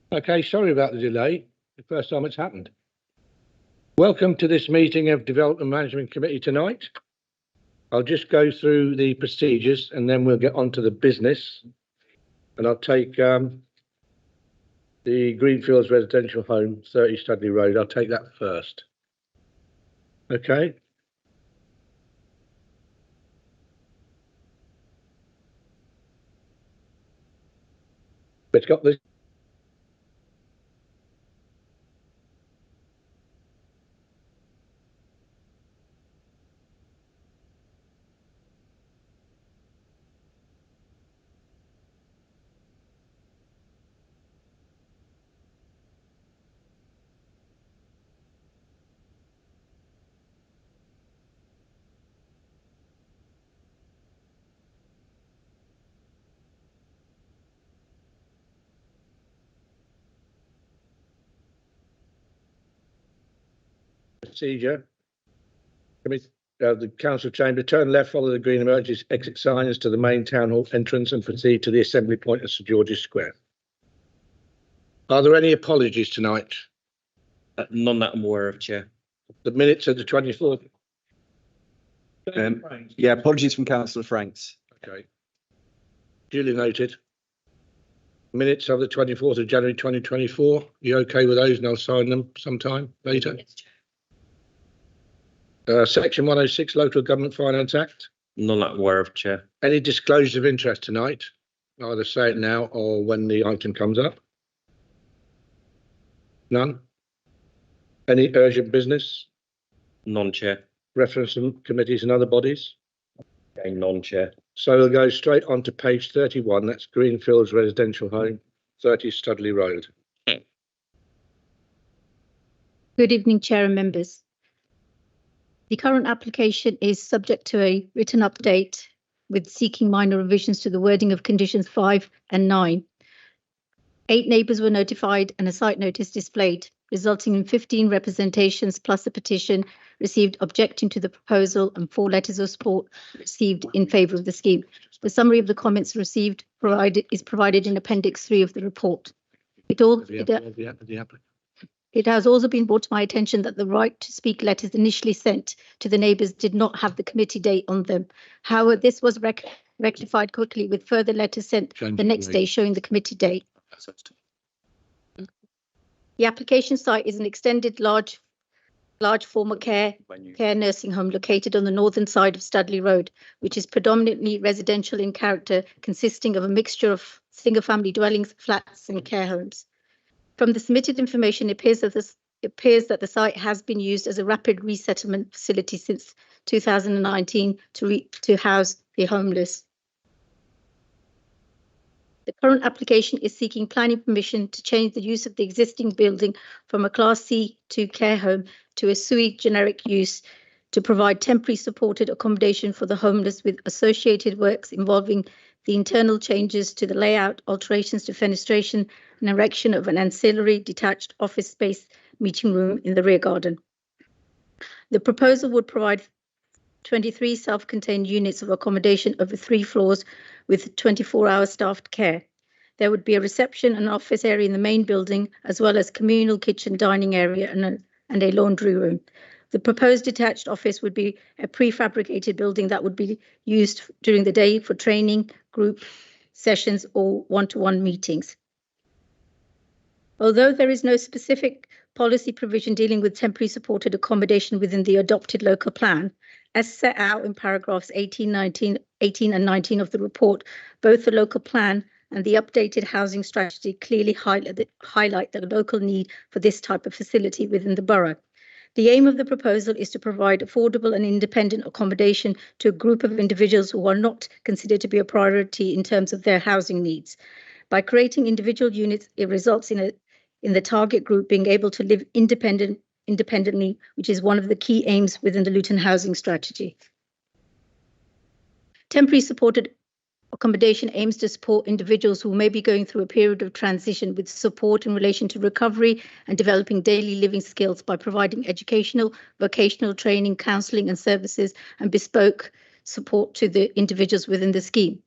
Okay, sorry about the delay. The first time it's happened. Welcome to this meeting of Development Management Committee tonight. I'll just go through the procedures and then we'll get on to the business. And I'll take the Greenfields Residential Home, 30 Studley Road. I'll take that first. Okay. It's got this. Procedure. The council chamber, turn left, follow the green emergency exit signage to the main town hall entrance and proceed to the assembly point at St George's Square. Are there any apologies tonight? None that I'm aware of, Chair. The minutes of the 24th. Yeah, apologies from Councillor Franks. Okay. Duly noted. Minutes of the 24th of January 2024. You okay with those? And I'll sign them sometime later. Yes, Chair. Section 106 Local Government Finance Act. None that I'm aware of, Chair. Any disclosures of interest tonight? Either say it now or when the item comes up. None. Any urgent business? None, Chair. Reference to committees and other bodies? Okay, none, Chair. So we'll go straight on to page 31. That's Greenfields Residential Home, 30 Studley Road. Good evening, Chair and members. The current application is subject to a written update with seeking minor revisions to the wording of conditions 5 and 9. 8 neighbours were notified and a site notice displayed, resulting in 15 representations plus a petition received objecting to the proposal and 4 letters of support received in favour of the scheme. The summary of the comments received is provided in Appendix 3 of the report. It has also been brought to my attention that the right to speak letters initially sent to the neighbours did not have the committee date on them. However, this was rectified quickly with further letters sent the next day showing the committee date. The application site is an extended large former care nursing home located on the northern side of Studley Road, which is predominantly residential in character, consisting of a mixture of single-family dwellings, flats and care homes. From the submitted information, it appears that the site has been used as a rapid resettlement facility since 2019 to house the homeless. The current application is seeking planning permission to change the use of the existing building from a Class C2 care home to a sui generic use to provide temporary supported accommodation for the homeless with associated works involving the internal changes to the layout, alterations to fenestration, and erection of an ancillary detached office space meeting room in the rear garden. The proposal would provide 23 self-contained units of accommodation over 3 floors with 24-hour staffed care. There would be a reception and office area in the main building, as well as communal kitchen, dining area and a laundry room. The proposed detached office would be a prefabricated building that would be used during the day for training, group sessions or one-to-one meetings. Although there is no specific policy provision dealing with temporary supported accommodation within the adopted local plan, as set out in paragraphs 18 and 19 of the report, both the local plan and the updated housing strategy clearly highlight the local need for this type of facility within the borough. The aim of the proposal is to provide affordable and independent accommodation to a group of individuals who are not considered to be a priority in terms of their housing needs. By creating individual units, it results in the target group being able to live independently, which is one of the key aims within the Luton housing strategy. Temporary supported accommodation aims to support individuals who may be going through a period of transition with support in relation to recovery and developing daily living skills by providing educational, vocational training, counselling and services and bespoke support to the individuals within the scheme.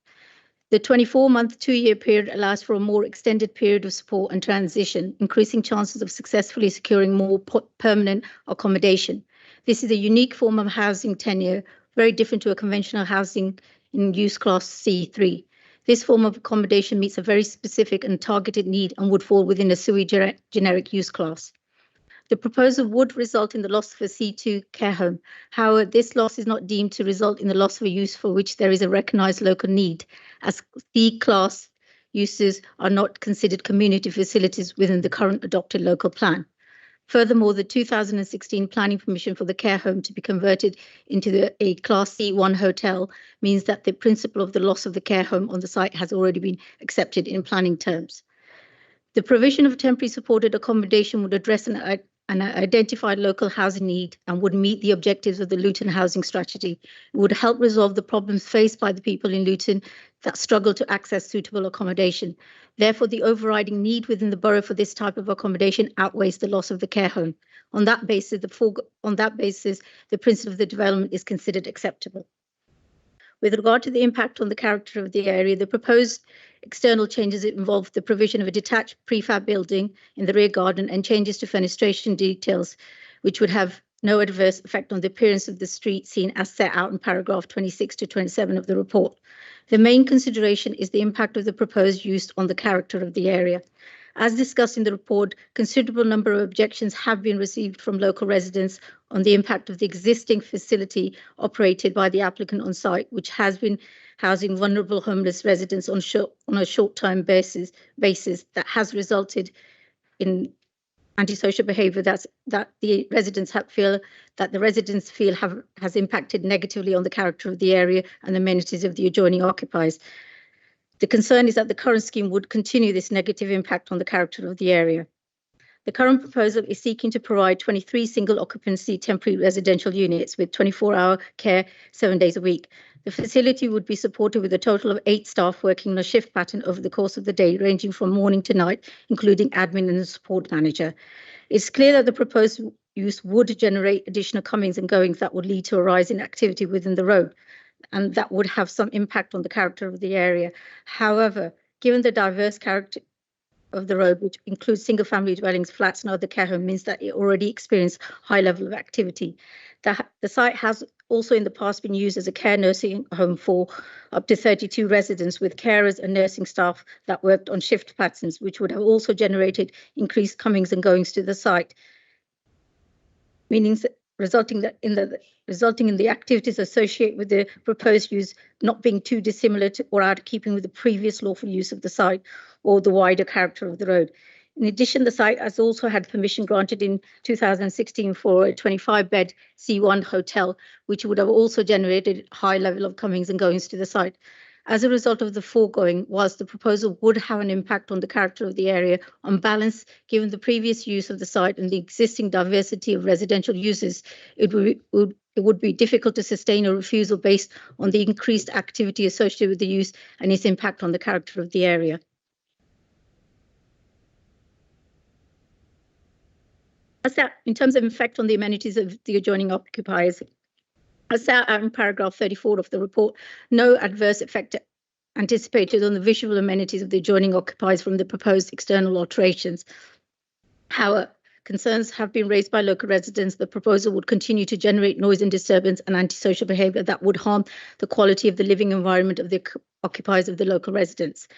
The 24-month, 2-year period allows for a more extended period of support and transition, increasing chances of successfully securing more permanent accommodation. This is a unique form of housing tenure, very different to a conventional housing in use class C3. This form of accommodation meets a very specific and targeted need and would fall within a sui generic use class. The proposal would result in the loss of a C2 care home. However, this loss is not deemed to result in the loss of a use for which there is a recognised local need, as C-class uses are not considered community facilities within the current adopted local plan. Furthermore, the 2016 planning permission for the care home to be converted into a Class C1 hotel means that the principle of the loss of the care home on the site has already been accepted in planning terms. The provision of temporary supported accommodation would address an identified local housing need and would meet the objectives of the Luton housing strategy. It would help resolve the problems faced by the people in Luton that struggle to access suitable accommodation. Therefore, the overriding need within the borough for this type of accommodation outweighs the loss of the care home. On that basis, the principle of the development is considered acceptable. With regard to the impact on the character of the area, the proposed external changes involve the provision of a detached prefab building in the rear garden and changes to fenestration details, which would have no adverse effect on the appearance of the street scene as set out in paragraph 26 to 27 of the report. The main consideration is the impact of the proposed use on the character of the area. As discussed in the report, considerable number of objections have been received from local residents on the impact of the existing facility operated by the applicant on site, which has been housing vulnerable homeless residents on a short-term basis that has resulted in antisocial behaviour that the residents feel has impacted negatively on the character of the area and the amenities of the adjoining occupiers. The concern is that the current scheme would continue this negative impact on the character of the area. The current proposal is seeking to provide 23 single occupancy temporary residential units with 24-hour care 7 days a week. The facility would be supported with a total of 8 staff working on a shift pattern over the course of the day, ranging from morning to night, including admin and a support manager. It's clear that the proposed use would generate additional comings and goings that would lead to a rise in activity within the road, and that would have some impact on the character of the area. However, given the diverse character of the road, which includes single-family dwellings, flats and other care homes, means that it already experienced high level of activity. The site has also in the past been used as a care nursing home for up to 32 residents with carers and nursing staff that worked on shift patterns, which would have also generated increased comings and goings to the site, meaning resulting in the activities associated with the proposed use not being too dissimilar to or out of keeping with the previous lawful use of the site or the wider character of the road. In addition, the site has also had permission granted in 2016 for a 25-bed C1 hotel, which would have also generated high level of comings and goings to the site. As a result of the foregoing, whilst the proposal would have an impact on the character of the area, on balance, given the previous use of the site and the existing diversity of residential uses, it would be difficult to sustain a refusal based on the increased activity associated with the use and its impact on the character of the area. As that, in terms of effect on the amenities of the adjoining occupiers, as set out in paragraph 34 of the report, no adverse effect anticipated on the visual amenities of the adjoining occupiers from the proposed external alterations. However, concerns have been raised by local residents. The proposal would continue to generate noise and disturbance and antisocial behaviour that would harm the quality of the living environment of the occupiers of the local residents.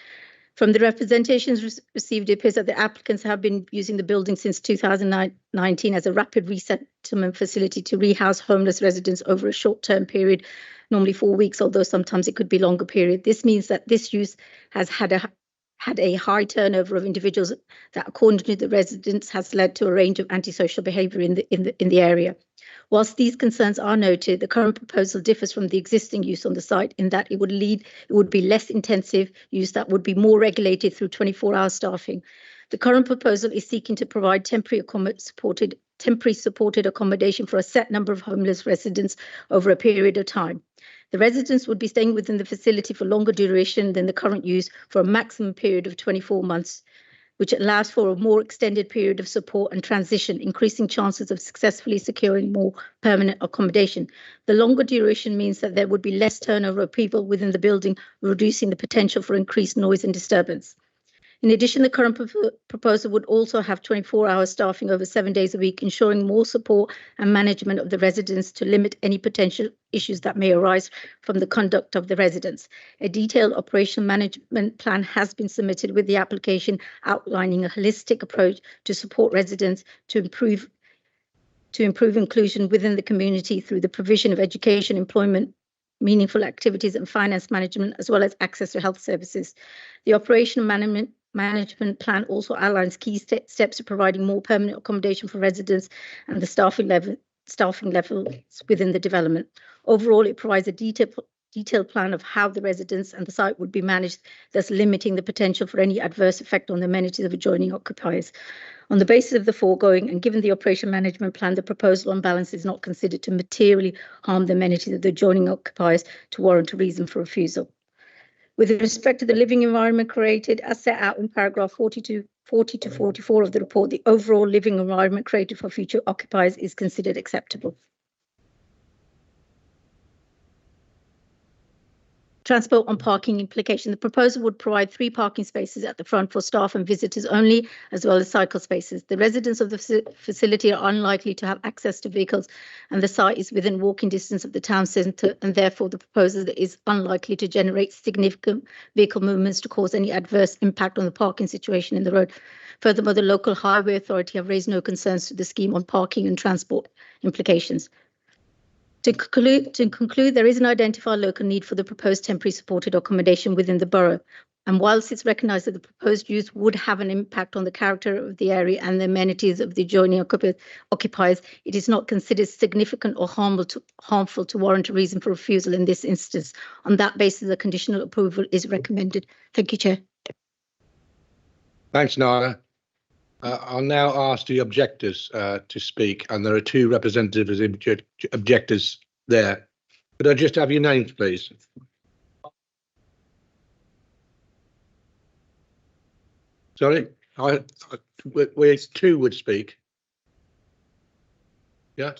From the representations received, it appears that the applicants have been using the building since 2019 as a rapid resettlement facility to rehouse homeless residents over a short-term period, normally 4 weeks, although sometimes it could be longer period. This means that this use has had a high turnover of individuals that, according to the residents, has led to a range of antisocial behaviour in the area. Whilst these concerns are noted, the current proposal differs from the existing use on the site in that it would be less intensive use that would be more regulated through 24-hour staffing. The current proposal is seeking to provide temporary supported accommodation for a set number of homeless residents over a period of time. The residents would be staying within the facility for longer duration than the current use for a maximum period of 24 months. which allows for a more extended period of support and transition, increasing chances of successfully securing more permanent accommodation. The longer duration means that there would be less turnover of people within the building, reducing the potential for increased noise and disturbance. In addition, the current proposal would also have 24-hour staffing over 7 days a week, ensuring more support and management of the residents to limit any potential issues that may arise from the conduct of the residents. A detailed operational management plan has been submitted with the application outlining a holistic approach to support residents to improve inclusion within the community through the provision of education, employment, meaningful activities and finance management, as well as access to health services. The operational management plan also outlines key steps to providing more permanent accommodation for residents and the staffing levels within the development. Overall, it provides a detailed plan of how the residents and the site would be managed, thus limiting the potential for any adverse effect on the amenities of adjoining occupiers. On the basis of the foregoing and given the operation management plan, the proposal on balance is not considered to materially harm the amenities of the adjoining occupiers to warrant a reason for refusal. With respect to the living environment created, as set out in paragraph 40 to 44 of the report, the overall living environment created for future occupiers is considered acceptable. Transport and parking implication. The proposal would provide 3 parking spaces at the front for staff and visitors only, as well as cycle spaces. The residents of the facility are unlikely to have access to vehicles, and the site is within walking distance of the town centre, and therefore the proposal is unlikely to generate significant vehicle movements to cause any adverse impact on the parking situation in the road. Furthermore, the local highway authority have raised no concerns to the scheme on parking and transport implications. To conclude, there is an identified local need for the proposed temporary supported accommodation within the borough. And whilst it's recognised that the proposed use would have an impact on the character of the area and the amenities of the adjoining occupiers, it is not considered significant or harmful to warrant a reason for refusal in this instance. On that basis, a conditional approval is recommended. Thank you, Chair. Thanks, Nara. I'll now ask the objectors to speak, and there are 2 representatives of objectors there. Could I just have your names, please? Sorry, we 2 would speak. Yeah.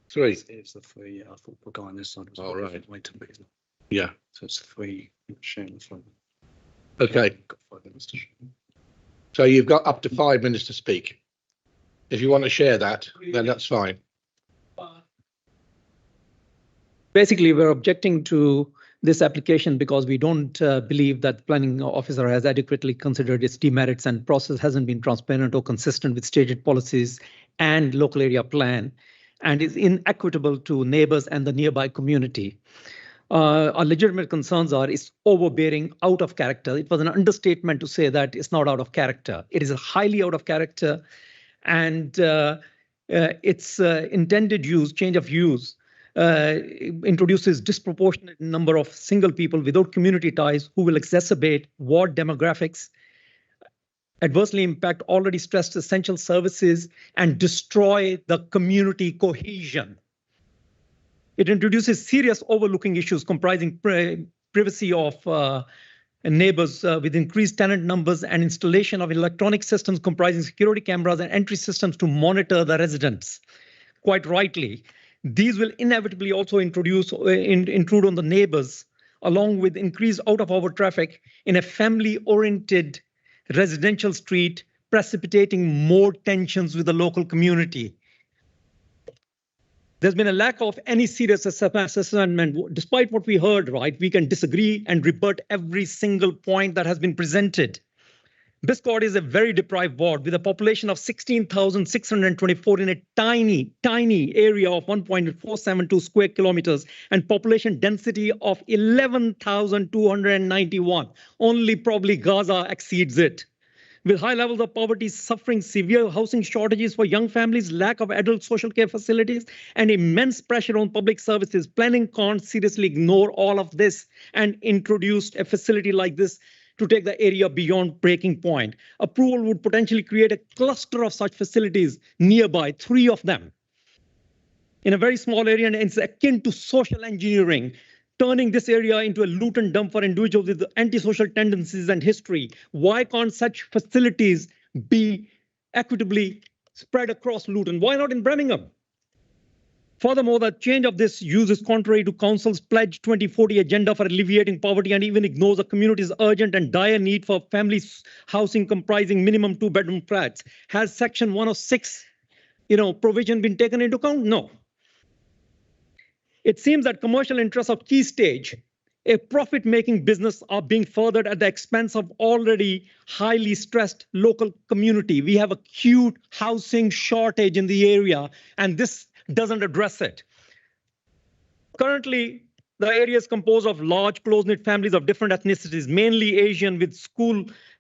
3. It's the 3. I thought we're going this side. All right. Wait a minute. Yeah. So it's 3 sharing the front. Okay. Got 5 minutes to share. So you've got up to 5 minutes to speak. If you want to share that, then that's fine. Basically, we're objecting to this application because we don't believe that the planning officer has adequately considered its demerits and process hasn't been transparent or consistent with stated policies and local area plan, and is inequitable to neighbors and the nearby community. Our legitimate concerns are it's overbearing, out of character. It was an understatement to say that it's not out of character. It is highly out of character, and its intended use, change of use, introduces disproportionate number of single people without community ties who will exacerbate ward demographics, adversely impact already stressed essential services, and destroy the community cohesion. It introduces serious overlooking issues comprising privacy of neighbors with increased tenant numbers and installation of electronic systems comprising security cameras and entry systems to monitor the residents. Quite rightly, these will inevitably also intrude on the neighbors, along with increased out-of-hour traffic in a family-oriented residential street, precipitating more tensions with the local community. There's been a lack of any serious assessment. Despite what we heard, right, we can disagree and rebut every single point that has been presented. Biscot is a very deprived ward with a population of 16,624 in a tiny area of 1.472 square kilometers and population density of 11,291. Only probably Gaza exceeds it. With high levels of poverty, suffering severe housing shortages for young families, lack of adult social care facilities, and immense pressure on public services, planning can't seriously ignore all of this and introduce a facility like this to take the area beyond breaking point. Approval would potentially create a cluster of such facilities nearby, 3 of them, in a very small area, and it's akin to social engineering. turning this area into a loot and dump for individuals with antisocial tendencies and history. Why can't such facilities be equitably spread across Luton? Why not in Birmingham? Furthermore, the change of this use is contrary to Council's Pledge 2040 agenda for alleviating poverty and even ignores the community's urgent and dire need for family housing comprising minimum 2-bedroom flats. Has Section 106, provision been taken into account? No. It seems that commercial interests of Key Stage, a profit-making business, are being furthered at the expense of already highly stressed local community. We have acute housing shortage in the area, and this doesn't address it. Currently, the area is composed of large, close-knit families of different ethnicities, mainly Asian, with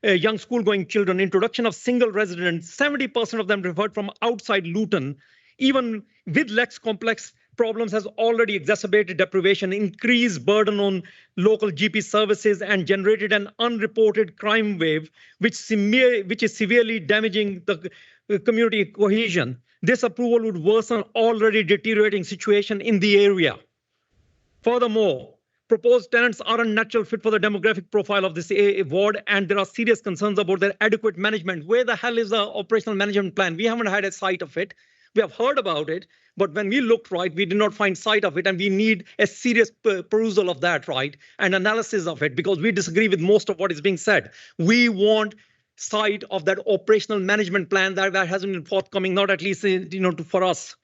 young school-going children. Introduction of single residents, 70% of them referred from outside Luton, even with less complex problems, has already exacerbated deprivation, increased burden on local GP services, and generated an unreported crime wave, which is severely damaging the community cohesion. This approval would worsen already deteriorating situation in the area. Furthermore, proposed tenants are a natural fit for the demographic profile of this ward, and there are serious concerns about their adequate management. Where the hell is the operational management plan? We haven't had a sight of it. We have heard about it, but when we looked, right, we did not find sight of it, and we need a serious perusal of that, right, and analysis of it, because we disagree with most of what is being said. We want sight of that operational management plan that hasn't been forthcoming, not at least for us.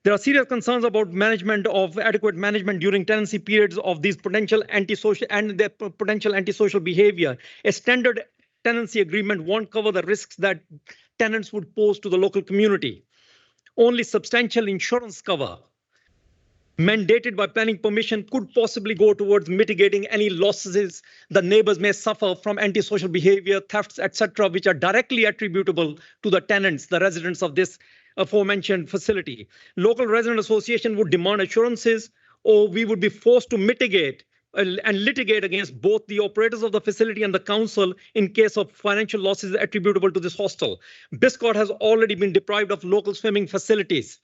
There are serious concerns about adequate management during tenancy periods of these potential antisocial behavior. A standard tenancy agreement won't cover the risks that tenants would pose to the local community. Only substantial insurance cover mandated by planning permission could possibly go towards mitigating any losses the neighbors may suffer from antisocial behavior, thefts, etc., which are directly attributable to the tenants, the residents of this aforementioned facility. Local resident association would demand assurances, or we would be forced to mitigate and litigate against both the operators of the facility and the council in case of financial losses attributable to this hostel. Biscot has already been deprived of local swimming facilities.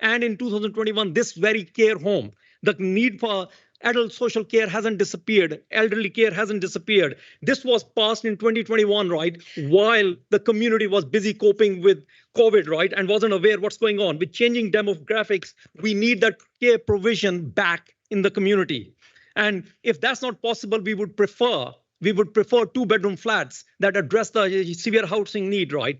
And in 2021, this very care home, the need for adult social care hasn't disappeared. Elderly care hasn't disappeared. This was passed in 2021, right, while the community was busy coping with COVID, right, and wasn't aware what's going on. With changing demographics, we need that care provision back in the community. And if that's not possible, we would prefer 2-bedroom flats that address the severe housing need, right?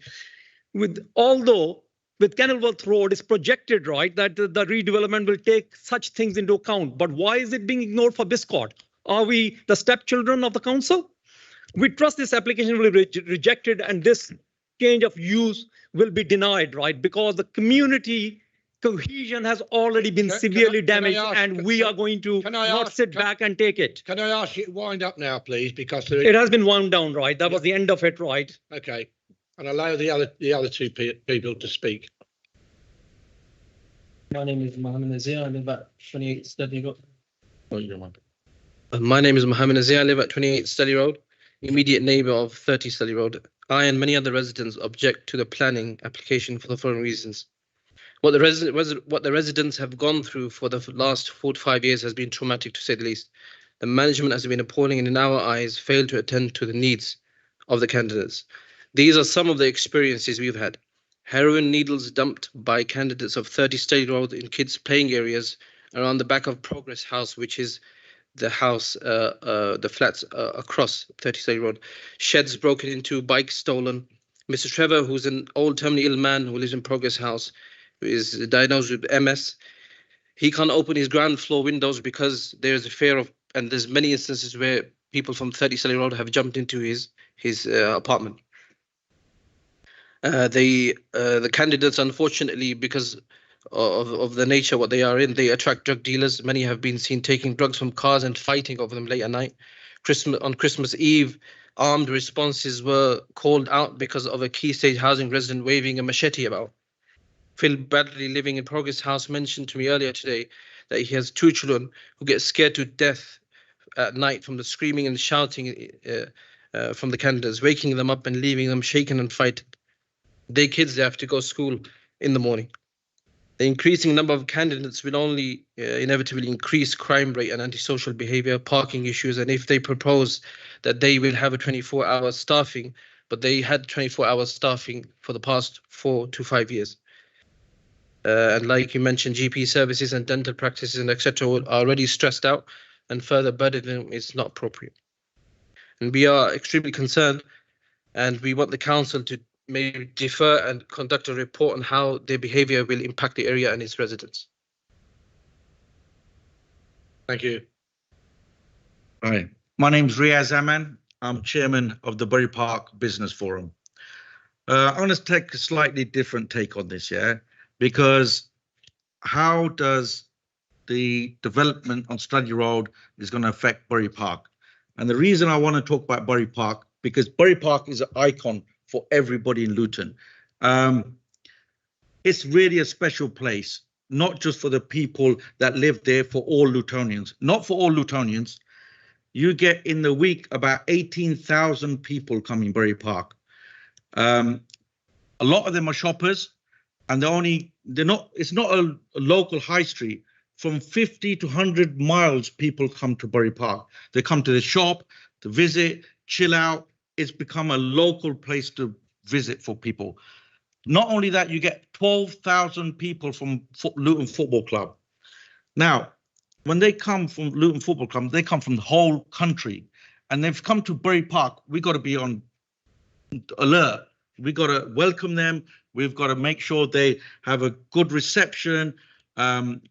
Although with Kenilworth Road, it's projected, right, that the redevelopment will take such things into account. But why is it being ignored for Biscot? Are we the stepchildren of the council? We trust this application will be rejected and this change of use will be denied, right? Because the community cohesion has already been severely damaged, and we are going to not sit back and take it. Can I ask you to wind up now, please? Because it has been wound down, right? That was the end of it, right? Okay. And allow the other two people to speak. My name is Mohammed Nazir. I live at 28 Studley Road. My name is Mohammed Nazir. I live at 28 Studley Road, immediate neighbour of 30 Studley Road. I and many other residents object to the planning application for the following reasons. What the residents have gone through for the last 4 to 5 years has been traumatic, to say the least. The management has been appalling and, in our eyes, failed to attend to the needs of the candidates. These are some of the experiences we've had. Heroin needles dumped by candidates of 30 Studley Road in kids' playing areas around the back of Progress House, which is the house, the flats across 30 Studley Road. Sheds broken into, bikes stolen. Mr. Trevor, who's an old terminally ill man who lives in Progress House, who is diagnosed with MS, he can't open his ground floor windows because there's a fear of, and there's many instances where people from 30 Studley Road have jumped into his apartment. The candidates, unfortunately, because of the nature what they are in, they attract drug dealers. Many have been seen taking drugs from cars and fighting over them late at night. On Christmas Eve, armed responses were called out because of a Key Stage housing resident waving a machete about. Phil Bradley, living in Progress House, mentioned to me earlier today that he has 2 children who get scared to death at night from the screaming and shouting from the candidates, waking them up and leaving them shaken and frightened. They kids, they have to go to school in the morning. The increasing number of candidates will only inevitably increase crime rate and antisocial behavior, parking issues, and if they propose that they will have a 24-hour staffing, but they had 24-hour staffing for the past 4 to 5 years. And like you mentioned, GP services and dental practices and etc. are already stressed out, and further burdening them is not appropriate. And we are extremely concerned, and we want the council to maybe defer and conduct a report on how their behavior will impact the area and its residents. Thank you. Hi, my name's Riaz Aman. I'm chairman of the Bury Park Business Forum. I'm going to take a slightly different take on this, yeah, because how does the development on Study Road is going to affect Bury Park? And the reason I want to talk about Bury Park, because Bury Park is an icon for everybody in Luton. It's really a special place, not just for the people that live there, for all Lutonians. Not for all Lutonians. You get in the week about 18,000 people coming Bury Park. A lot of them are shoppers, and it's not a local high street. From 50 to 100 miles, people come to Bury Park. They come to the shop, to visit, chill out. It's become a local place to visit for people. Not only that, you get 12,000 people from Luton Football Club. Now, when they come from Luton Football Club, they come from the whole country, and they've come to Bury Park. We've got to be on alert. We've got to welcome them. We've got to make sure they have a good reception. Can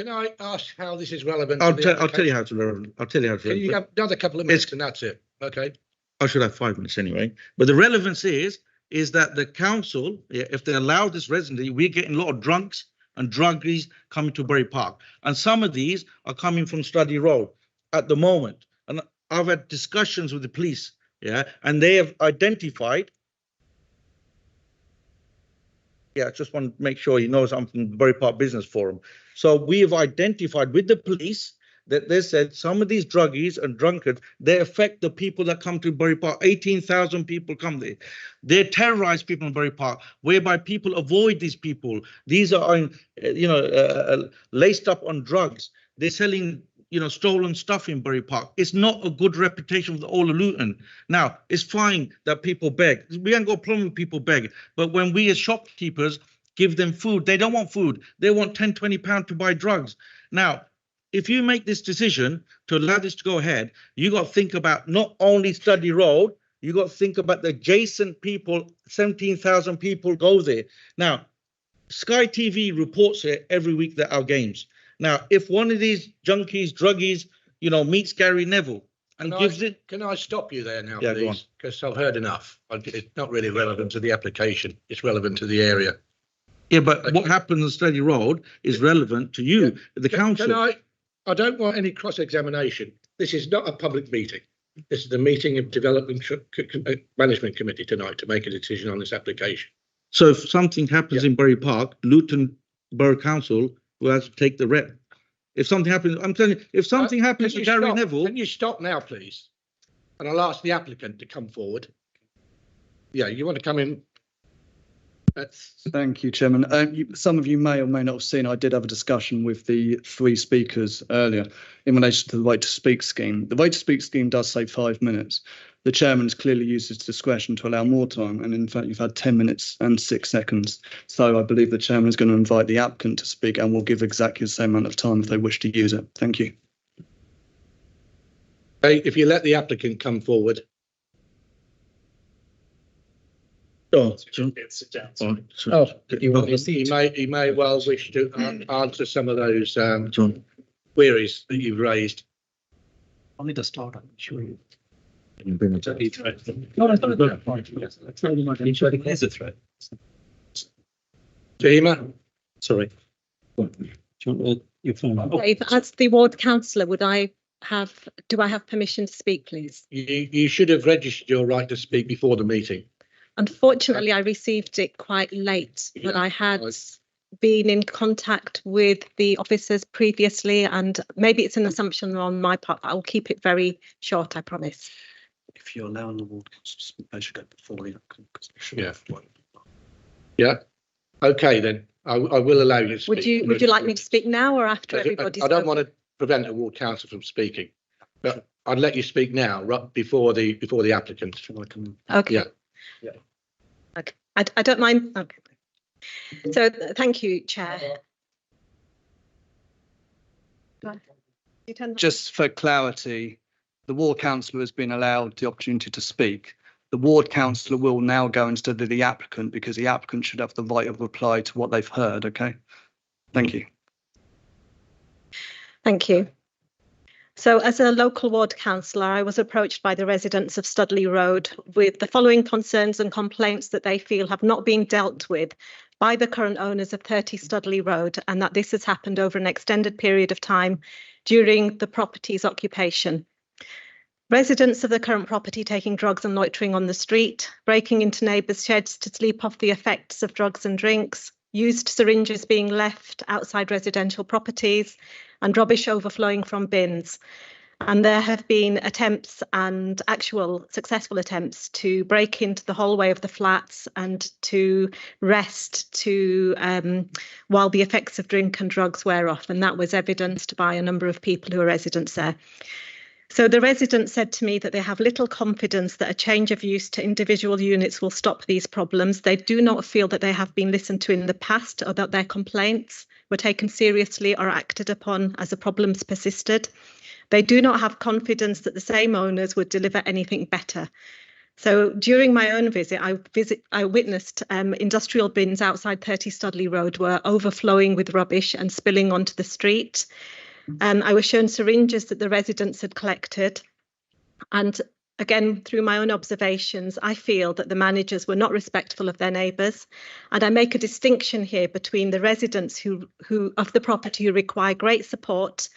I ask how this is relevant? I'll tell you how it's relevant. I'll tell you how it's Can you relevant. have another couple of minutes and that's it? Okay. I should have 5 minutes anyway. But the relevance is that the council, if they allow this residency, we're getting a lot of drunks and druggies coming to Bury Park. And some of these are coming from Study Road at the moment. And I've had discussions with the police, and they have identified. I just want to make sure he knows I'm from the Bury Park Business Forum. So we have identified with the police that they said some of these druggies and drunkards, they affect the people that come to Bury Park. 18,000 people come there. They terrorize people in Bury Park, whereby people avoid these people. These are, laced up on drugs. They're selling, stolen stuff in Bury Park. It's not a good reputation for the whole of Luton. Now, it's fine that people beg. We ain't got a problem with people begging. But when we as shopkeepers give them food, they don't want food. They want 10, 20 pounds to buy drugs. Now, if you make this decision to allow this to go ahead, you got to think about not only Study Road, you got to think about the adjacent people. 17,000 people go there. Now, Sky TV reports it every week that our games. Now, if one of these junkies, druggies, meets Gary Neville and gives it. Can I stop you there now, Yeah, go on. please? Because I've heard enough. It's not really relevant to the application. It's relevant to the area. Yeah, but what happens on Study Road is relevant to you, the council. I don't want any cross-examination. This is not a public meeting. This is the meeting of Development Management Committee tonight to make a decision on this application. So if something happens in Bury Park, Luton Borough Council will have to take the rep. If something happens, I'm telling you, if something happens to Gary Neville. Can you stop now, please? And I'll ask the applicant to come forward. Yeah, you want to come in? Thank you, Chairman. Some of you may or may not have seen, I did have a discussion with the 3 speakers earlier in relation to the Right to Speak scheme. The Right to Speak scheme does say 5 minutes. The chairman's clearly used his discretion to allow more time, and in fact, you've had 10 minutes and 6 seconds. So I believe the chairman is going to invite the applicant to speak, and will give exactly the same amount of time if they wish to use it. Thank you. Hey, if you let the applicant come forward. Oh, He may well wish to answer some of those queries that you've raised. I'll need to start, I'm sure. Fahima? Sorry. Your phone. Dave, as the ward councillor, do I have permission to speak, please? You should have registered your right to speak before the meeting. Unfortunately, I received it quite late, but I had been in contact with the officers previously, and maybe it's an assumption on my part. I will keep it very short, I promise. If you're allowing the ward council to speak, they should go before the applicant. Yeah. Okay, then. I will allow you to speak. Would you like me to speak now or after everybody's I don't spoken? want to prevent a ward councillor from speaking, but I'd let you speak now, right before the applicant. Okay. Yeah. Okay. I don't mind. Okay. So thank you, Chair. Go on. You turn that- Just for clarity, the ward councillor has been allowed the opportunity to speak. The ward councillor will now go instead of the applicant because the applicant should have the right of reply to what they've heard. Okay. Thank you. Thank you. So as a local ward councillor, I was approached by the residents of Studley Road with the following concerns and complaints that they feel have not been dealt with by the current owners of 30 Studley Road, and that this has happened over an extended period of time during the property's occupation. Residents of the current property taking drugs and loitering on the street, breaking into neighbours' sheds to sleep off the effects of drugs and drinks, used syringes being left outside residential properties, and rubbish overflowing from bins. And there have been attempts and actual successful attempts to break into the hallway of the flats and to rest while the effects of drink and drugs wear off. And that was evidenced by a number of people who are residents there. So the residents said to me that they have little confidence that a change of use to individual units will stop these problems. They do not feel that they have been listened to in the past or that their complaints were taken seriously or acted upon as the problems persisted. They do not have confidence that the same owners would deliver anything better. So during my own visit, I witnessed industrial bins outside 30 Studley Road were overflowing with rubbish and spilling onto the street. I was shown syringes that the residents had collected. And again, through my own observations, I feel that the managers were not respectful of their neighbours. And I make a distinction here between the residents who of the property who require great support.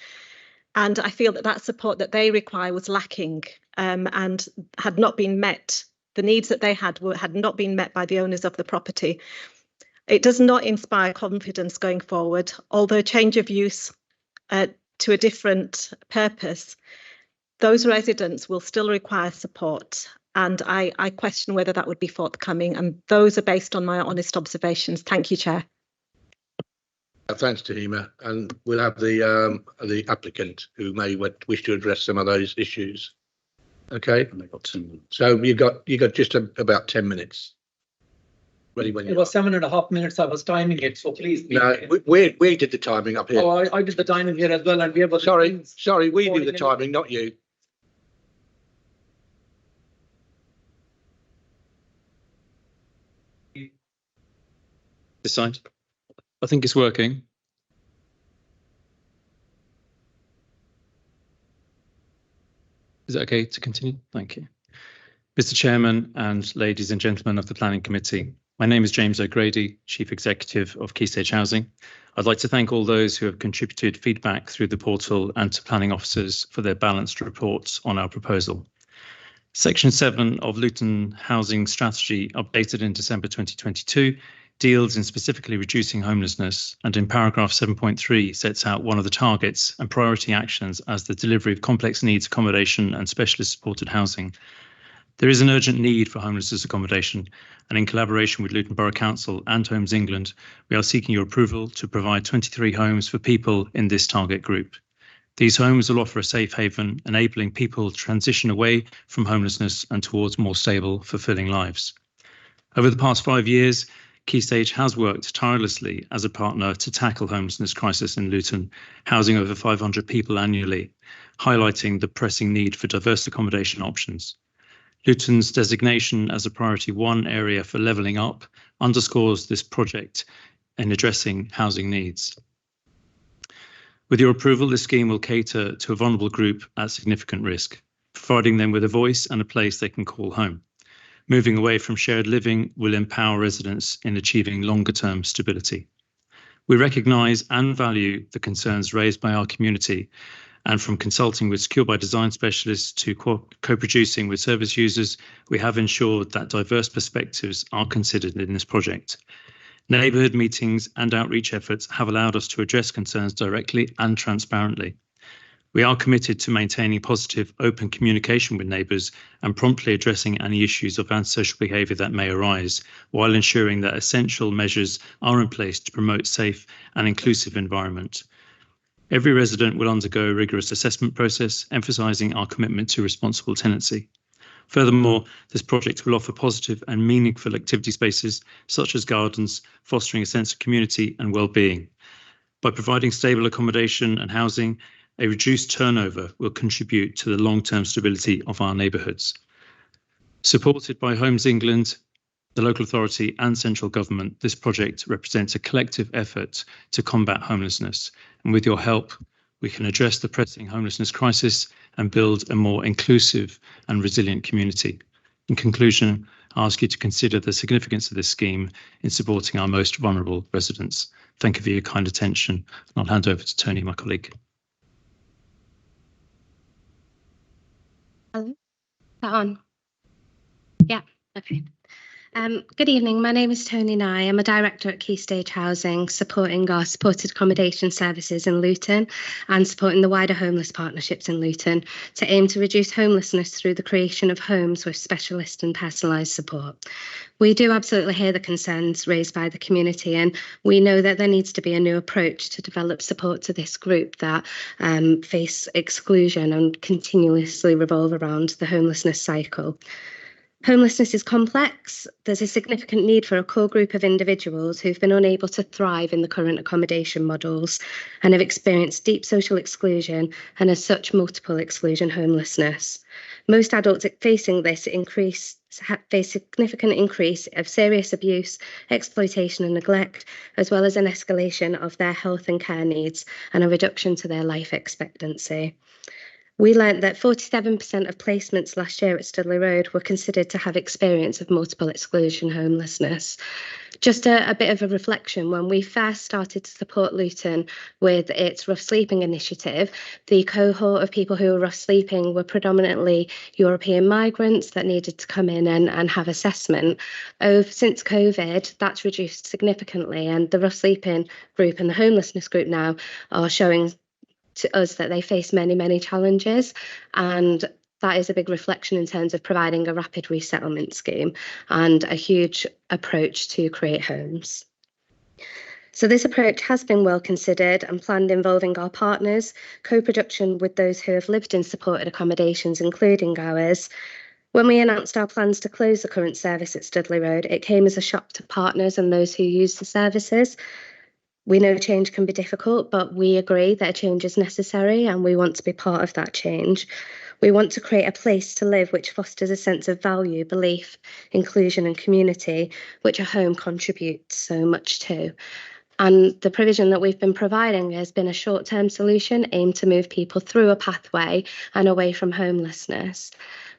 And I feel that that support that they require was lacking and had not been met. The needs that they had not been met by the owners of the property. It does not inspire confidence going forward, although change of use to a different purpose, those residents will still require support. And I question whether that would be forthcoming. And those are based on my honest observations. Thank you, Chair. Thanks, Tahima. And we'll have the applicant who may wish to address some of those issues. Okay. So you got just about 10 minutes. Ready when you It was 7.5 minutes. I was timing it, so please. No, we did the timing up here. Oh, I did the timing here as well, and we have. Sorry, we do the timing, not you. This side. I think it's working. Is it okay to continue? Thank you. Mr. Chairman and ladies and gentlemen of the Planning Committee, my name is James O'Grady, Chief Executive of Key Stage Housing. I'd like to thank all those who have contributed feedback through the portal and to planning officers for their balanced reports on our proposal. Section 7 of Luton Housing Strategy, updated in December 2022, deals in specifically reducing homelessness, and in paragraph 7.3 sets out one of the targets and priority actions as the delivery of complex needs accommodation and specialist supported housing. There is an urgent need for homelessness accommodation, and in collaboration with Luton Borough Council and Homes England, we are seeking your approval to provide 23 homes for people in this target group. These homes will offer a safe haven, enabling people to transition away from homelessness and towards more stable, fulfilling lives. Over the past 5 years, Key Stage has worked tirelessly as a partner to tackle homelessness crisis in Luton, housing over 500 people annually, highlighting the pressing need for diverse accommodation options. Luton's designation as a priority 1 area for levelling up underscores this project in addressing housing needs. With your approval, this scheme will cater to a vulnerable group at significant risk, providing them with a voice and a place they can call home. Moving away from shared living will empower residents in achieving longer-term stability. We recognise and value the concerns raised by our community, and from consulting with Secure by Design specialists to co-producing with service users, we have ensured that diverse perspectives are considered in this project. Neighbourhood meetings and outreach efforts have allowed us to address concerns directly and transparently. We are committed to maintaining positive, open communication with neighbours and promptly addressing any issues of antisocial behaviour that may arise, while ensuring that essential measures are in place to promote safe and inclusive environment. Every resident will undergo a rigorous assessment process, emphasising our commitment to responsible tenancy. Furthermore, this project will offer positive and meaningful activity spaces, such as gardens, fostering a sense of community and well-being. By providing stable accommodation and housing, a reduced turnover will contribute to the long-term stability of our neighbourhoods. Supported by Homes England, the local authority and central government, this project represents a collective effort to combat homelessness. And with your help, we can address the pressing homelessness crisis and build a more inclusive and resilient community. In conclusion, I ask you to consider the significance of this scheme in supporting our most vulnerable residents. Thank you for your kind attention, and I'll hand over to Tony, my colleague. Hello, is that on? Yeah, okay. Good evening, my name is Tony Nye. I'm a director at Key Stage Housing, supporting our supported accommodation services in Luton and supporting the wider homeless partnerships in Luton to aim to reduce homelessness through the creation of homes with specialist and personalised support. We do absolutely hear the concerns raised by the community, and we know that there needs to be a new approach to develop support to this group that face exclusion and continuously revolve around the homelessness cycle. Homelessness is complex. There's a significant need for a core group of individuals who've been unable to thrive in the current accommodation models and have experienced deep social exclusion and as such multiple exclusion homelessness. Most adults facing this face significant increase of serious abuse, exploitation and neglect, as well as an escalation of their health and care needs and a reduction to their life expectancy. We learnt that 47% of placements last year at Studley Road were considered to have experience of multiple exclusion homelessness. Just a bit of a reflection, when we first started to support Luton with its rough sleeping initiative, the cohort of people who were rough sleeping were predominantly European migrants that needed to come in and have assessment. Since COVID, that's reduced significantly, and the rough sleeping group and the homelessness group now are showing to us that they face many challenges, and that is a big reflection in terms of providing a rapid resettlement scheme and a huge approach to create homes. So this approach has been well considered and planned, involving our partners, co-production with those who have lived in supported accommodations, including ours. When we announced our plans to close the current service at Studley Road, it came as a shock to partners and those who use the services. We know change can be difficult, but we agree that a change is necessary and we want to be part of that change. We want to create a place to live which fosters a sense of value, belief, inclusion and community, which a home contributes so much to. And the provision that we've been providing has been a short-term solution aimed to move people through a pathway and away from homelessness.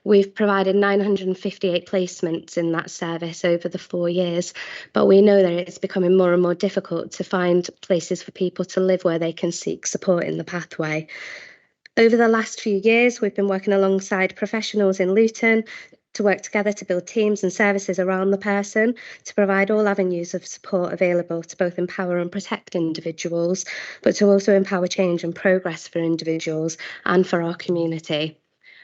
We've provided 958 placements in that service over the 4 years, but we know that it's becoming more and more difficult to find places for people to live where they can seek support in the pathway. Over the last few years, we've been working alongside professionals in Luton to work together to build teams and services around the person, to provide all avenues of support available to both empower and protect individuals, but to also empower change and progress for individuals and for our community.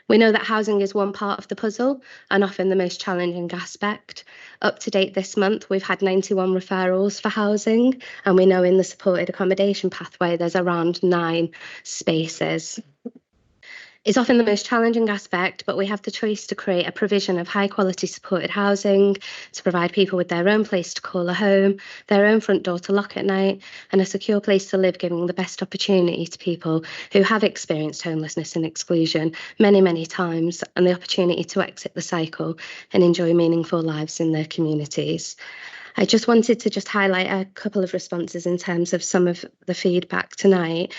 We know that housing is one part of the puzzle and often the most challenging aspect. Up to date this month, we've had 91 referrals for housing, and we know in the supported accommodation pathway there's around 9 spaces. It's often the most challenging aspect, but we have the choice to create a provision of high quality supported housing, to provide people with their own place to call a home, their own front door to lock at night, and a secure place to live, giving the best opportunity to people who have experienced homelessness and exclusion many times, and the opportunity to exit the cycle and enjoy meaningful lives in their communities. I just wanted to highlight a couple of responses in terms of some of the feedback tonight.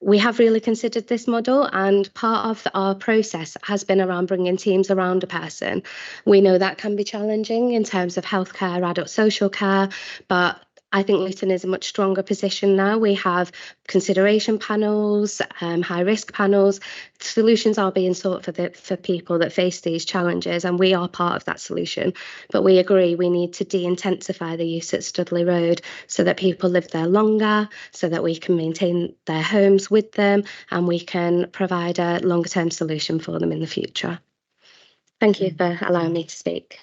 We have really considered this model, and part of our process has been around bringing teams around a person. We know that can be challenging in terms of healthcare, adult social care, but I think Luton is a much stronger position now. We have consideration panels, high risk panels. Solutions are being sought for people that face these challenges, and we are part of that solution. But we agree we need to de-intensify the use at Studley Road so that people live there longer, so that we can maintain their homes with them, and we can provide a longer term solution for them in the future. Thank you for allowing me to speak.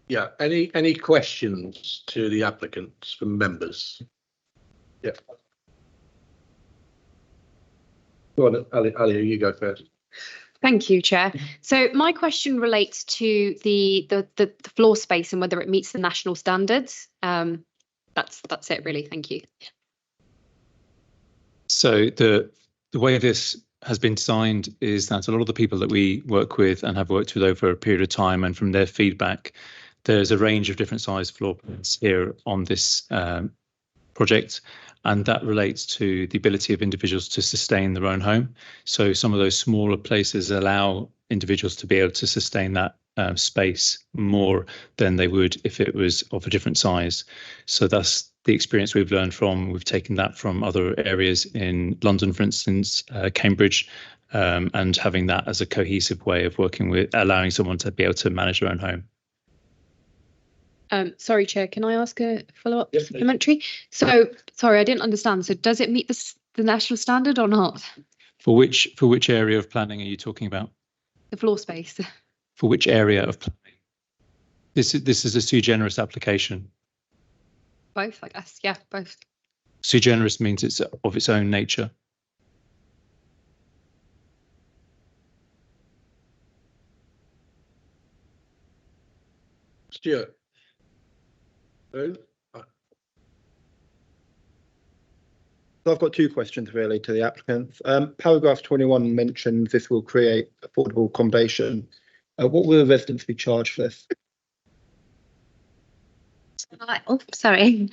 Yeah, any questions to the applicants from members? Yeah. Go on, Ali, you go first. Thank you, Chair. So my question relates to the floor space and whether it meets the national standards. That's it really. Thank you. So the way this has been designed is that a lot of the people that we work with and have worked with over a period of time, and from their feedback, there's a range of different size floor plans here on this project, and that relates to the ability of individuals to sustain their own home. So some of those smaller places allow individuals to be able to sustain that space more than they would if it was of a different size. So that's the experience we've learned from. We've taken that from other areas in London, for instance, Cambridge, and having that as a cohesive way of working with, allowing someone to be able to manage their own home. Sorry, Chair, can I ask a follow-up Yes, supplementary? So, sorry, I didn't understand. So does it meet the national standard or not? For which area of planning are you talking about? The floor space. For which area of planning? This is a sui generis application. Both, I guess. Yeah, both. Sui generis means it's of its own nature. Stuart. So I've got two questions really to the applicants. Paragraph 21 mentions this will create affordable accommodation. What will the residents be charged for this? Oh, sorry.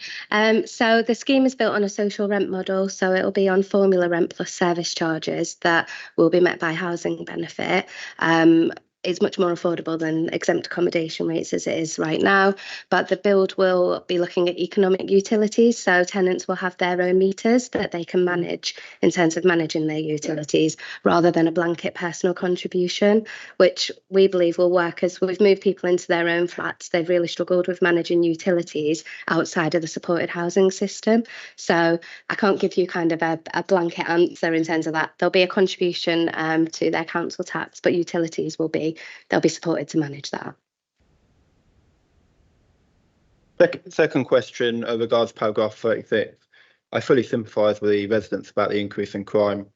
So the scheme is built on a social rent model, so it will be on formula rent plus service charges that will be met by housing benefit. Is much more affordable than exempt accommodation rates as it is right now, but the build will be looking at economic utilities, so tenants will have their own meters that they can manage in terms of managing their utilities rather than a blanket personal contribution, which we believe will work. As we've moved people into their own flats, they've really struggled with managing utilities outside of the supported housing system. So I can't give you kind of a blanket answer in terms of that. There'll be a contribution to their council tax, but utilities they'll be supported to manage that. Second question regards paragraph 36. I fully sympathise with the residents about the increase in crime,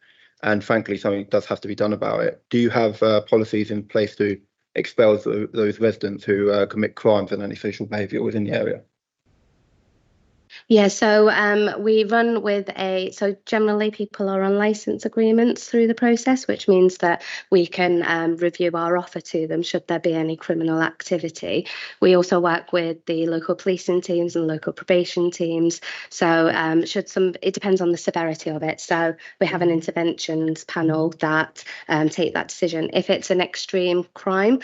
and frankly, something does have to be done about it. Do you have policies in place to expel those residents who commit crimes and antisocial behaviour within the area? Yeah, so we run with so generally people are on licence agreements through the process, which means that we can review our offer to them should there be any criminal activity. We also work with the local policing teams and local probation teams. So it depends on the severity of it. So we have an interventions panel that take that decision. If it's an extreme crime,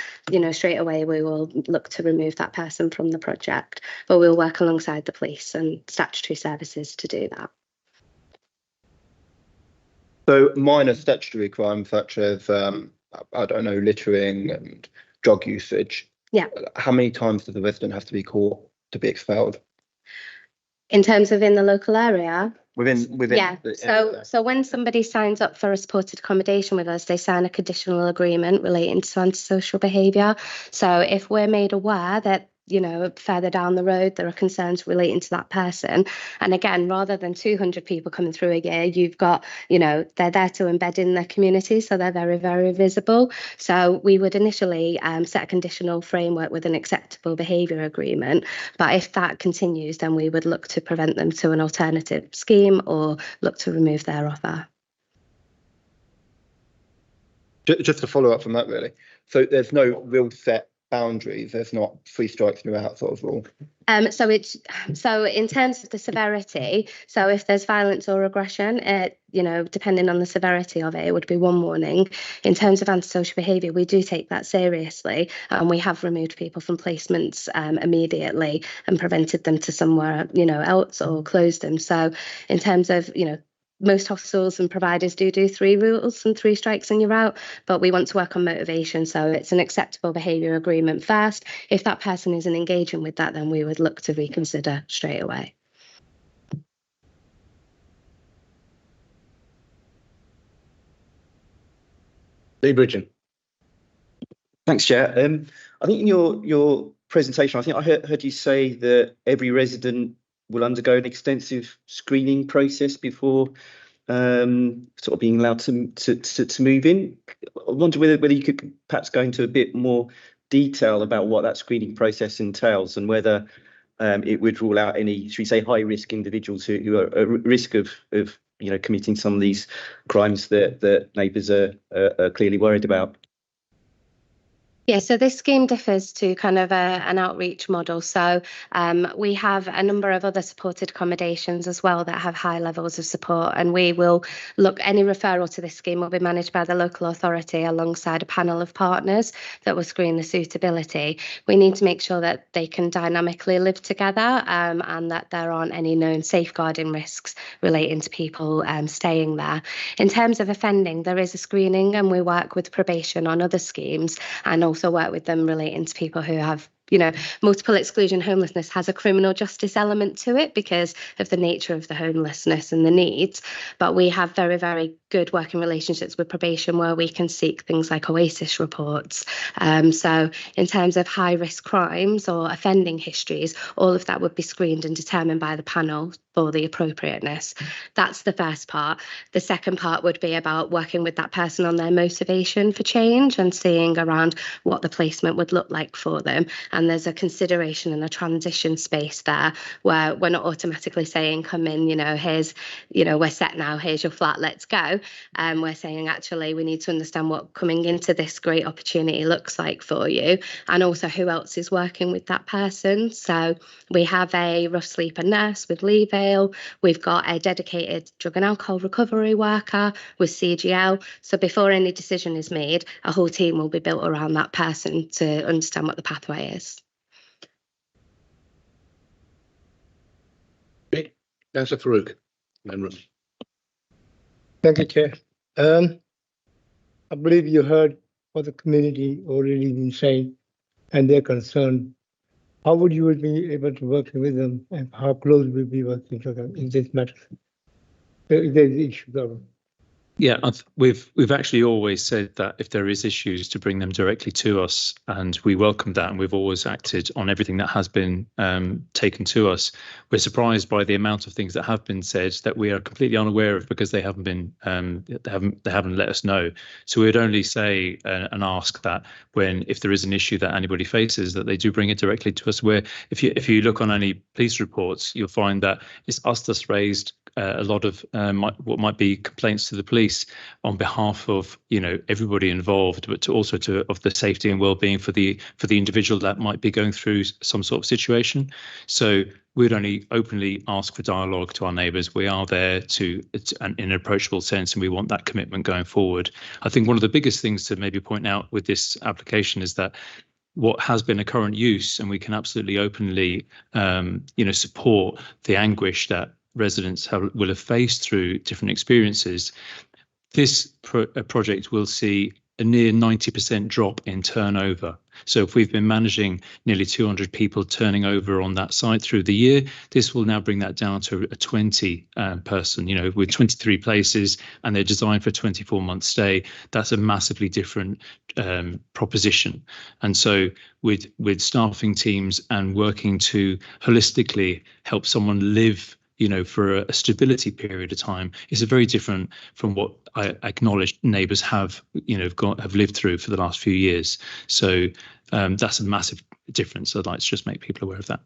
straight away we will look to remove that person from the project, but we'll work alongside the police and statutory services to do that. So minor statutory crimes such as, I don't know, littering and drug usage. Yeah. How many times does the resident have to be caught to be expelled? In terms of in the local area? Within yeah. So when somebody signs up for a supported accommodation with us, they sign a conditional agreement relating to antisocial behaviour. So if we're made aware that further down the road there are concerns relating to that person, and again, rather than 200 people coming through a year, you've got they're there to embed in their community, so they're very, very visible. So we would initially set a conditional framework with an acceptable behaviour agreement, but if that continues, then we would look to prevent them to an alternative scheme or look to remove their offer. Just to follow up from that, really. So there's no real set boundaries. There's not 3 strikes and you're out sort of rule. So in terms of the severity, so if there's violence or aggression, depending on the severity of it, it would be 1 warning. In terms of antisocial behaviour, we do take that seriously, and we have removed people from placements immediately and prevented them to somewhere else or closed them. So in terms of most hostels and providers do 3 rules and 3 strikes and you're out, but we want to work on motivation. So it's an acceptable behaviour agreement first. If that person isn't engaging with that, then we would look to reconsider straight away. Lee Bridgen. Thanks, Chair. I think in your presentation, I think I heard you say that every resident will undergo an extensive screening process before sort of being allowed to move in. I wonder whether you could perhaps go into a bit more detail about what that screening process entails and whether it would rule out any, should we say, high risk individuals who are at risk of committing some of these crimes that neighbours are clearly worried about. Yeah, so this scheme differs to kind of an outreach model. So we have a number of other supported accommodations as well that have high levels of support, and we will look, any referral to this scheme will be managed by the local authority alongside a panel of partners that will screen the suitability. We need to make sure that they can dynamically live together and that there aren't any known safeguarding risks relating to people staying there. In terms of offending, there is a screening, and we work with probation on other schemes and also work with them relating to people who have multiple exclusion homelessness has a criminal justice element to it because of the nature of the homelessness and the needs. But we have very, very good working relationships with probation where we can seek things like OASIS reports. So in terms of high risk crimes or offending histories, all of that would be screened and determined by the panel for the appropriateness. That's the first part. The second part would be about working with that person on their motivation for change and seeing around what the placement would look like for them. And there's a consideration and a transition space there where we're not automatically saying, come in, here's, we're set now, here's your flat, let's go. We're saying, actually, we need to understand what coming into this great opportunity looks like for you, and also who else is working with that person. So we have a rough sleeper nurse with Leevale. We've got a dedicated drug and alcohol recovery worker with CGL. So before any decision is made, a whole team will be built around that person to understand what the pathway is. Councillor Farouk. Thank you, Chair. I believe you heard what the community already been saying and they're concerned. How would you be able to work with them, and how close will be working together in this matter? If there's issue. Yeah, we've actually always said that if there is issues, to bring them directly to us, and we welcome that, and we've always acted on everything that has been taken to us. We're surprised by the amount of things that have been said that we are completely unaware of because they haven't been they haven't let us know. So we'd only say and ask that if there is an issue that anybody faces, that they do bring it directly to us. Where if you look on any police reports, you'll find that it's us that's raised a lot of what might be complaints to the police on behalf of everybody involved, but also of the safety and well-being for the individual that might be going through some sort of situation. So we'd only openly ask for dialogue to our neighbours. We are there in an approachable sense, and we want that commitment going forward. I think one of the biggest things to maybe point out with this application is that what has been a current use, and we can absolutely openly support the anguish that residents will have faced through different experiences. This project will see a near 90% drop in turnover. So if we've been managing nearly 200 people turning over on that site through the year, this will now bring that down to a 20 person, with 23 places, and they're designed for a 24-month stay. That's a massively different proposition. And so with staffing teams and working to holistically help someone live for a stability period of time is a very different from what I acknowledge neighbours have lived through for the last few years. So that's a massive difference. I'd like to just make people aware of that.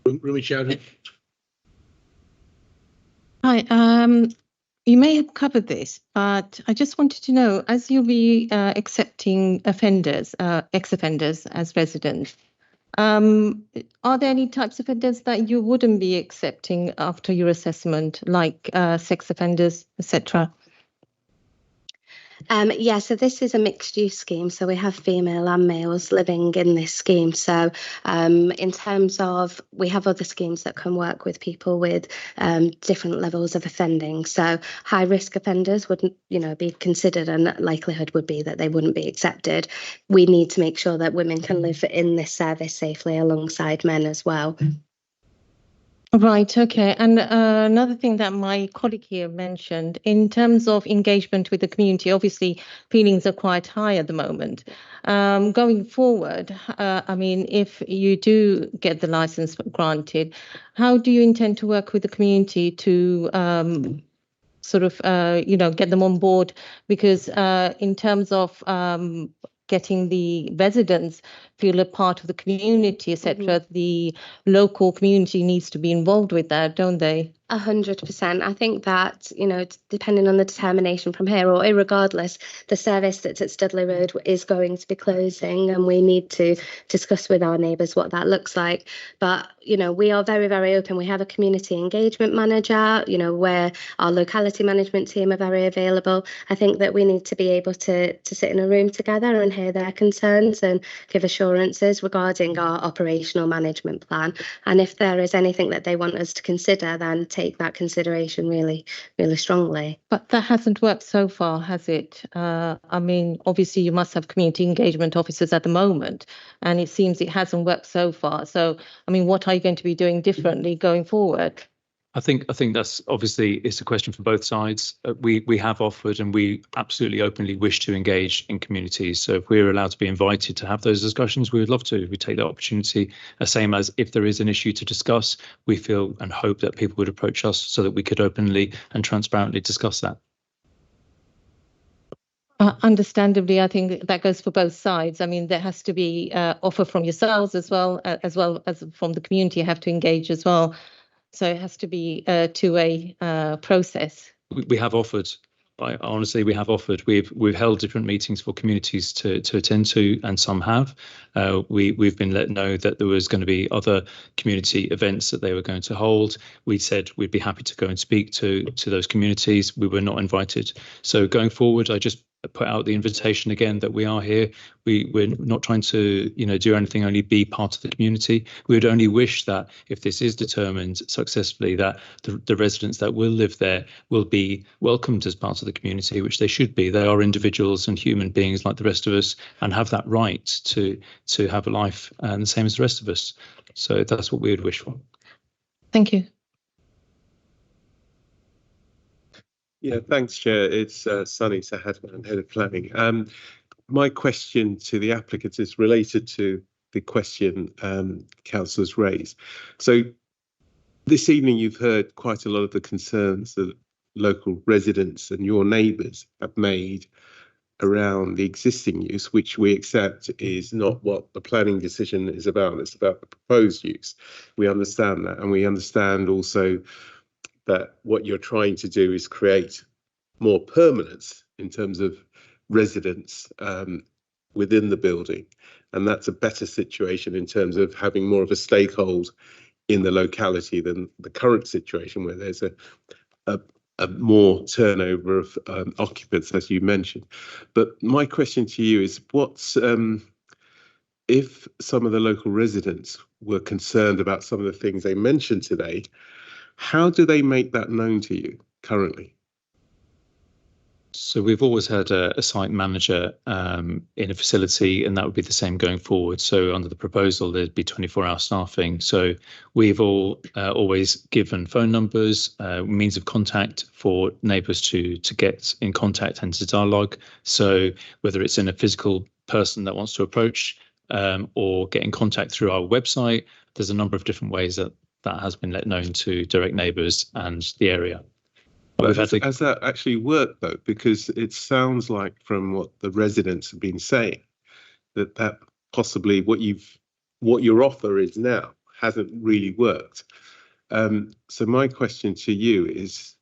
Rumi Chowdhury. Hi. You may have covered this, but I just wanted to know, as you'll be accepting offenders, ex-offenders as residents, are there any types of offenders that you wouldn't be accepting after your assessment, like sex offenders, etc.? Yeah, so this is a mixed use scheme. So we have female and males living in this scheme. So in terms of, we have other schemes that can work with people with different levels of offending. So high risk offenders wouldn't, be considered, and likelihood would be that they wouldn't be accepted. We need to make sure that women can live in this service safely alongside men as well. Right, okay. And another thing that my colleague here mentioned, in terms of engagement with the community, obviously feelings are quite high at the moment. Going forward, if you do get the license granted, how do you intend to work with the community to get them on board? Because in terms of getting the residents feel a part of the community, etc., the local community needs to be involved with that, don't they? 100%. I think that, depending on the determination from here, or irregardless, the service that's at Studley Road is going to be closing, and we need to discuss with our neighbours what that looks like. But, we are very, very open. We have a community engagement manager, where our locality management team are very available. I think that we need to be able to sit in a room together and hear their concerns and give assurances regarding our operational management plan. And if there is anything that they want us to consider, then take that consideration really, really strongly. But that hasn't worked so far, has it? Obviously you must have community engagement officers at the moment, and it seems it hasn't worked so far. So, what are you going to be doing differently going forward? I think that's obviously, it's a question for both sides. We have offered, and we absolutely openly wish to engage in communities. So if we're allowed to be invited to have those discussions, we would love to. We take that opportunity. The same as if there is an issue to discuss, we feel and hope that people would approach us so that we could openly and transparently discuss that. Understandably, I think that goes for both sides. There has to be offer from yourselves as well as from the community. You have to engage as well. So it has to be a two-way process. We have offered. Honestly, we have offered. We've held different meetings for communities to attend to, and some have. We've been let know that there was going to be other community events that they were going to hold. We said we'd be happy to go and speak to those communities. We were not invited. So going forward, I just put out the invitation again that we are here. We're not trying to do anything, only be part of the community. We would only wish that if this is determined successfully, that the residents that will live there will be welcomed as part of the community, which they should be. They are individuals and human beings like the rest of us, and have that right to have a life and the same as the rest of us. So that's what we would wish for. Thank you. Yeah, thanks, Chair. It's Sunny Sahadman, Head of Planning. My question to the applicants is related to the question councillors raised. So this evening, you've heard quite a lot of the concerns that local residents and your neighbours have made around the existing use, which we accept is not what the planning decision is about. It's about the proposed use. We understand that, and we understand also that what you're trying to do is create more permanence in terms of residents within the building. And that's a better situation in terms of having more of a stakehold in the locality than the current situation, where there's a more turnover of occupants, as you mentioned. But my question to you is, if some of the local residents were concerned about some of the things they mentioned today, how do they make that known to you currently? So we've always had a site manager in a facility, and that would be the same going forward. So under the proposal, there'd be 24-hour staffing. So we've always given phone numbers, means of contact for neighbours to get in contact and to dialogue. So whether it's in a physical person that wants to approach or get in contact through our website, there's a number of different ways that has been let known to direct neighbours and the area. Has that actually worked though? Because it sounds like from what the residents have been saying, that possibly what your offer is now hasn't really worked. So my question to you is,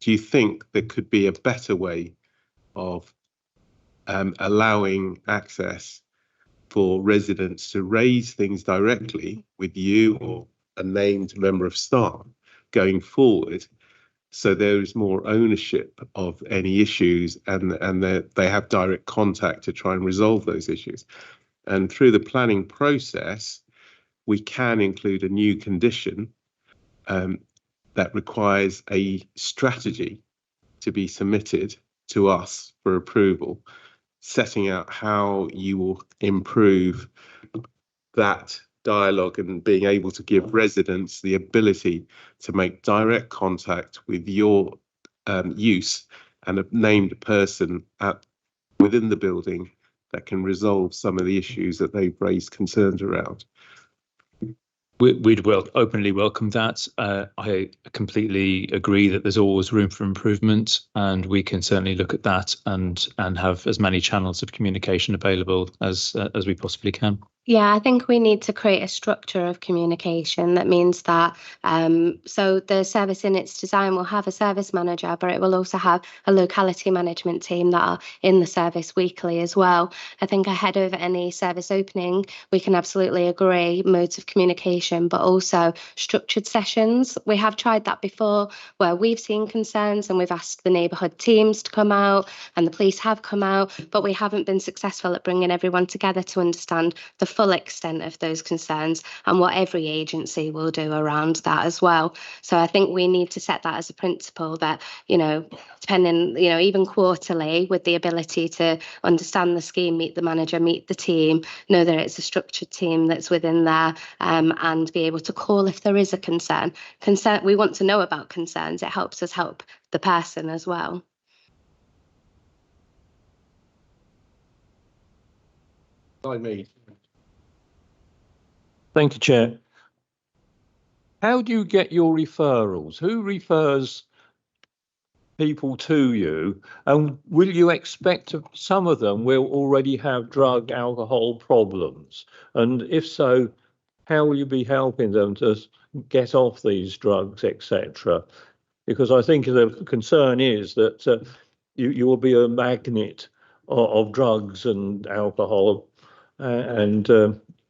do you think there could be a better way of allowing access for residents to raise things directly with you or a named member of staff going forward, so there is more ownership of any issues and they have direct contact to try and resolve those issues? And through the planning process, we can include a new condition that requires a strategy to be submitted to us for approval, setting out how you will improve that dialogue and being able to give residents the ability to make direct contact with your use and a named person within the building that can resolve some of the issues that they've raised concerns around. We'd openly welcome that. I completely agree that there's always room for improvement, and we can certainly look at that and have as many channels of communication available as we possibly can. Yeah, I think we need to create a structure of communication that means that so the service in its design will have a service manager, but it will also have a locality management team that are in the service weekly as well. I think ahead of any service opening, we can absolutely agree modes of communication, but also structured sessions. We have tried that before where we've seen concerns and we've asked the neighbourhood teams to come out and the police have come out, but we haven't been successful at bringing everyone together to understand the full extent of those concerns and what every agency will do around that as well. So I think we need to set that as a principle that, you know, depending, you know, even quarterly, with the ability to understand the scheme, meet the manager, meet the team, know that it's a structured team that's within there, and be able to call if there is a concern. We want to know about concerns. It helps us help the person as well. Thank you, Chair. How do you get your referrals? Who refers people to you? And will you expect some of them will already have drug, alcohol problems? And if so, how will you be helping them to get off these drugs, etc.? Because I think the concern is that you will be a magnet of drugs and alcohol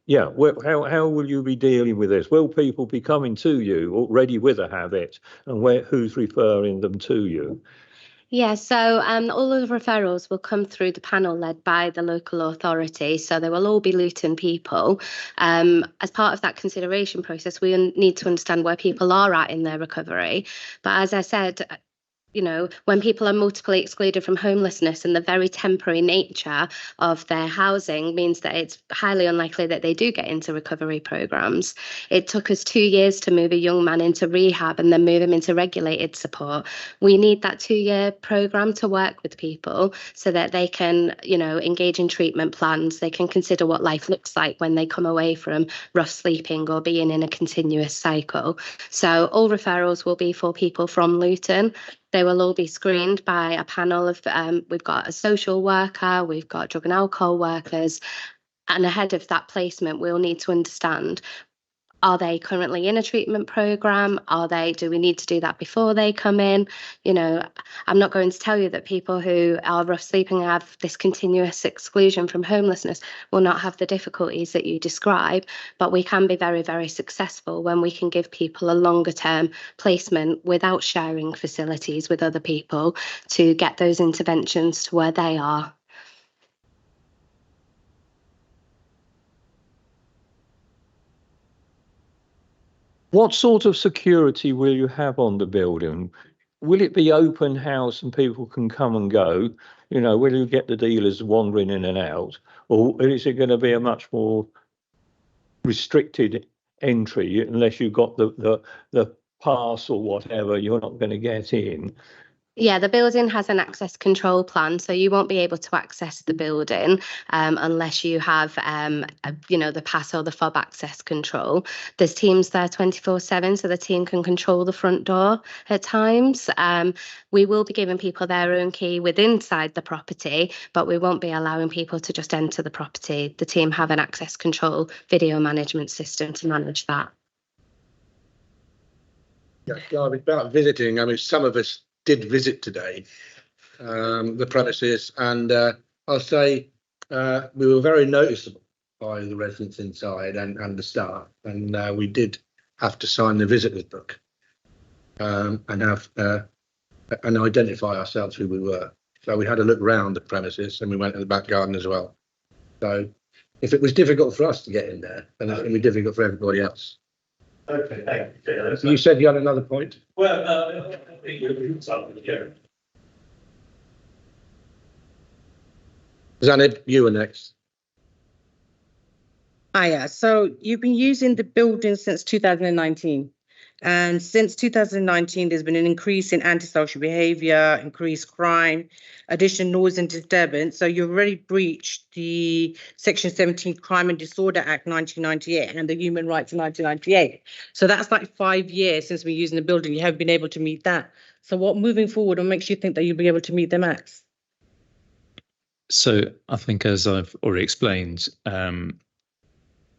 yeah, how will you be dealing with this? Will people be coming to you already with a habit, and who's referring them to you? Yeah, so all of the referrals will come through the panel led by the local authority. So they will all be Luton people. As part of that consideration process, we need to understand where people are at in their recovery. But as I said, you know, when people are multiply excluded from homelessness and the very temporary nature of their housing means that it's highly unlikely that they do get into recovery programs. It took us 2 years to move a young man into rehab and then move him into regulated support. We need that 2-year program to work with people so that they can, you know, engage in treatment plans. They can consider what life looks like when they come away from rough sleeping or being in a continuous cycle. So all referrals will be for people from Luton. They will all be screened by a panel of, we've got a social worker, we've got drug and alcohol workers, and ahead of that placement, we'll need to understand, are they currently in a treatment program? Do we need to do that before they come in? You know, I'm not going to tell you that people who are rough sleeping and have this continuous exclusion from homelessness will not have the difficulties that you describe, but we can be very, very successful when we can give people a longer term placement without sharing facilities with other people to get those interventions to where they are. What sort of security will you have on the building? Will it be open house and people can come and go? You know, will you get the dealers wandering in and out? Or is it going to be a much more restricted entry unless you've got the pass or whatever, you're not going to get in? Yeah, the building has an access control plan, so you won't be able to access the building unless you have, you know, the pass or the fob access control. There's teams there 24/7, so the team can control the front door at times. We will be giving people their own key inside the property, but we won't be allowing people to just enter the property. The team have an access control video management system to manage that. Yeah, about visiting, I mean, some of us did visit today the premises, and I'll say we were very noticeable by the residents inside and the staff, and we did have to sign the visitors book and have and identify ourselves who we were. So we had a look round the premises, and we went to the back garden as well. So if it was difficult for us to get in there, then it's going to be difficult for everybody else. Okay, thank you. You said you had another point? Well, I think you're something here. Zanib, you were next. Hiya. So you've been using the building since 2019. And since 2019, there's been an increase in antisocial behaviour, increased crime, additional noise and disturbance. So you've already breached the Section 17 Crime and Disorder Act 1998 and the Human Rights of 1998. So that's like 5 years since we're using the building. You haven't been able to meet that. So what moving forward, what makes you think that you'll be able to meet them acts? So I think, as I've already explained,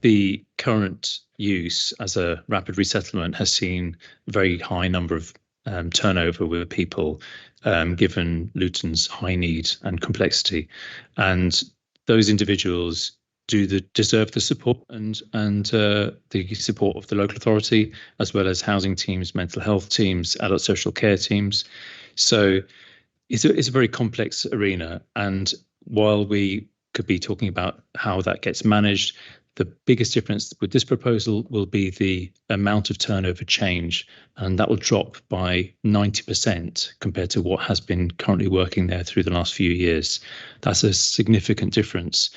the current use as a rapid resettlement has seen a very high number of turnover with people, given Luton's high need and complexity. And those individuals deserve the support and the support of the local authority, as well as housing teams, mental health teams, adult social care teams. So it's a very complex arena. And while we could be talking about how that gets managed, the biggest difference with this proposal will be the amount of turnover change, and that will drop by 90% compared to what has been currently working there through the last few years. That's a significant difference.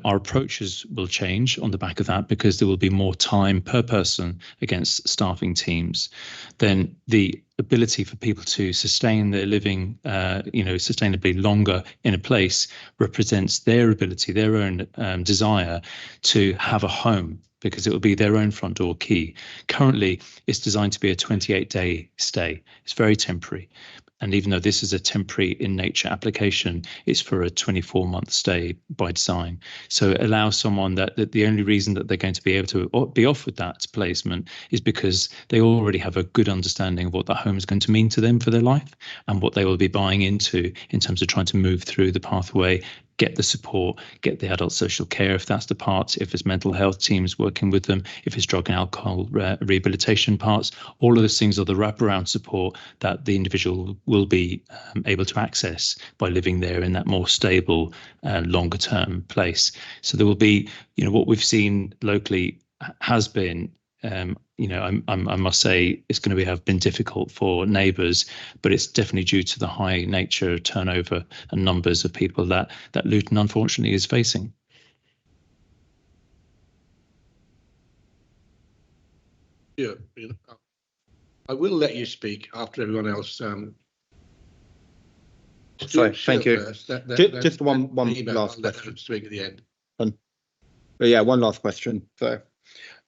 Our approaches will change on the back of that because there will be more time per person against staffing teams. Then the ability for people to sustain their living, sustainably longer in a place represents their ability, their own desire to have a home, because it will be their own front door key. Currently, it's designed to be a 28-day stay. It's very temporary. And even though this is a temporary in nature application, it's for a 24-month stay by design. So it allows someone that the only reason that they're going to be able to be offered that placement is because they already have a good understanding of what that home is going to mean to them for their life and what they will be buying into in terms of trying to move through the pathway, get the support, get the adult social care if that's the part, if it's mental health teams working with them, if it's drug and alcohol rehabilitation parts, all of those things are the wraparound support that the individual will be able to access by living there in that more stable, longer term place. So there will be, what we've seen locally has been, I must say it's going to have been difficult for neighbours, but it's definitely due to the high nature, turnover and numbers of people that Luton unfortunately is facing. Yeah, I will let you speak after everyone else. Sorry, thank you. Just one last question. Speak at the end. But yeah, one last question. So,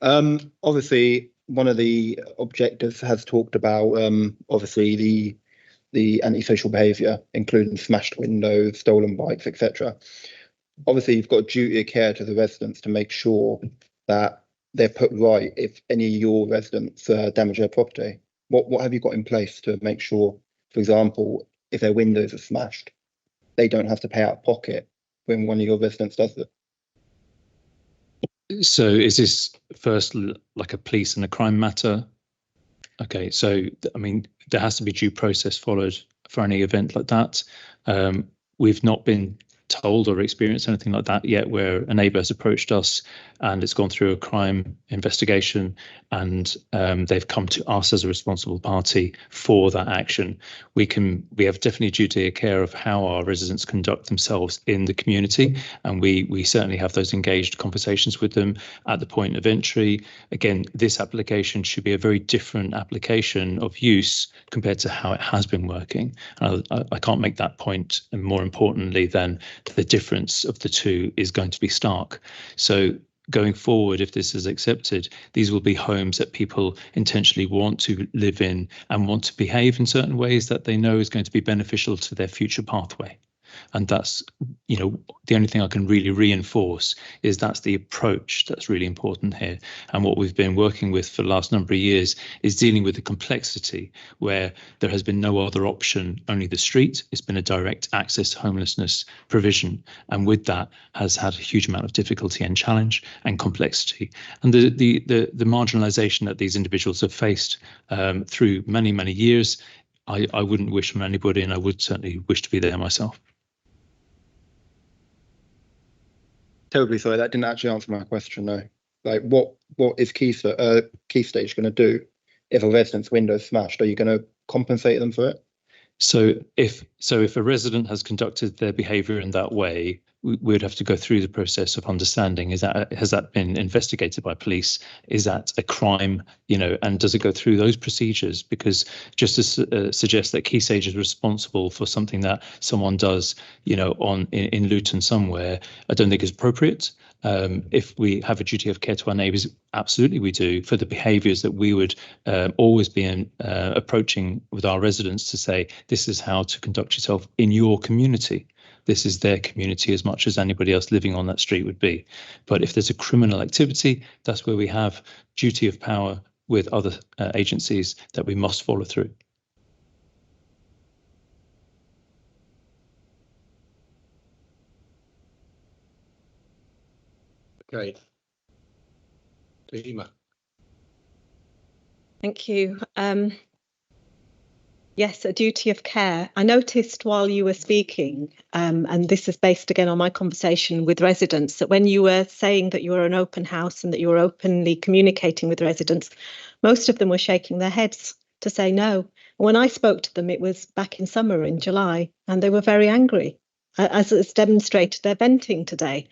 obviously, one of the objectives has talked about obviously the antisocial behaviour, including smashed windows, stolen bikes, etc. Obviously, you've got a duty of care to the residents to make sure that they're put right if any of your residents damage their property. What have you got in place to make sure, for example, if their windows are smashed, they don't have to pay out of pocket when one of your residents does it? So is this first like a police and a crime matter? Okay, so I mean, there has to be due process followed for any event like that. We've not been told or experienced anything like that yet, where a neighbour has approached us and it's gone through a crime investigation and they've come to us as a responsible party for that action. We have definitely duty of care of how our residents conduct themselves in the community, and we certainly have those engaged conversations with them at the point of entry. Again, this application should be a very different application of use compared to how it has been working. I can't make that point, and more importantly than the difference of the two is going to be stark. So going forward, if this is accepted, these will be homes that people intentionally want to live in and want to behave in certain ways that they know is going to be beneficial to their future pathway. And that's, you know, the only thing I can really reinforce is that's the approach that's really important here. And what we've been working with for the last number of years is dealing with the complexity where there has been no other option, only the street. It's been a direct access homelessness provision. And with that has had a huge amount of difficulty and challenge and complexity. And the marginalisation that these individuals have faced through many, many years, I wouldn't wish on anybody, and I would certainly wish to be there myself. Terribly sorry, that didn't actually answer my question, though. Like, what is Key Stage going to do if a resident's window is smashed? Are you going to compensate them for it? So if a resident has conducted their behaviour in that way, we'd have to go through the process of understanding, has that been investigated by police? Is that a crime? You know, and does it go through those procedures? Because just to suggest that Key Stage is responsible for something that someone does, you know, in Luton somewhere, I don't think is appropriate. If we have a duty of care to our neighbours, absolutely we do, for the behaviours that we would always be approaching with our residents to say, this is how to conduct yourself in your community. This is their community as much as anybody else living on that street would be. But if there's a criminal activity, that's where we have duty of power with other agencies that we must follow through. Okay. Tahima. Thank you. Yes, a duty of care. I noticed while you were speaking, and this is based again on my conversation with residents, that when you were saying that you were an open house and that you were openly communicating with residents, most of them were shaking their heads to say no. When I spoke to them, it was back in summer in July, and they were very angry, as it's demonstrated. They're venting today.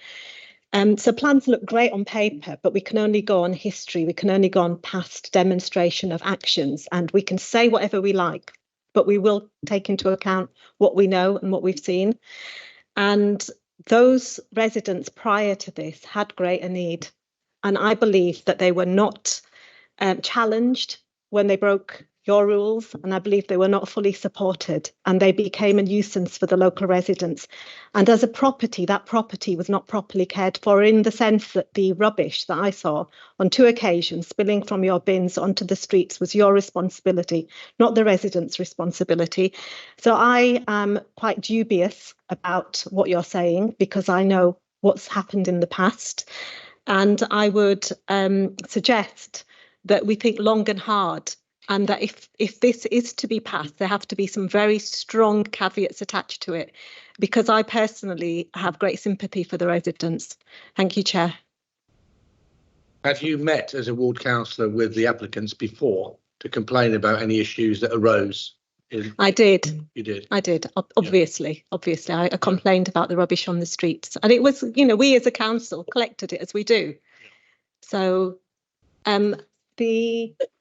So plans look great on paper, but we can only go on history. We can only go on past demonstration of actions, and we can say whatever we like, but we will take into account what we know and what we've seen. And those residents prior to this had greater need. And I believe that they were not challenged when they broke your rules, and I believe they were not fully supported, and they became a nuisance for the local residents. And as a property, that property was not properly cared for, in the sense that the rubbish that I saw on 2 occasions spilling from your bins onto the streets was your responsibility, not the residents' responsibility. So I am quite dubious about what you're saying, because I know what's happened in the past. And I would suggest that we think long and hard, and that if this is to be passed, there have to be some very strong caveats attached to it, because I personally have great sympathy for the residents. Thank you, Chair. Have you met as a ward councillor with the applicants before to complain about any issues that arose? I did. You did? I did, obviously. Obviously, I complained about the rubbish on the streets. And it was, you know, we as a council collected it, as we do. So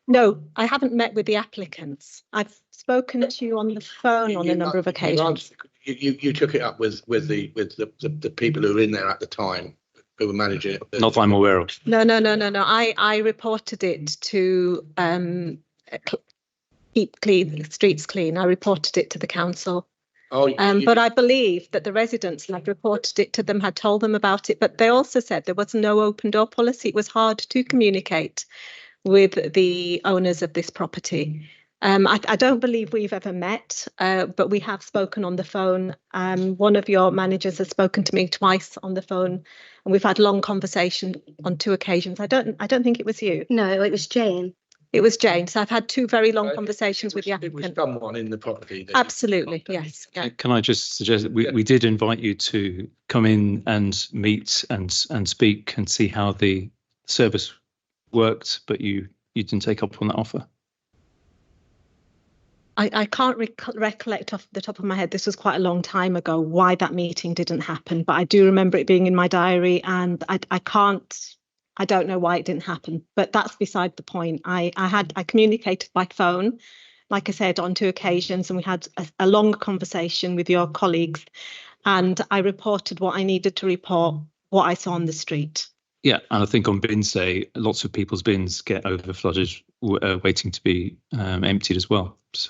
no, I haven't met with the applicants. I've spoken to you on the phone on a number of occasions. You took it up with the people who were in there at the time, who were managing it. Not that I'm aware of. No. I reported it to Keep Clean, Streets Clean. I reported it to the council. But I believe that the residents had reported it to them, had told them about it, but they also said there was no open door policy. It was hard to communicate with the owners of this property. I don't believe we've ever met, but we have spoken on the phone. One of your managers has spoken to me twice on the phone, and we've had long conversation on 2 occasions. I don't think it was you. No, it was Jane. It was Jane. So I've had 2 very long conversations with the applicant. It was someone in the property. Absolutely, yes. Yeah. Can I just suggest that we did invite you to come in and meet and speak and see how the service worked, but you didn't take up on that offer? I can't recollect off the top of my head, this was quite a long time ago, why that meeting didn't happen, but I do remember it being in my diary, and I don't know why it didn't happen, but that's beside the point. I communicated by phone, like I said, on 2 occasions, and we had a long conversation with your colleagues, and I reported what I needed to report, what I saw on the street. Yeah, and I think on bins day, lots of people's bins get over flooded, waiting to be emptied as well. So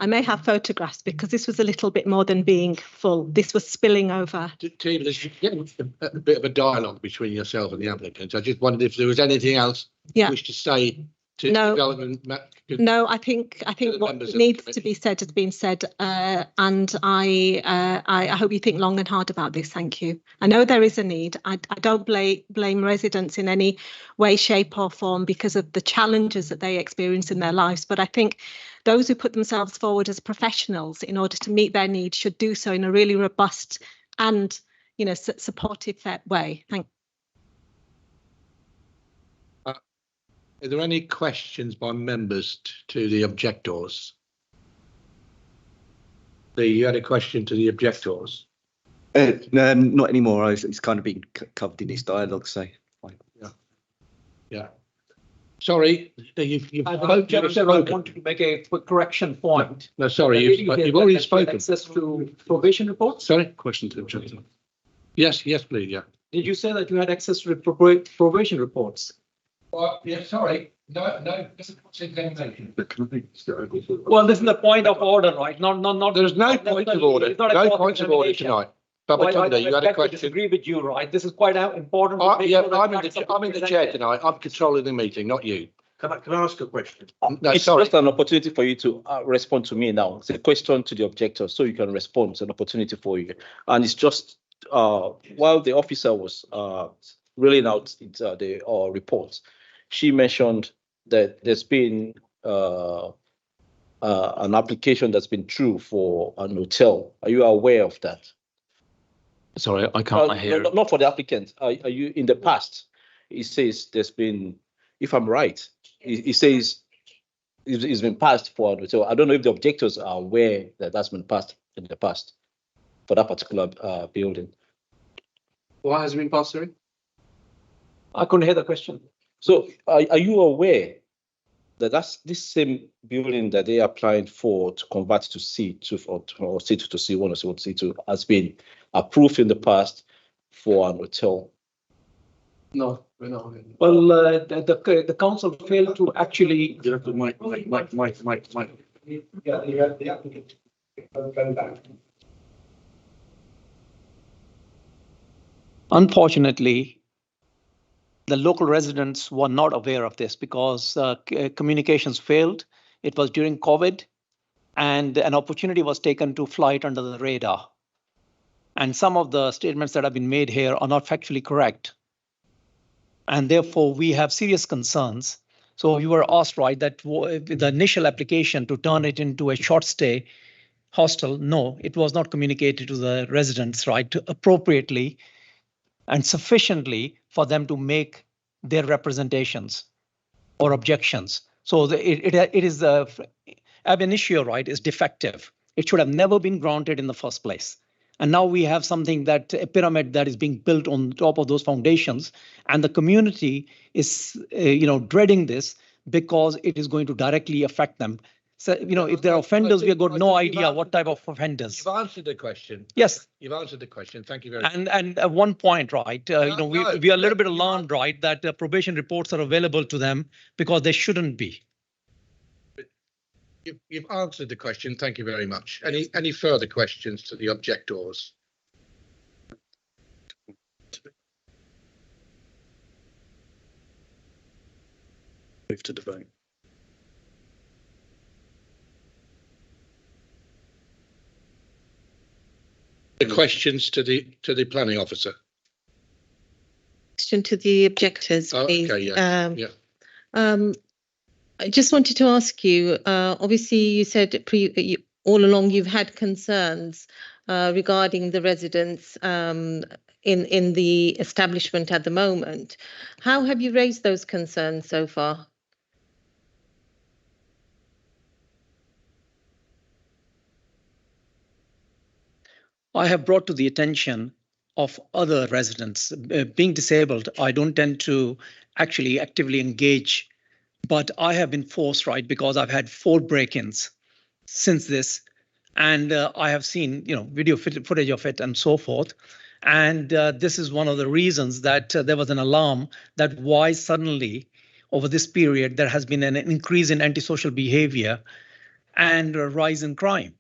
I may have photographs because this was a little bit more than being full. This was spilling over. Team, there's getting a bit of a dialogue between yourself and the applicant. I just wondered if there was anything else you wish to say to No. development. No, I think what members of the needs to committee. be said has been said, and I hope you think long and hard about this. Thank you. I know there is a need. I don't blame residents in any way, shape, or form because of the challenges that they experience in their lives. But I think those who put themselves forward as professionals in order to meet their needs should do so in a really robust and, you know, supportive way. Thank. Are there any questions by members to the objectors? You had a question to the objectors. No, not anymore. It's kind of been covered in this dialogue, so. Fine. Yeah. Sorry, you've Chair, I wanted to make a quick correction point. No, sorry, you've already spoken. Access to probation reports? Sorry? Question to the objector. Yes, please, yeah. Did you say that you had access to the probation reports? Yeah, sorry. No, examination. Well, this is the point of order, right? Not. There's no point of order. No points of order tonight. Babatunde, you had a question. I disagree with you, right? This is quite important. Yeah, I'm in the chair tonight. I'm controlling the meeting, not you. Can I ask a question? No, it's sorry. just an opportunity for you to respond to me now. It's a question to the objector, so you can respond. It's an opportunity for you. And it's just while the officer was reeling out the reports, she mentioned that there's been an application that's been through for an hotel. Are you aware of that? Sorry, I can't hear. Not for the applicant. Are you in the past? He says there's been, if I'm right, he says it's been passed for an hotel. I don't know if the objectors are aware that that's been passed in the past for that particular building. What has been passed, sorry? I couldn't hear the question. So are you aware that that's this same building that they applied for to convert to C2 or C2 to C1 or C1 to C2 has been approved in the past for an hotel? No, we're not. Well, the council failed to actually. You have to mic. Yeah, you have the applicant. Unfortunately, the local residents were not aware of this because communications failed. It was during COVID, and an opportunity was taken to fly it under the radar. And some of the statements that have been made here are not factually correct. And therefore, we have serious concerns. So you were asked, right, that the initial application to turn it into a short stay hostel, no, it was not communicated to the residents, right, appropriately and sufficiently for them to make their representations or objections. So it is ab initio, right, is defective. It should have never been granted in the first place. And now we have something that a pyramid that is being built on top of those foundations, and the community is, dreading this because it is going to directly affect them. So, if they're offenders, we've got no idea what type of offenders. You've answered the question. Yes. You've answered the question. Thank you very much. And at one point, right, we are a little bit alarmed, right, that probation reports are available to them because they shouldn't be. You've answered the question. Thank you very much. Any further questions to the objectors? Move to debate. The questions to the planning officer. Question to the objectors, please. Okay, yeah. I just wanted to ask you, obviously you said all along you've had concerns regarding the residents in the establishment at the moment. How have you raised those concerns so far? I have brought to the attention of other residents. Being disabled, I don't tend to actually actively engage, but I have been forced, right, because I've had 4 break-ins since this, and I have seen, video footage of it and so forth. And this is one of the reasons that there was an alarm that why suddenly over this period there has been an increase in antisocial behavior and a rise in crime.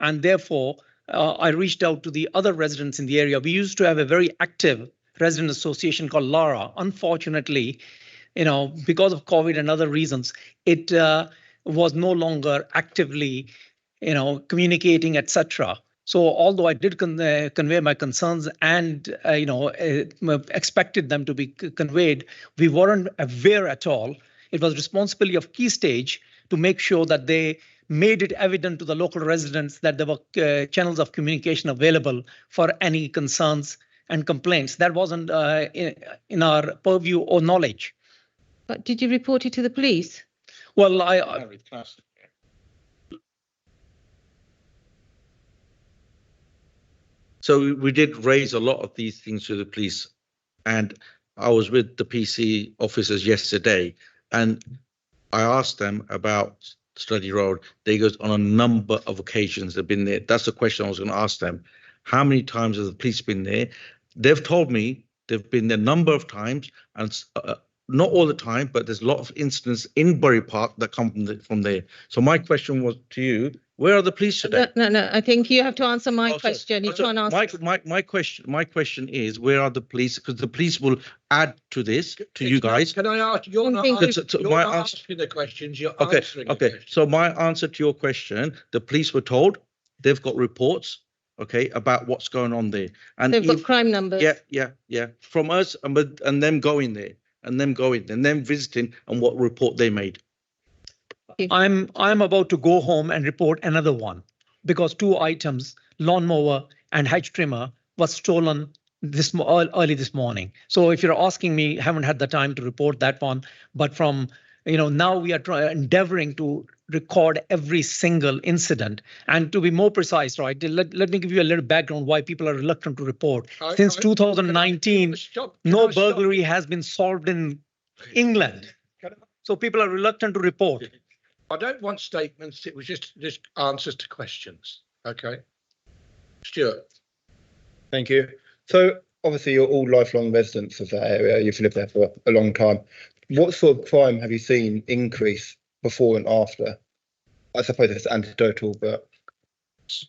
And therefore, I reached out to the other residents in the area. We used to have a very active resident association called LARA. Unfortunately, because of COVID and other reasons, it was no longer actively, communicating, etc. So although I did convey my concerns and, expected them to be conveyed, we weren't aware at all. It was responsibility of Key Stage to make sure that they made it evident to the local residents that there were channels of communication available for any concerns and complaints. That wasn't in our purview or knowledge. But did you report it to the police? Well, So we did raise a lot of these things to the police, and I was with the PC officers yesterday, and I asked them about Study Road. They goes on a number of occasions they've been there. That's the question I was going to ask them. How many times has the police been there? They've told me they've been there a number of times, and not all the time, but there's a lot of incidents in Bury Park that come from there. So my question was to you, where are the police today? No, I think you have to answer my question. You can't ask. My question is, where are the police? Because the police will add to this, to you guys. Can I ask, you're not asking the questions, you're answering the questions. So my answer to your question, the police were told, they've got reports, about what's going on there. And they've got crime numbers. Yeah. From us and them going there, and them visiting, and what report they made. I'm about to go home and report another one because 2 items, lawnmower and hedge trimmer, was stolen early this morning. So if you're asking me, haven't had the time to report that one, but from now we are endeavoring to record every single incident. And to be more precise, right, let me give you a little background why people are reluctant to report. Since 2019, no burglary has been solved in England. So people are reluctant to report. I don't want statements. It was just answers to questions. Okay. Stuart. Thank you. So obviously you're all lifelong residents of that area. You've lived there for a long time. What sort of crime have you seen increase before and after? I suppose it's anecdotal, but.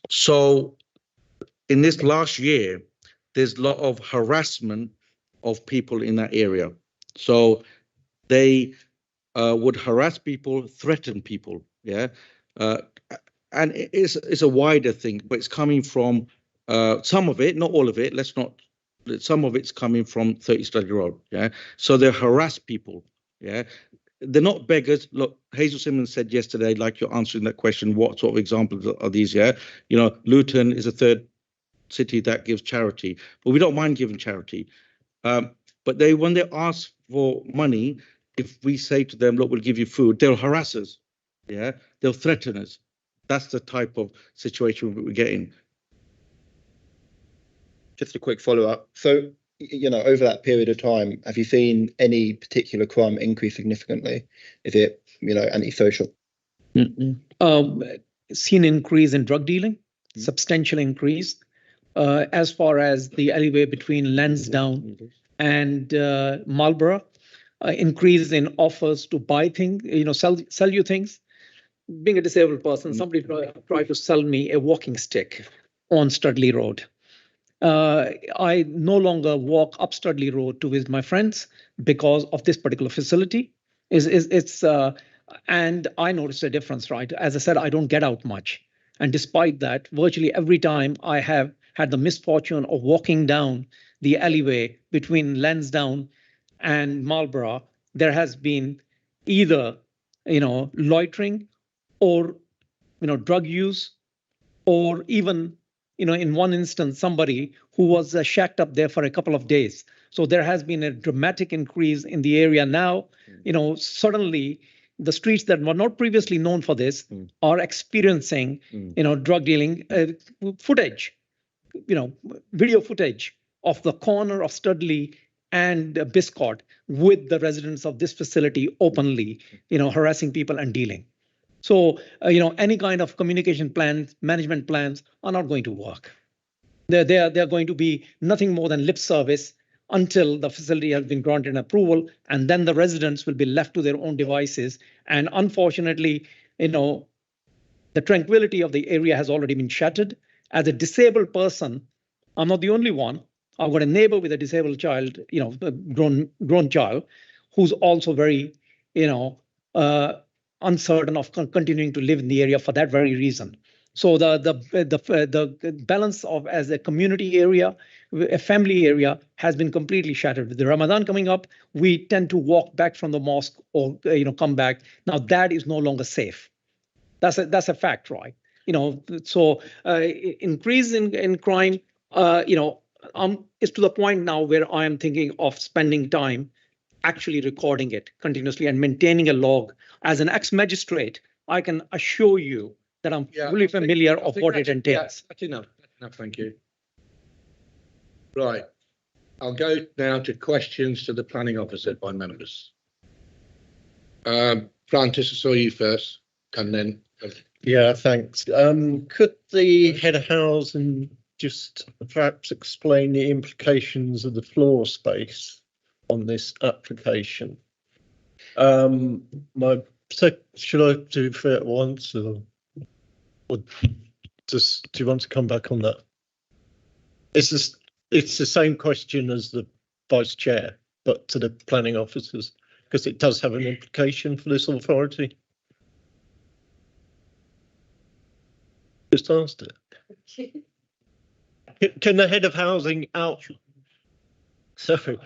So in this last year, there's a lot of harassment of people in that area. So they would harass people, threaten people, and it's a wider thing, but it's coming from some of it, not all of it. Some of it's coming from 30 Study Road, So they harass people, They're not beggars. Look, Hazel Simmons said yesterday, like you're answering that question, what sort of examples are these? Luton is a third city that gives charity, but we don't mind giving charity. But when they ask for money, if we say to them, look, we'll give you food, they'll harass us. They'll threaten us. That's the type of situation we're getting. Just a quick follow-up. So, over that period of time, have you seen any particular crime increase significantly? Is it, antisocial? Seen increase in drug dealing, substantial increase. As far as the alleyway between Lansdowne and Marlborough, increase in offers to buy things, sell you things. Being a disabled person, somebody tried to sell me a walking stick on Studley Road. I no longer walk up Studley Road to visit my friends because of this particular facility. And I noticed a difference, right? As I said, I don't get out much. And despite that, virtually every time I have had the misfortune of walking down the alleyway between Lansdowne and Marlborough, there has been either, loitering or, drug use, or even, in one instance, somebody who was shacked up there for a couple of days. So there has been a dramatic increase in the area now. Suddenly the streets that were not previously known for this are experiencing, drug dealing footage, video footage of the corner of Studley and Biscott with the residents of this facility openly, harassing people and dealing. So, any kind of communication plans, management plans are not going to work. They're going to be nothing more than lip service until the facility has been granted approval, and then the residents will be left to their own devices. And unfortunately, The tranquility of the area has already been shattered. As a disabled person, I'm not the only one. I've got a neighbor with a disabled child, a grown child, who's also very, uncertain of continuing to live in the area for that very reason. So the balance of as a community area, a family area has been completely shattered. With the Ramadan coming up, we tend to walk back from the mosque or come back. Now that is no longer safe. That's a fact, right? So increase in crime, is to the point now where I am thinking of spending time actually recording it continuously and maintaining a log. As an ex-magistrate, I can assure you that I'm fully familiar of what it entails. That's enough. Thank you. Right. I'll go now to questions to the planning officer by members. Francis, I saw you first, and then. Yeah, thanks. Could the head of housing just perhaps explain the implications of the floor space on this application? Should I do it at once, or just do you want to come back on that? It's the same question as the vice chair, but to the planning officers, because it does have an implication for this authority. Just asked it. Can the head of housing Sorry.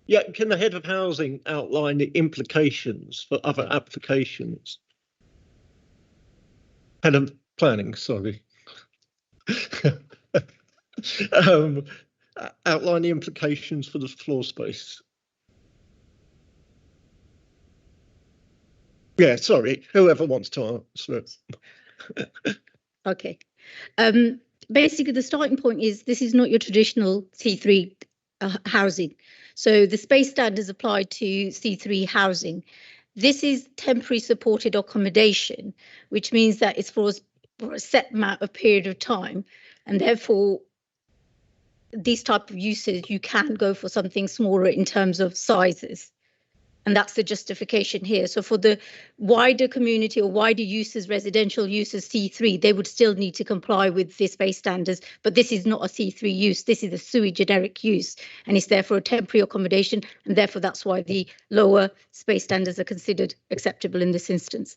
Yeah, can the head of housing outline the implications for other applications? Head of planning, sorry. Outline the implications for the floor space. Yeah, sorry, whoever wants to answer it. Okay. Basically, the starting point is this is not your traditional C3 housing. So the space standards apply to C3 housing. This is temporary supported accommodation, which means that it's for a set amount of period of time. And therefore, these type of uses, you can go for something smaller in terms of sizes. And that's the justification here. So for the wider community or wider uses, residential uses, C3, they would still need to comply with the space standards. But this is not a C3 use. This is a sui generic use. And it's therefore a temporary accommodation. And therefore, that's why the lower space standards are considered acceptable in this instance.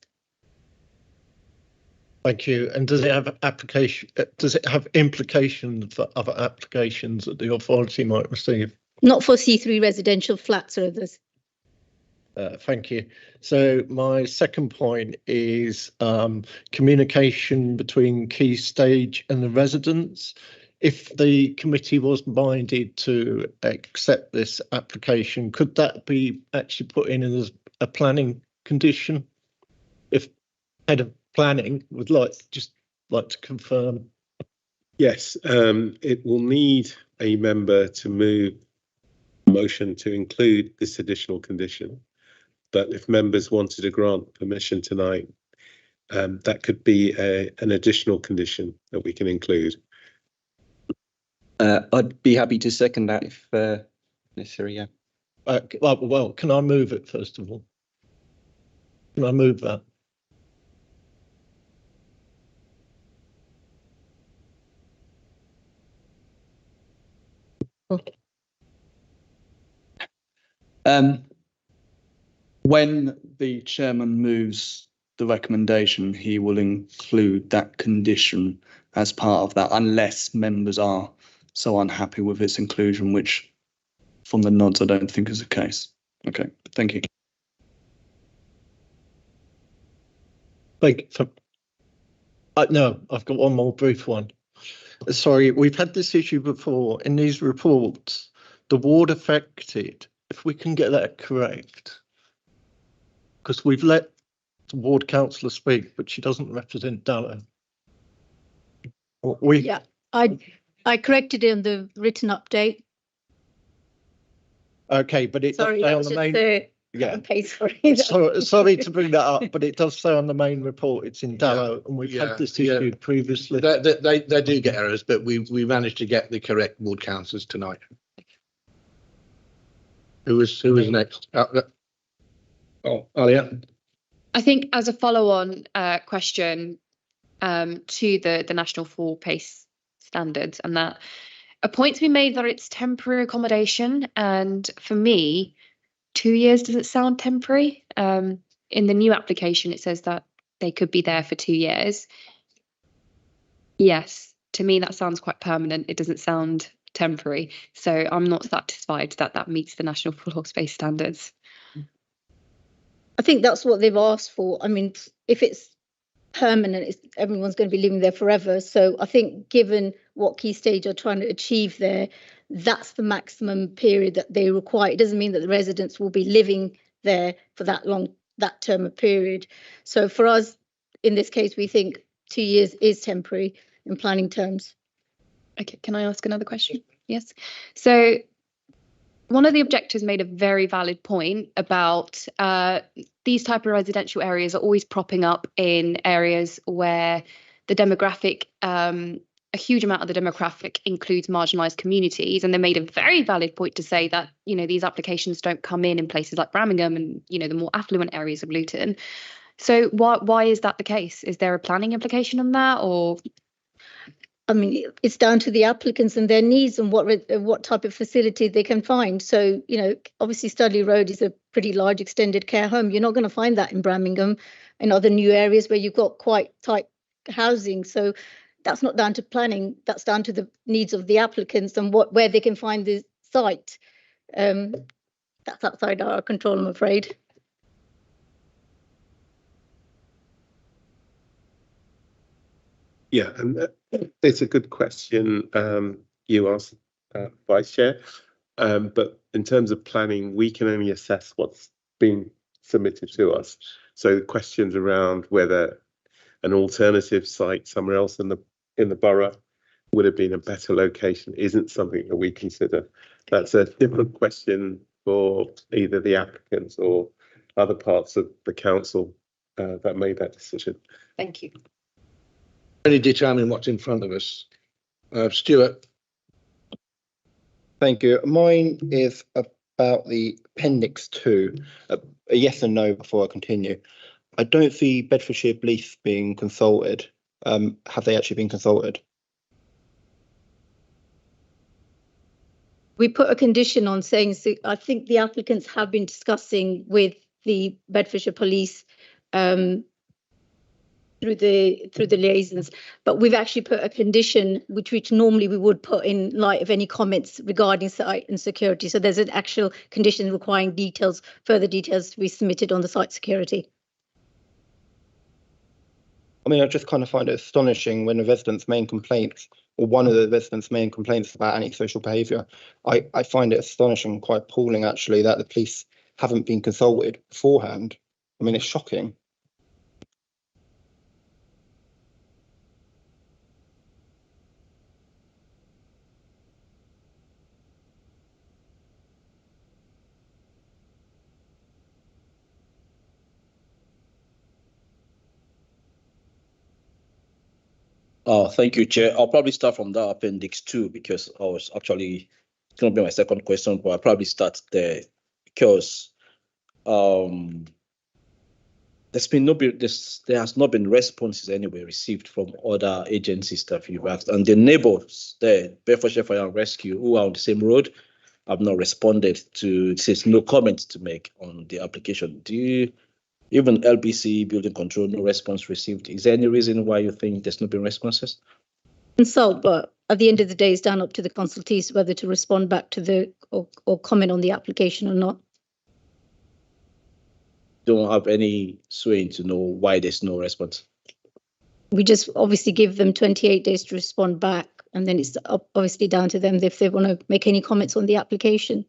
Thank you. And does it have application? Does it have implications for other applications that the authority might receive? Not for C3 residential flats or others. Thank you. So my second point is communication between Key Stage and the residents. If the committee was minded to accept this application, could that be actually put in as a planning condition? If head of planning would like to confirm. Yes, it will need a member to move a motion to include this additional condition. But if members wanted to grant permission tonight, that could be an additional condition that we can include. I'd be happy to second that if necessary, yeah. Well, can I move it first of all? Can I move that? When the chairman moves the recommendation, he will include that condition as part of that, unless members are so unhappy with its inclusion, which from the nods, I don't think is the case. Okay, thank you. No, I've got one more brief one. Sorry, we've had this issue before in these reports. The ward affected, if we can get that correct, because we've let the ward councillor speak, but she doesn't represent Dallow. Yeah, I corrected it in the written update. Okay, but it does say on the main. Yeah. Okay, sorry. Sorry to bring that up, but it does say on the main report it's in Dallow, and we've had this issue previously. They do get errors, but we managed to get the correct ward councillors tonight. Who was next? Oh, Alia. I think as a follow-on question to the national floor pace standards, and that a point to be made that it's temporary accommodation, and for me, 2 years doesn't sound temporary. In the new application, it says that they could be there for 2 years. Yes, to me that sounds quite permanent. It doesn't sound temporary, so I'm not satisfied that that meets the national floor space standards. I think that's what they've asked for. I mean, if it's permanent, everyone's going to be living there forever. So I think given what Key Stage are trying to achieve there, that's the maximum period that they require. It doesn't mean that the residents will be living there for that long, that term of period. So for us, in this case, we think 2 years is temporary in planning terms. Okay, can I ask another question? Yes. So one of the objectors made a very valid point about these type of residential areas are always propping up in areas where the demographic, a huge amount of the demographic includes marginalised communities. And they made a very valid point to say that, you know, these applications don't come in places like Birmingham and, you know, the more affluent areas of Luton. So why is that the case? Is there a planning implication on that, or? I mean, it's down to the applicants and their needs and what type of facility they can find. So, you know, obviously Studley Road is a pretty large extended care home. You're not going to find that in Birmingham and other new areas where you've got quite tight housing. So that's not down to planning. That's down to the needs of the applicants and where they can find the site. That's outside our control, I'm afraid. Yeah, and it's a good question you asked, Vice Chair. But in terms of planning, we can only assess what's been submitted to us. So questions around whether an alternative site somewhere else in the borough would have been a better location isn't something that we consider. That's a different question for either the applicants or other parts of the council that made that decision. Thank you. Only determine what's in front of us. Stuart. Thank you. Mine is about the Appendix 2. A yes and no before I continue. I don't see Bedfordshire Police being consulted. Have they actually been consulted? We put a condition on saying, so I think the applicants have been discussing with the Bedfordshire Police through the liaisons, but we've actually put a condition which normally we would put in light of any comments regarding site and security. So there's an actual condition requiring further details to be submitted on the site security. I mean, I just kind of find it astonishing when the residents' main complaints, or one of the residents' main complaints about antisocial behaviour. I find it astonishing, quite appalling actually, that the police haven't been consulted beforehand. I mean, it's shocking. Thank you, Chair. I'll probably start from that Appendix 2 because I was actually, it's going to be my second question, but I'll probably start there because there has not been responses anyway received from other agencies that you've asked, and the neighbours there, Bedfordshire Fire and Rescue, who are on the same road, have not responded to. It says no comment to make on the application. Even LBC building control, no response received. Is there any reason why you think there's not been responses? Consult, but at the end of the day, it's down up to the consultees whether to respond back to or comment on the application or not. Don't have any sway to know why there's no response. We just obviously give them 28 days to respond back, and then it's obviously down to them if they want to make any comments on the application.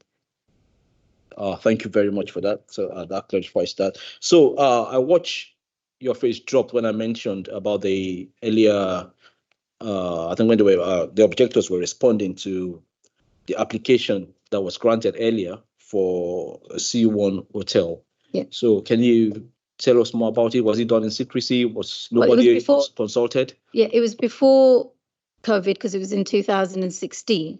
Thank you very much for that. So that clarifies that. So I watched your face dropped when I mentioned about the earlier, I think when the objectors were responding to the application that was granted earlier for a C1 hotel. Yeah. So can you tell us more about it? Was it done in secrecy? Was nobody consulted? Yeah, it was before COVID because it was in 2016.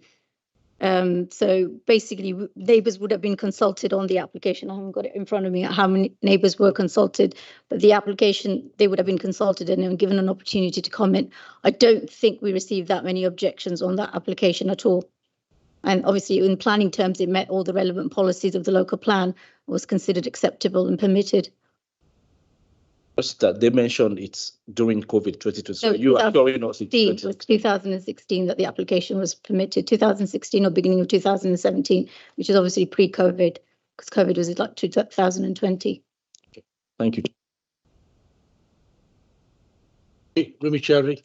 So basically, neighbours would have been consulted on the application. I haven't got it in front of me how many neighbours were consulted, but the application, they would have been consulted and then given an opportunity to comment. I don't think we received that many objections on that application at all. And obviously, in planning terms, it met all the relevant policies of the local plan, was considered acceptable and permitted. That they mentioned it's during COVID 2020. No, You are showing us it. It was 2016 that the application was permitted, 2016 or beginning of 2017, which is obviously pre-COVID, because COVID was like 2020. Thank you. Rumi Chaudhry.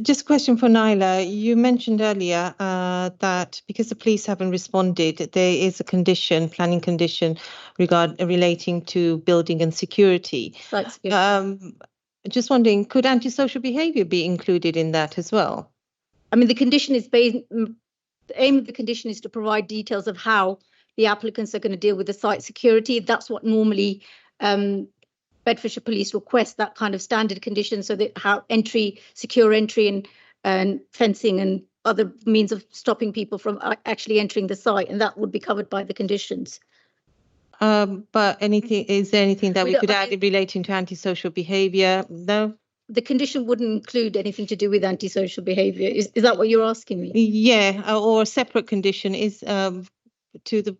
Just a question for Naila. You mentioned earlier that because the police haven't responded, there is a condition, planning condition relating to building and security. Just wondering, could antisocial behaviour be included in that as well? I mean, the condition is based. The aim of the condition is to provide details of how the applicants are going to deal with the site security. That's what normally Bedfordshire Police request, that kind of standard condition, so that how secure entry and fencing and other means of stopping people from actually entering the site, and that would be covered by the conditions. But is there anything that we could add relating to antisocial behaviour? No? The condition wouldn't include anything to do with antisocial behaviour. Is that what you're asking me? Yeah, or a separate condition is to the...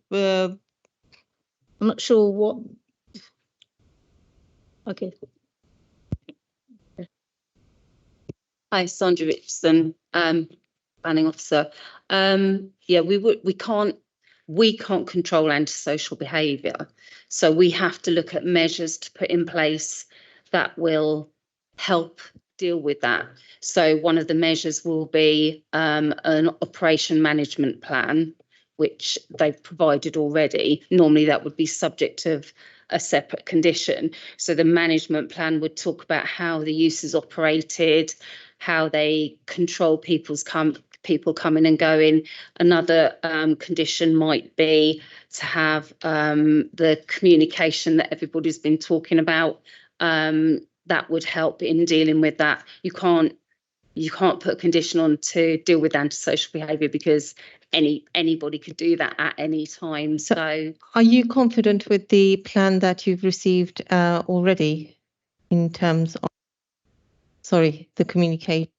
I'm not sure what... Okay. Hi, Sandra Richardson, planning officer. Yeah, we can't control antisocial behaviour, so we have to look at measures to put in place that will help deal with that. So one of the measures will be an operation management plan, which they've provided already. Normally that would be subject of a separate condition. So the management plan would talk about how the use is operated, how they control people coming and going. Another condition might be to have the communication that everybody's been talking about. That would help in dealing with that. You can't put a condition on to deal with antisocial behaviour because anybody could do that at any time. So are you confident with the plan that you've received already in terms of, the communication?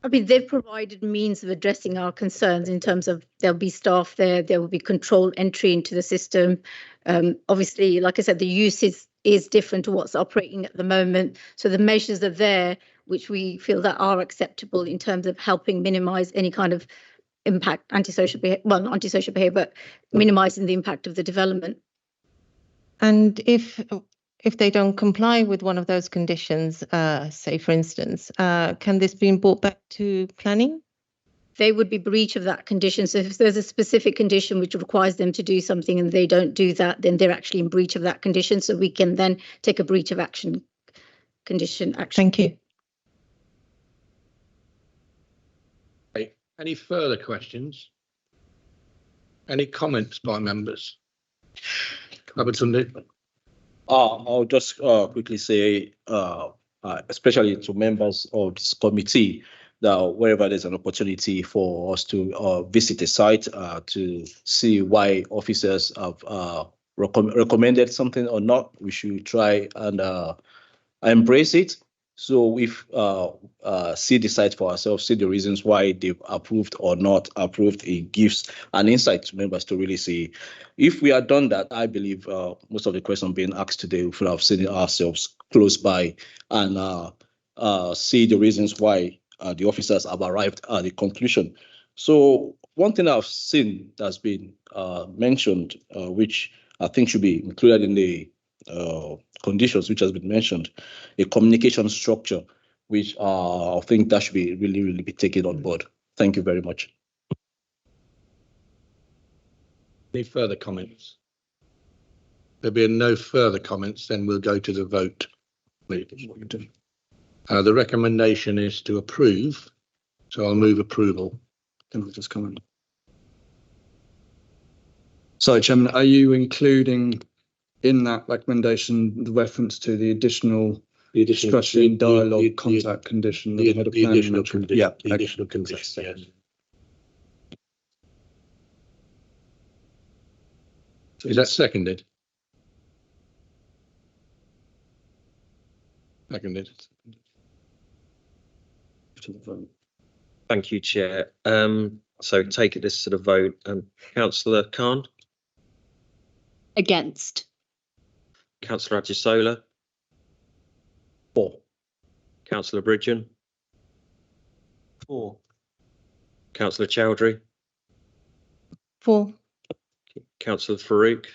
I mean, they've provided means of addressing our concerns in terms of there'll be staff there will be controlled entry into the system. Obviously, like I said, the use is different to what's operating at the moment. So the measures are there, which we feel that are acceptable in terms of helping minimise any kind of impact, antisocial behaviour, but minimising the impact of the development. And if they don't comply with one of those conditions, say for instance, can this be brought back to planning? They would be breach of that condition. So if there's a specific condition which requires them to do something and they don't do that, then they're actually in breach of that condition. So we can then take a breach of action condition action. Thank you. Okay. Any further questions? Any comments by members? I'll just quickly say, especially to members of this committee, that wherever there's an opportunity for us to visit a site to see why officers have recommended something or not, we should try and embrace it. So we've see the site for ourselves, see the reasons why they've approved or not approved. It gives an insight to members to really see. If we had done that, I believe most of the questions being asked today, we should have seen it ourselves close by and see the reasons why the officers have arrived at the conclusion. So one thing I've seen that's been mentioned, which I think should be included in the conditions which has been mentioned, a communication structure, which I think that should be really be taken on board. Thank you very much. Any further comments? There being no further comments, then we'll go to the vote. The recommendation is to approve, so I'll move approval. Then we'll just comment. So, Chairman, are you including in that recommendation the reference to the additional The additional. Strategy and dialogue, the- contact condition. that The the head of the planning additional mentioned. condition. Yeah, The okay. additional condition, yes. Is that seconded? Seconded. To the vote. Thank you, Chair. So take it this to the vote. Councillor Khan, Against. Councillor Ajisola, For. Councillor Bridgen, For. Councillor Chowdhury, For. Councillor Farouk,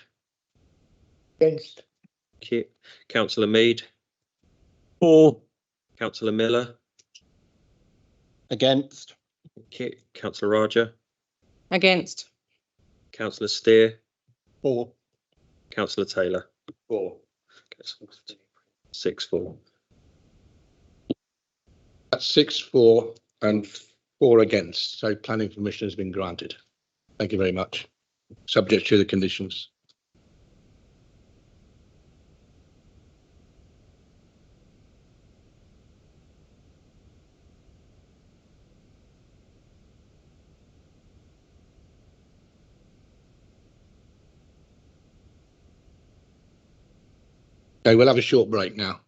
Against. Councillor Mead, For. Councillor Miller, Against. Councillor Raja, Against. Councillor Steer, For. Councillor Taylor. For. 6-4. That's 6-4 and 4 against. So planning permission has been granted. Thank you very much. Subject to the conditions. Okay, we'll have a short break now.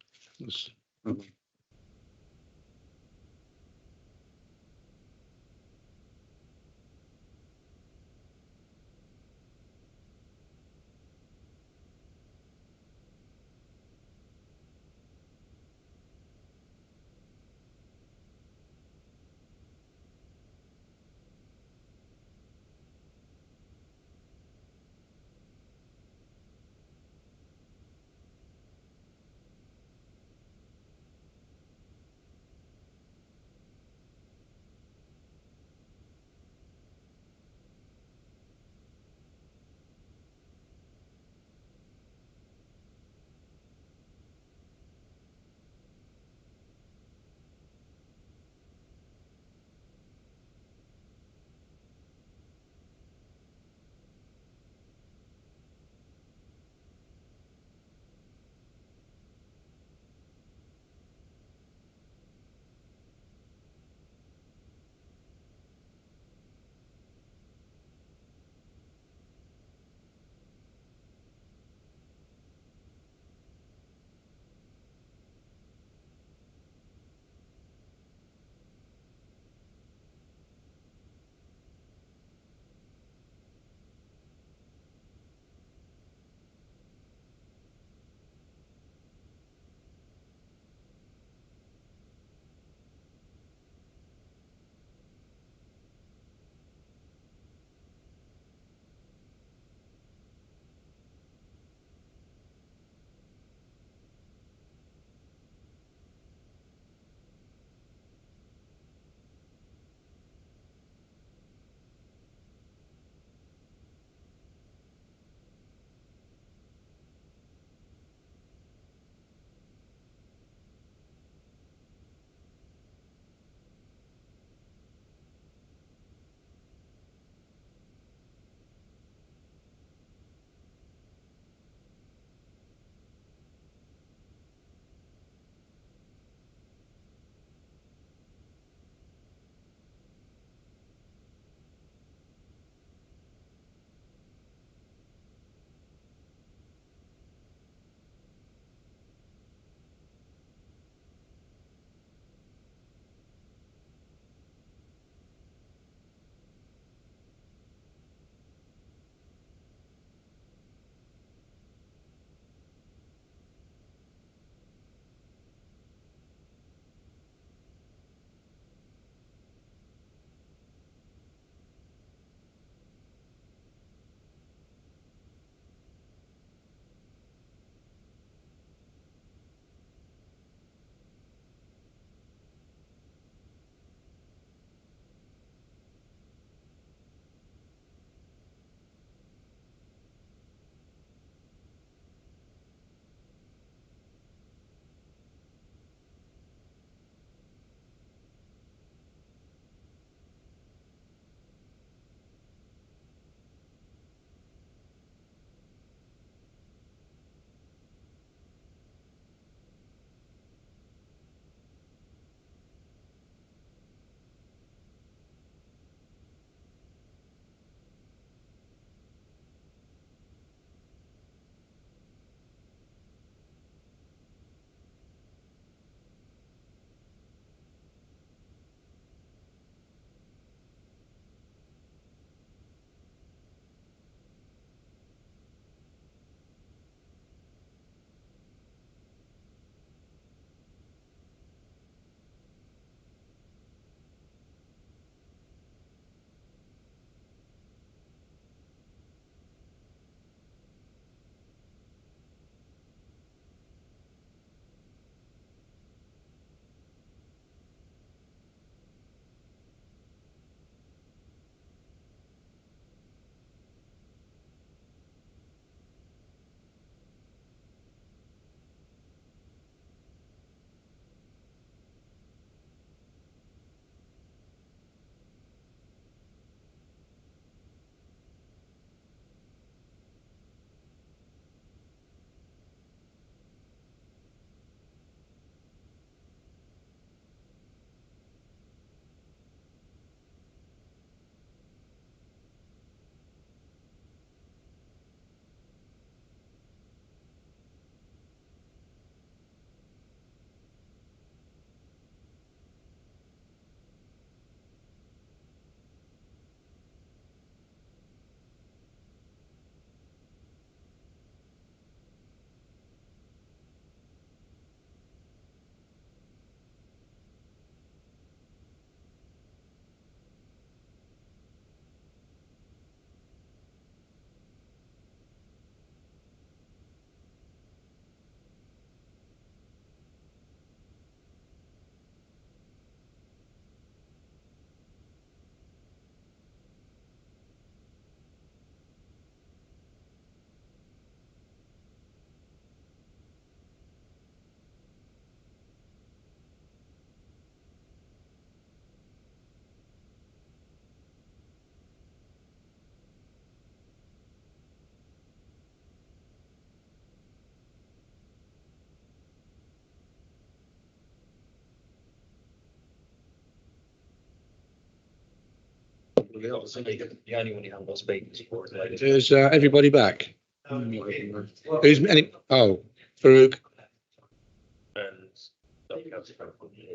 The only one you haven't got speakers for is ladies. Is everybody back? Who's any? Oh, Farouk.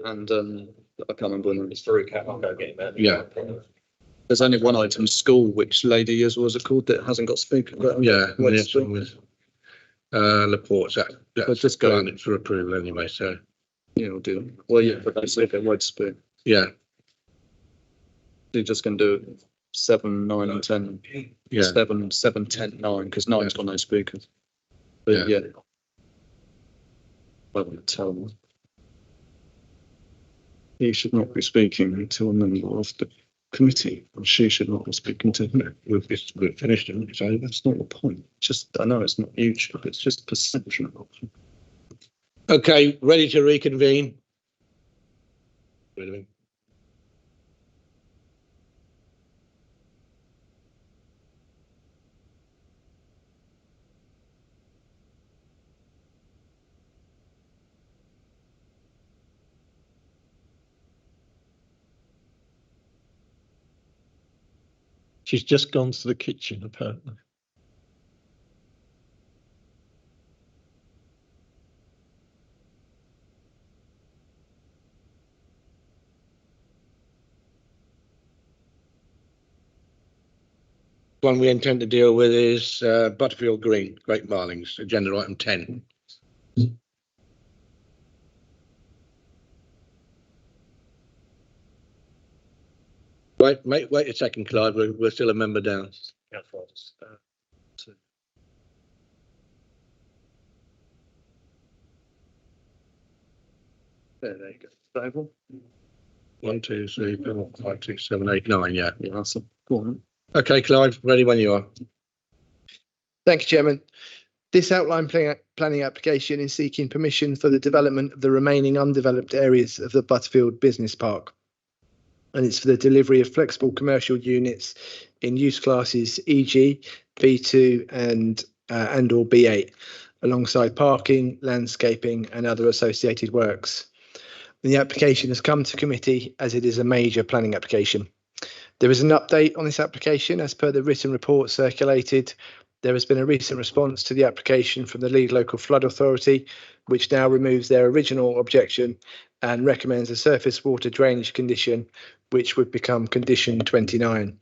And I can't remember when It's Farouk. I'll go get him. Yeah. there's only one item, school, which lady is, was it called, that hasn't got speaker. But Yeah, wait, this one was Laporte's. That's just go- granted for approval anyway. So yeah, we'll do it. Well, yeah, but that's okay. Wide spoon. yeah, You're just going to do 7, 9, and 10. yeah. 7, 10, 9, because 9's got no speakers. But yeah. I won't tell them. He should not be speaking until a member of the committee, or she should not be speaking to him. We've finished it. It's over. That's not the point. Just, I know it's not YouTube, it's just perception. Okay, ready to reconvene. Rid of him. She's just gone to the kitchen, apparently. One we intend to deal with is Butterfield Green, Great Marlings, agenda item 10. Wait a second, Clive. We're still a member down. There you go. Stable. 1, 2, 3, 4, 5, 6, 7, 8, 9. Yeah. Yeah, that's a go on. Okay, Clive. Ready when you are. Thank you, Chairman. This outline planning application is seeking permission for the development of the remaining undeveloped areas of the Butterfield Business Park. And it's for the delivery of flexible commercial units in use classes EG, B2 and or B8, alongside parking, landscaping and other associated works. The application has come to committee as it is a major planning application. There is an update on this application as per the written report circulated. There has been a recent response to the application from the Leeds Local Flood Authority, which now removes their original objection and recommends a surface water drainage condition, which would become condition 29.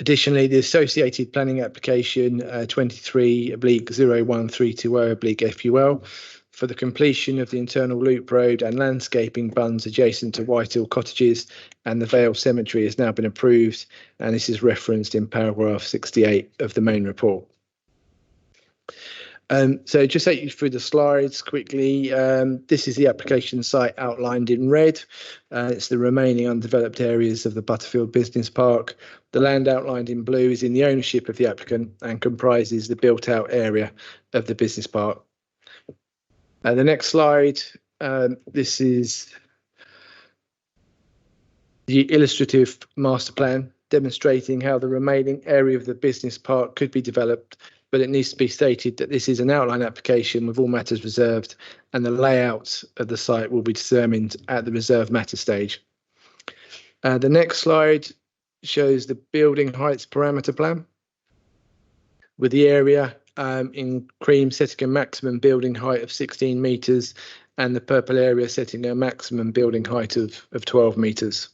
Additionally, the associated planning application 23/01320/FUL for the completion of the internal loop road and landscaping bunds adjacent to Whitehill Cottages and the Vale Cemetery has now been approved, and this is referenced in paragraph 68 of the main report. So just take you through the slides quickly. This is the application site outlined in red. It's the remaining undeveloped areas of the Butterfield Business Park. The land outlined in blue is in the ownership of the applicant and comprises the built out area of the business park. The next slide, this is the illustrative master plan demonstrating how the remaining area of the business park could be developed, but it needs to be stated that this is an outline application with all matters reserved and the layout of the site will be determined at the reserved matter stage. The next slide shows the building heights parameter plan with the area in cream setting a maximum building height of 16 metres and the purple area setting a maximum building height of 12 metres.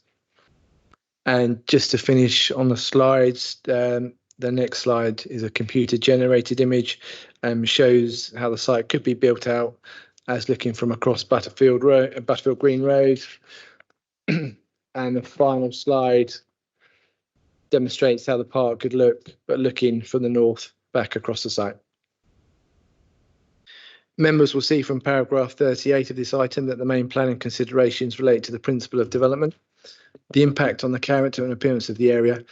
And just to finish on the slides, the next slide is a computer generated image and shows how the site could be built out as looking from across Butterfield Green Road. And the final slide demonstrates how the park could look, but looking from the north back across the site. Members will see from paragraph 38 of this item that the main planning considerations relate to the principle of development, the impact on the character and appearance of the area,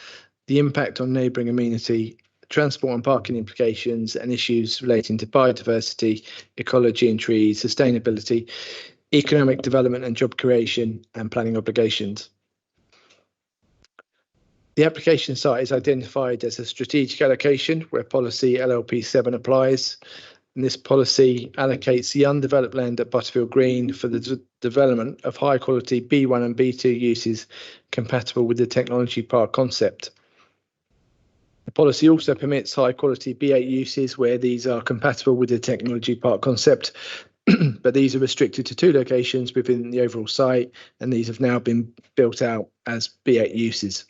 the impact on neighbouring amenity, transport and parking implications, and issues relating to biodiversity, ecology and trees, sustainability, economic development and job creation, and planning obligations. The application site is identified as a strategic allocation where policy LLP 7 applies. And this policy allocates the undeveloped land at Butterfield Green for the development of high quality B1 and B2 uses compatible with the technology park concept. The policy also permits high quality B8 uses where these are compatible with the technology park concept, but these are restricted to 2 locations within the overall site, and these have now been built out as B8 uses.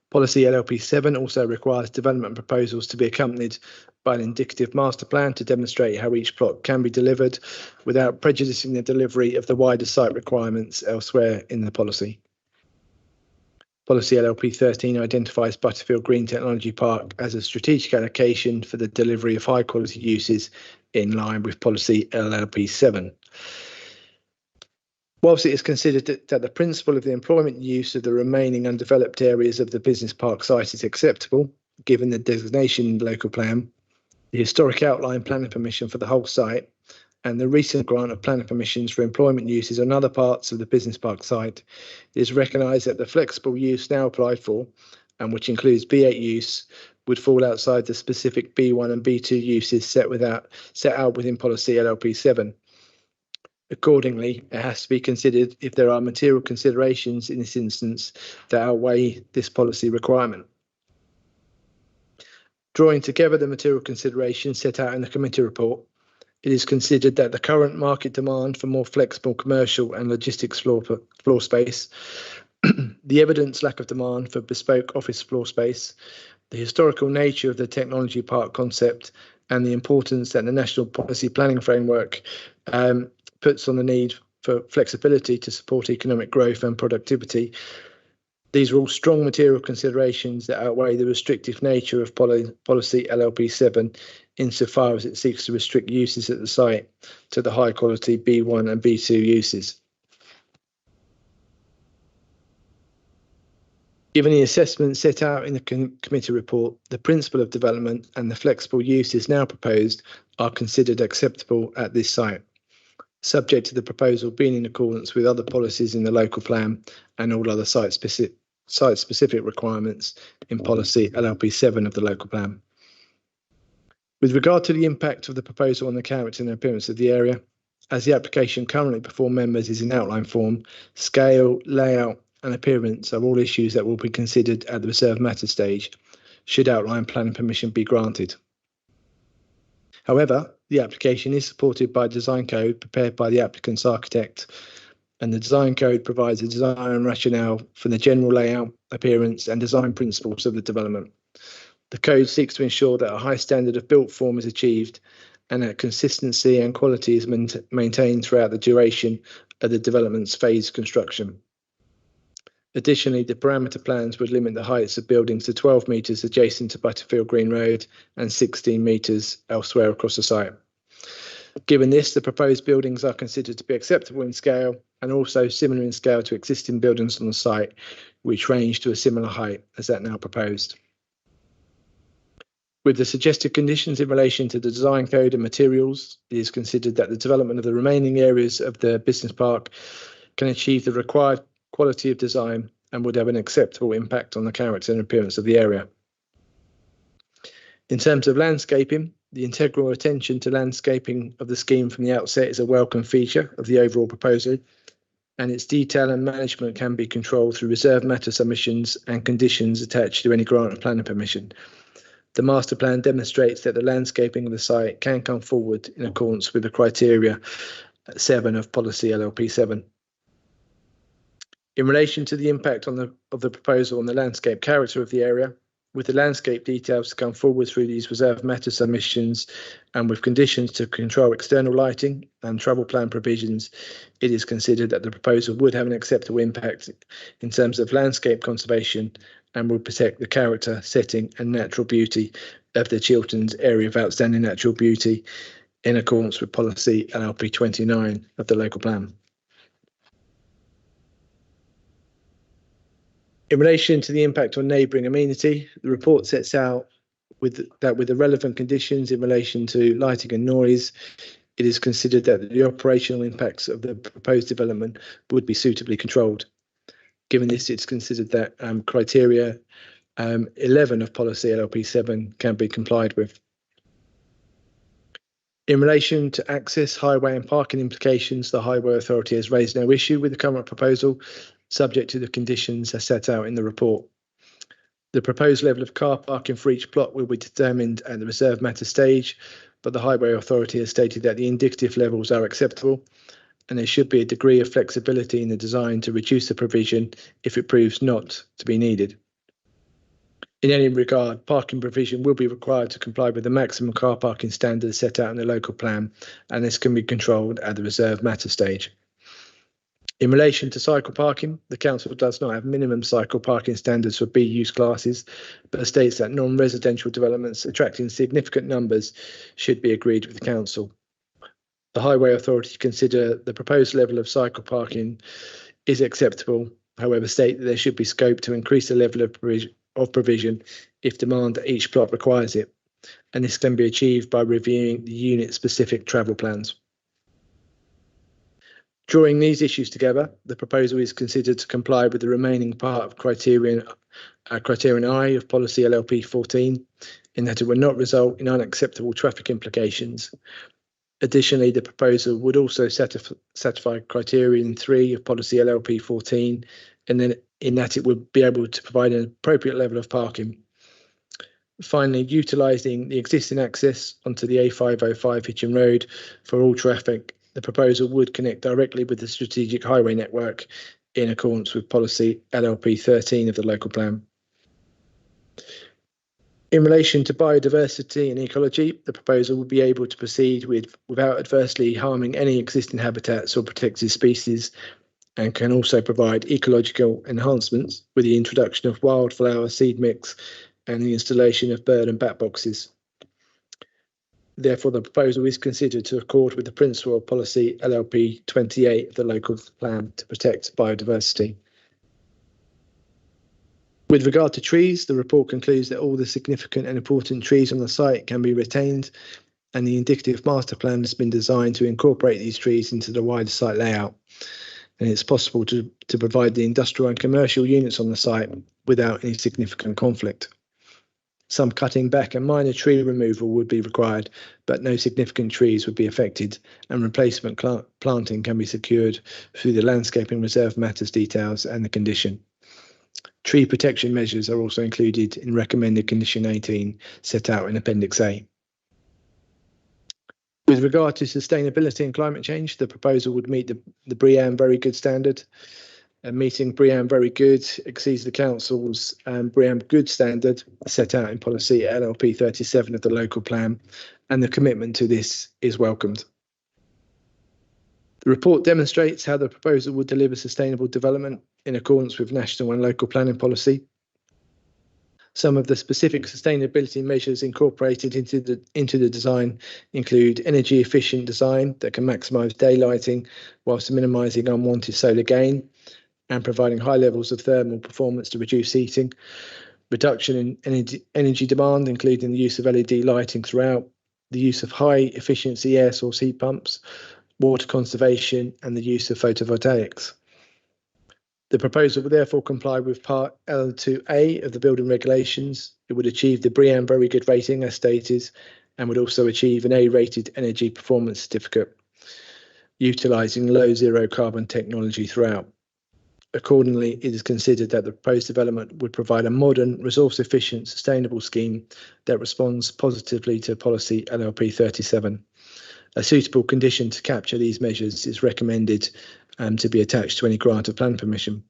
Policy LLP7 also requires development proposals to be accompanied by an indicative master plan to demonstrate how each plot can be delivered without prejudicing the delivery of the wider site requirements elsewhere in the policy. Policy LLP13 identifies Butterfield Green Technology Park as a strategic allocation for the delivery of high quality uses in line with policy LLP7. Whilst it is considered that the principle of the employment use of the remaining undeveloped areas of the business park site is acceptable, given the designation in the local plan, the historic outline planning permission for the whole site, and the recent grant of planning permissions for employment uses on other parts of the business park site, it is recognised that the flexible use now applied for, and which includes B8 use, would fall outside the specific B1 and B2 uses set out within policy LLP7. Accordingly, it has to be considered if there are material considerations in this instance that outweigh this policy requirement. Drawing together the material considerations set out in the committee report, it is considered that the current market demand for more flexible commercial and logistics floor space, the evidence lack of demand for bespoke office floor space, the historical nature of the technology park concept, and the importance that the national policy planning framework puts on the need for flexibility to support economic growth and productivity. These are all strong material considerations that outweigh the restrictive nature of policy LLP7 insofar as it seeks to restrict uses at the site to the high quality B1 and B2 uses. Given the assessment set out in the committee report, the principle of development and the flexible uses now proposed are considered acceptable at this site, subject to the proposal being in accordance with other policies in the local plan and all other site-specific requirements in policy LLP7 of the local plan. With regard to the impact of the proposal on the character and appearance of the area, as the application currently before members is in outline form, scale, layout and appearance are all issues that will be considered at the reserved matter stage, should outline planning permission be granted. However, the application is supported by a design code prepared by the applicant's architect, and the design code provides a design rationale for the general layout, appearance and design principles of the development. The code seeks to ensure that a high standard of built form is achieved and that consistency and quality is maintained throughout the duration of the development's phased construction. Additionally, the parameter plans would limit the heights of buildings to 12 metres adjacent to Butterfield Green Road and 16 metres elsewhere across the site. Given this, the proposed buildings are considered to be acceptable in scale and also similar in scale to existing buildings on the site, which range to a similar height as that now proposed. With the suggested conditions in relation to the design code and materials, it is considered that the development of the remaining areas of the business park can achieve the required quality of design and would have an acceptable impact on the character and appearance of the area. In terms of landscaping, the integral attention to landscaping of the scheme from the outset is a welcome feature of the overall proposal, and its detail and management can be controlled through reserved matter submissions and conditions attached to any grant of planning permission. The master plan demonstrates that the landscaping of the site can come forward in accordance with the criteria 7 of policy LLP7. In relation to the impact of the proposal on the landscape character of the area, with the landscape details to come forward through these reserved matter submissions and with conditions to control external lighting and travel plan provisions, it is considered that the proposal would have an acceptable impact in terms of landscape conservation and would protect the character, setting and natural beauty of the Chilterns Area of Outstanding Natural Beauty in accordance with policy LLP 29 of the local plan. In relation to the impact on neighbouring amenity, the report sets out with the relevant conditions in relation to lighting and noise, it is considered that the operational impacts of the proposed development would be suitably controlled. Given this, it's considered that criteria 11 of policy LLP7 can be complied with. In relation to access, highway and parking implications, the Highway Authority has raised no issue with the current proposal, subject to the conditions as set out in the report. The proposed level of car parking for each plot will be determined at the reserve matter stage, but the Highway Authority has stated that the indicative levels are acceptable and there should be a degree of flexibility in the design to reduce the provision if it proves not to be needed. In any regard, parking provision will be required to comply with the maximum car parking standards set out in the local plan, and this can be controlled at the reserve matter stage. In relation to cycle parking, the council does not have minimum cycle parking standards for B use classes, but states that non-residential developments attracting significant numbers should be agreed with the council. The Highway Authority consider the proposed level of cycle parking is acceptable, however state that there should be scope to increase the level of provision if demand at each plot requires it, and this can be achieved by reviewing the unit-specific travel plans. Drawing these issues together, the proposal is considered to comply with the remaining part of criterion I of Policy LLP 14, in that it would not result in unacceptable traffic implications. Additionally, the proposal would also satisfy criterion 3 of Policy LLP 14, and then in that it would be able to provide an appropriate level of parking. Finally, utilising the existing access onto the A505 Hitchin Road for all traffic, the proposal would connect directly with the strategic highway network in accordance with Policy LLP 13 of the local plan. In relation to biodiversity and ecology, the proposal would be able to proceed without adversely harming any existing habitats or protected species, and can also provide ecological enhancements with the introduction of wildflower seed mix and the installation of bird and bat boxes. Therefore, the proposal is considered to accord with the principle of Policy LLP 28 of the local plan to protect biodiversity. With regard to trees, the report concludes that all the significant and important trees on the site can be retained, and the indicative master plan has been designed to incorporate these trees into the wider site layout. And it's possible to provide the industrial and commercial units on the site without any significant conflict. Some cutting back and minor tree removal would be required, but no significant trees would be affected, and replacement planting can be secured through the landscaping reserve matters details and the condition. Tree protection measures are also included in recommended condition 18 set out in Appendix A. With regard to sustainability and climate change, the proposal would meet the BREEAM Very Good standard. Meeting BREEAM Very Good exceeds the council's BREEAM Good standard set out in Policy LLP 37 of the local plan, and the commitment to this is welcomed. The report demonstrates how the proposal would deliver sustainable development in accordance with national and local planning policy. Some of the specific sustainability measures incorporated into the design include energy efficient design that can maximise daylighting whilst minimising unwanted solar gain and providing high levels of thermal performance to reduce heating, reduction in energy demand, including the use of LED lighting throughout, the use of high efficiency air source heat pumps, water conservation, and the use of photovoltaics. The proposal would therefore comply with Part L2A of the building regulations. It would achieve the BREEAM Very Good rating as stated, and would also achieve an A-rated energy performance certificate, utilising low zero carbon technology throughout. Accordingly, it is considered that the proposed development would provide a modern, resource-efficient, sustainable scheme that responds positively to Policy LLP 37. A suitable condition to capture these measures is recommended to be attached to any grant of plan permission.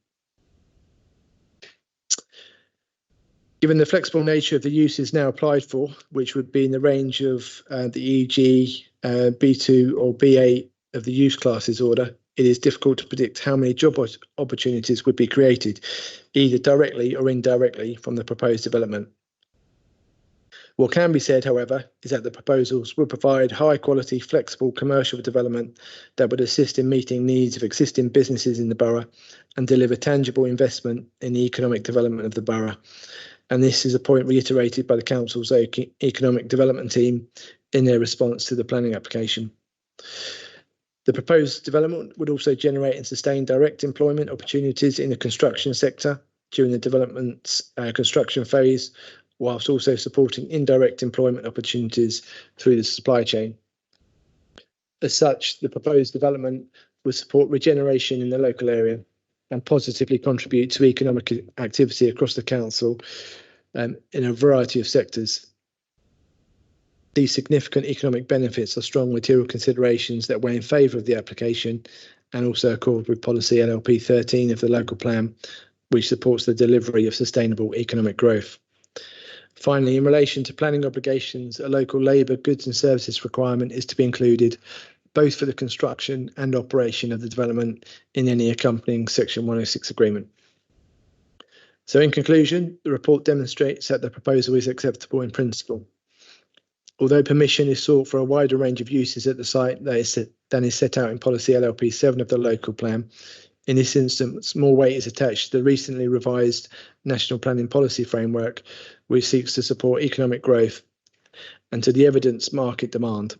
Given the flexible nature of the uses now applied for, which would be in the range of the EG, B2 or B8 of the use classes order, it is difficult to predict how many job opportunities would be created, either directly or indirectly from the proposed development. What can be said, however, is that the proposals will provide high-quality, flexible commercial development that would assist in meeting needs of existing businesses in the borough and deliver tangible investment in the economic development of the borough. And this is a point reiterated by the Council's Economic Development team in their response to the planning application. The proposed development would also generate and sustain direct employment opportunities in the construction sector during the development's construction phase, whilst also supporting indirect employment opportunities through the supply chain. As such, the proposed development will support regeneration in the local area and positively contribute to economic activity across the council in a variety of sectors. These significant economic benefits are strong material considerations that weigh in favour of the application and also accord with policy LLP 13 of the local plan, which supports the delivery of sustainable economic growth. Finally, in relation to planning obligations, a local labour, goods and services requirement is to be included both for the construction and operation of the development in any accompanying Section 106 agreement. So in conclusion, the report demonstrates that the proposal is acceptable in principle. Although permission is sought for a wider range of uses at the site than is set out in policy LLP 7 of the local plan, in this instance, more weight is attached to the recently revised National Planning Policy Framework, which seeks to support economic growth, and to the evidenced market demand.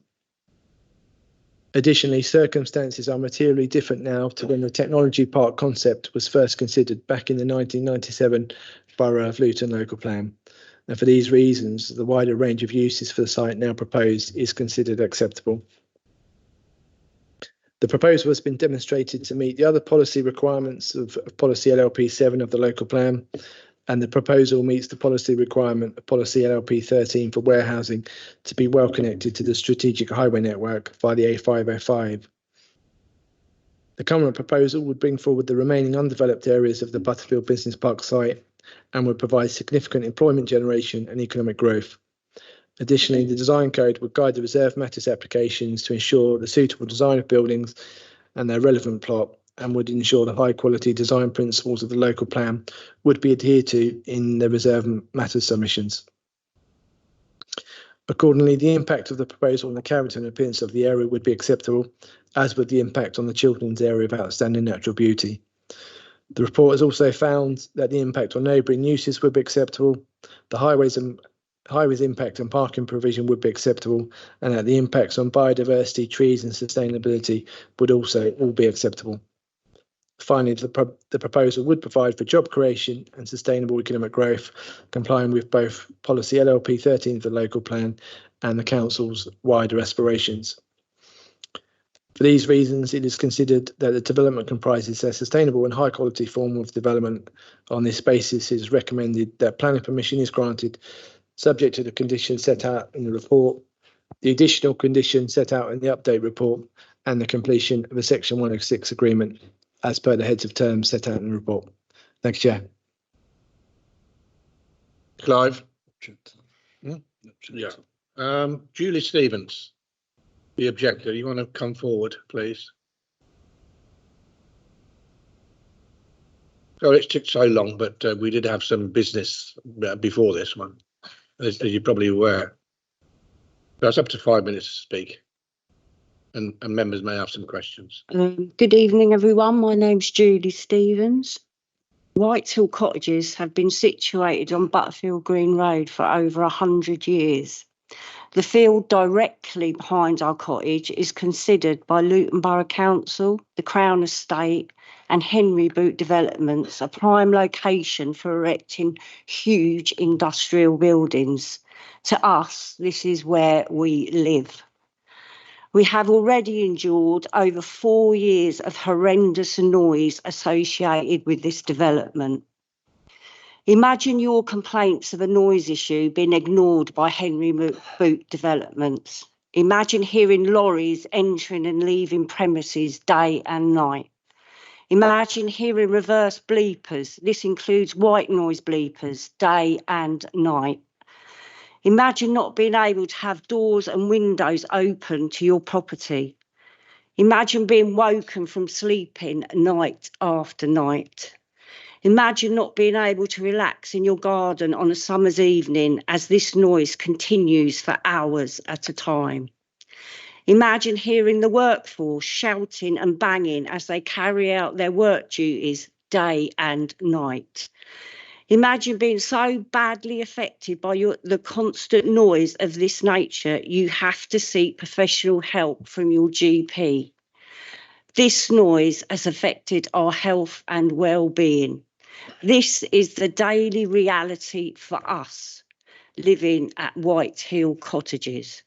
Additionally, circumstances are materially different now to when the technology park concept was first considered back in the 1997 Borough of Luton local plan. And for these reasons, the wider range of uses for the site now proposed is considered acceptable. The proposal has been demonstrated to meet the other policy requirements of policy LLP 7 of the local plan, and the proposal meets the policy requirement of policy LLP 13 for warehousing to be well connected to the strategic highway network via the A505. The current proposal would bring forward the remaining undeveloped areas of the Butterfield Business Park site and would provide significant employment generation and economic growth. Additionally, the design code would guide the reserved matters applications to ensure the suitable design of buildings and their relevant plot, and would ensure the high quality design principles of the local plan would be adhered to in the reserved matters submissions. Accordingly, the impact of the proposal on the character and appearance of the area would be acceptable, as would the impact on the children's area of outstanding natural beauty. The report has also found that the impact on neighbouring uses would be acceptable, the highways impact and parking provision would be acceptable, and that the impacts on biodiversity, trees and sustainability would also all be acceptable. Finally, the proposal would provide for job creation and sustainable economic growth, complying with both policy LLP 13 of the local plan and the council's wider aspirations. For these reasons, it is considered that the development comprises a sustainable and high quality form of development. On this basis, it is recommended that planning permission is granted, subject to the conditions set out in the report, the additional conditions set out in the update report, and the completion of a Section 106 agreement as per the heads of terms set out in the report. Thank you, Chair. Clive? Yeah. Julie Stevens, the objector, you want to come forward, please? Oh, it's took so long, but we did have some business before this one, as you're probably aware. That's up to 5 minutes to speak. And members may have some questions. Good evening, everyone. My name's Julie Stevens. Whitehill Cottages have been situated on Butterfield Green Road for over 100 years. The field directly behind our cottage is considered by Luton Borough Council, the Crown Estate and Henry Boot Developments a prime location for erecting huge industrial buildings. To us, this is where we live. We have already endured over 4 years of horrendous noise associated with this development. Imagine your complaints of a noise issue being ignored by Henry Boot Developments. Imagine hearing lorries entering and leaving premises day and night. Imagine hearing reverse bleepers. This includes white noise bleepers, day and night. Imagine not being able to have doors and windows open to your property. Imagine being woken from sleeping night after night. Imagine not being able to relax in your garden on a summer's evening as this noise continues for hours at a time. Imagine hearing the workforce shouting and banging as they carry out their work duties day and night. Imagine being so badly affected by the constant noise of this nature, you have to seek professional help from your GP. This noise has affected our health and well-being. This is the daily reality for us living at Whitehill Cottages.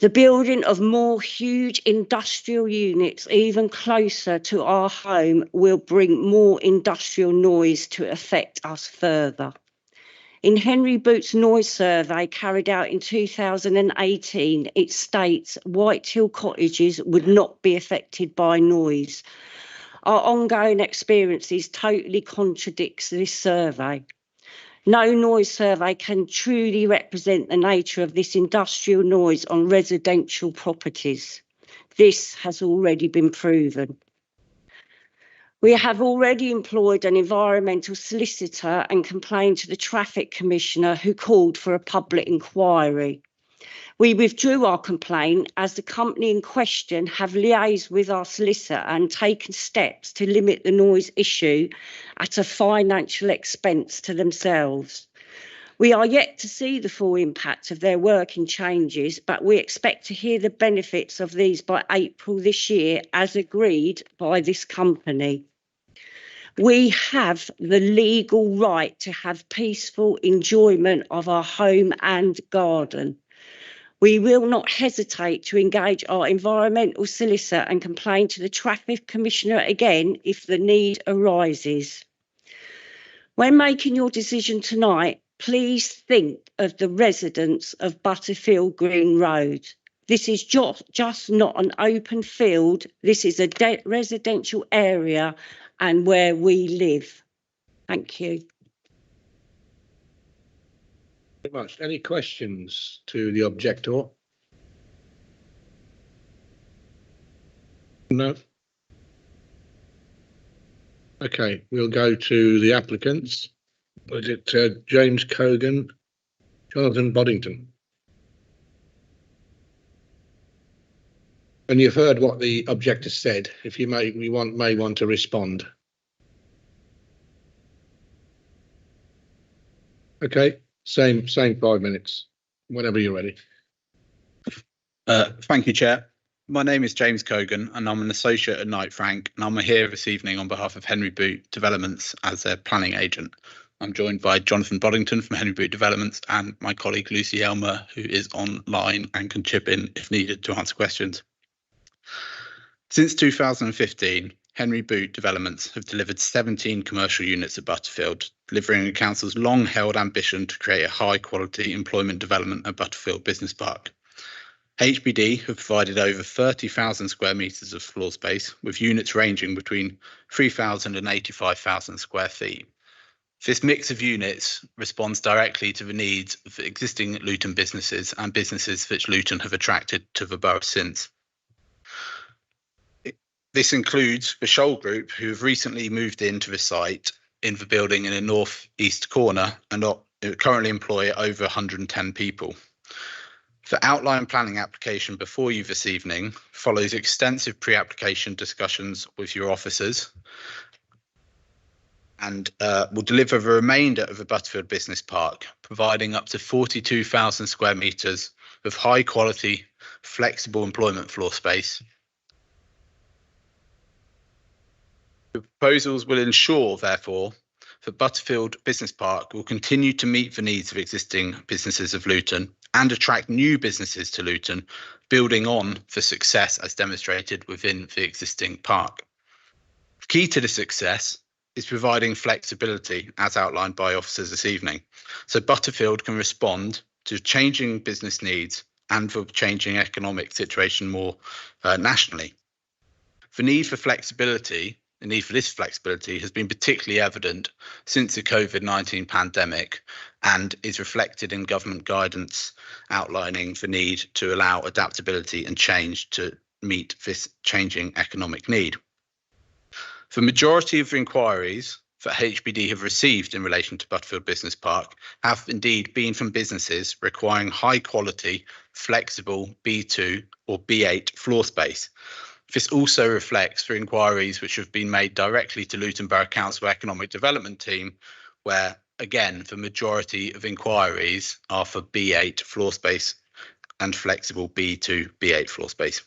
The building of more huge industrial units even closer to our home will bring more industrial noise to affect us further. In Henry Boot's noise survey carried out in 2018, it states White Hill cottages would not be affected by noise. Our ongoing experiences totally contradicts this survey. No noise survey can truly represent the nature of this industrial noise on residential properties. This has already been proven. We have already employed an environmental solicitor and complained to the Traffic Commissioner, who called for a public inquiry. We withdrew our complaint as the company in question have liaised with our solicitor and taken steps to limit the noise issue at a financial expense to themselves. We are yet to see the full impact of their working changes, but we expect to hear the benefits of these by April this year, as agreed by this company. We have the legal right to have peaceful enjoyment of our home and garden. We will not hesitate to engage our environmental solicitor and complain to the Traffic Commissioner again if the need arises. When making your decision tonight, please think of the residents of Butterfield Green Road. This is just not an open field. This is a residential area and where we live. Thank you. Very much. Any questions to the objector? No. Okay, we'll go to the applicants. Was it James Cogan, Jonathan Boddington? And you've heard what the objector said. If you may want to respond. Okay. Same 5 minutes, whenever you're ready. Thank you, Chair. My name is James Cogan and I'm an associate at Knight Frank, and I'm here this evening on behalf of Henry Boot Developments as their planning agent. I'm joined by Jonathan Boddington from Henry Boot Developments and my colleague Lucy Elmer, who is online and can chip in if needed to answer questions. Since 2015, Henry Boot Developments have delivered 17 commercial units at Butterfield, delivering the council's long-held ambition to create a high-quality employment development at Butterfield Business Park. HBD have provided over 30,000 square metres of floor space, with units ranging between 3,000 and 85,000 square feet. This mix of units responds directly to the needs of existing Luton businesses and businesses which Luton have attracted to the borough since. This includes the Scholl Group, who have recently moved into the site in the building in the north-east corner and currently employ over 110 people. The outline planning application before you this evening follows extensive pre-application discussions with your officers and will deliver the remainder of the Butterfield Business Park, providing up to 42,000 square metres of high-quality, flexible employment floor space. The proposals will ensure, therefore, that Butterfield Business Park will continue to meet the needs of existing businesses of Luton and attract new businesses to Luton, building on the success as demonstrated within the existing park. Key to the success is providing flexibility, as outlined by officers this evening, so Butterfield can respond to changing business needs and the changing economic situation more nationally. The need for this flexibility has been particularly evident since the COVID-19 pandemic and is reflected in government guidance outlining the need to allow adaptability and change to meet this changing economic need. The majority of inquiries that HBD have received in relation to Butterfield Business Park have indeed been from businesses requiring high quality, flexible B2 or B8 floor space. This also reflects the inquiries which have been made directly to Luton Borough Council Economic Development Team, where, again, the majority of inquiries are for B8 floor space and flexible B2, B8 floor space.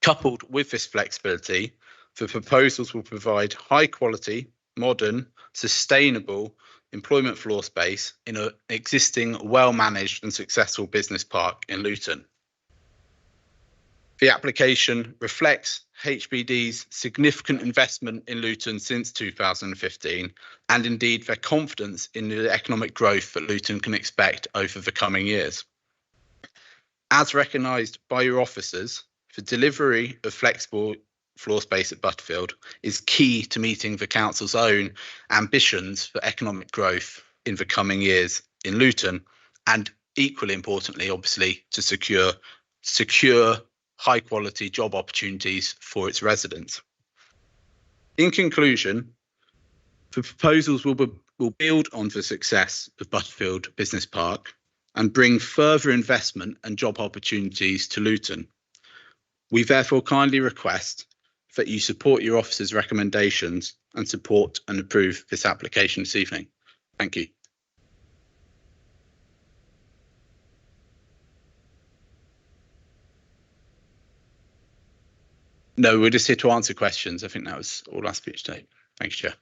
Coupled with this flexibility, the proposals will provide high quality, modern, sustainable employment floor space in an existing, well-managed and successful business park in Luton. The application reflects HBD's significant investment in Luton since 2015, and indeed their confidence in the economic growth that Luton can expect over the coming years. As recognised by your officers, the delivery of flexible floor space at Butterfield is key to meeting the council's own ambitions for economic growth in the coming years in Luton, and equally importantly, obviously, to secure high quality job opportunities for its residents. In conclusion, the proposals will build on the success of Butterfield Business Park and bring further investment and job opportunities to Luton. We therefore kindly request that you support your officers' recommendations and support and approve this application this evening. Thank you. No, we're just here to answer questions. I think that was all our speech today. Thanks, Chair.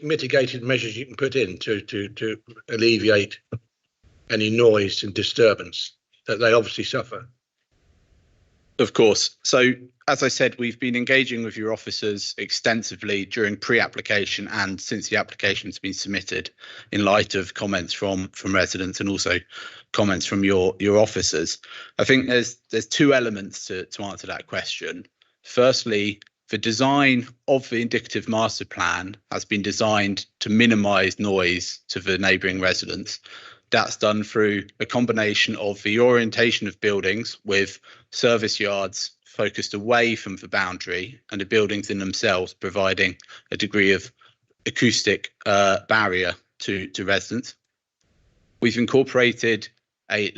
Mitigated measures you can put in to alleviate any noise and disturbance that they obviously suffer. Of course. So, as I said, we've been engaging with your officers extensively during pre-application and since the application has been submitted, in light of comments from residents and also comments from your officers. I think there's two elements to answer that question. Firstly, the design of the indicative master plan has been designed to minimise noise to the neighbouring residents. That's done through a combination of the orientation of buildings with service yards focused away from the boundary and the buildings in themselves providing a degree of acoustic barrier to residents. We've incorporated a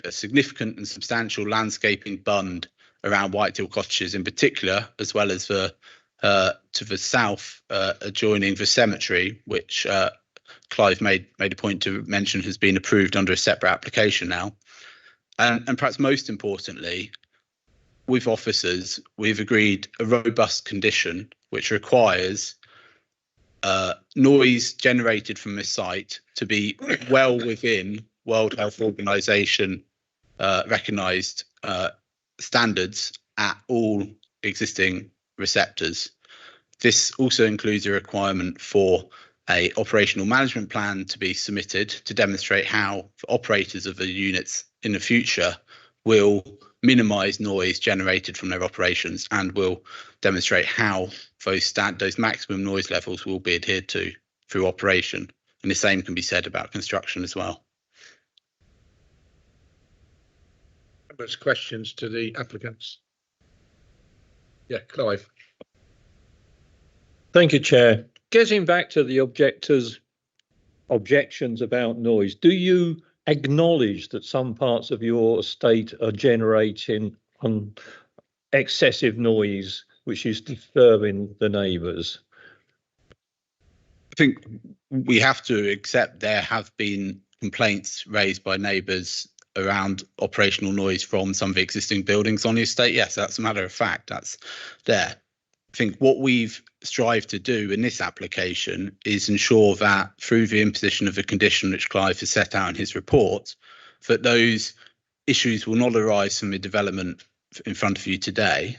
significant and substantial landscaping bund around Whitehill Cottages in particular, as well as to the south adjoining the cemetery, which Clive made a point to mention has been approved under a separate application now. And perhaps most importantly, with officers, we've agreed a robust condition which requires noise generated from this site to be well within World Health Organization recognised standards at all existing receptors. This also includes a requirement for an operational management plan to be submitted to demonstrate how the operators of the units in the future will minimise noise generated from their operations and will demonstrate how those maximum noise levels will be adhered to through operation. And the same can be said about construction as well. Members' questions to the applicants? Yeah, Clive. Thank you, Chair. Getting back to the objectors' objections about noise, do you acknowledge that some parts of your estate are generating excessive noise, which is disturbing the neighbours? I think we have to accept there have been complaints raised by neighbours around operational noise from some of the existing buildings on the estate. Yes, that's a matter of fact. That's there. I think what we've strived to do in this application is ensure that through the imposition of a condition which Clive has set out in his report, that those issues will not arise from the development in front of you today.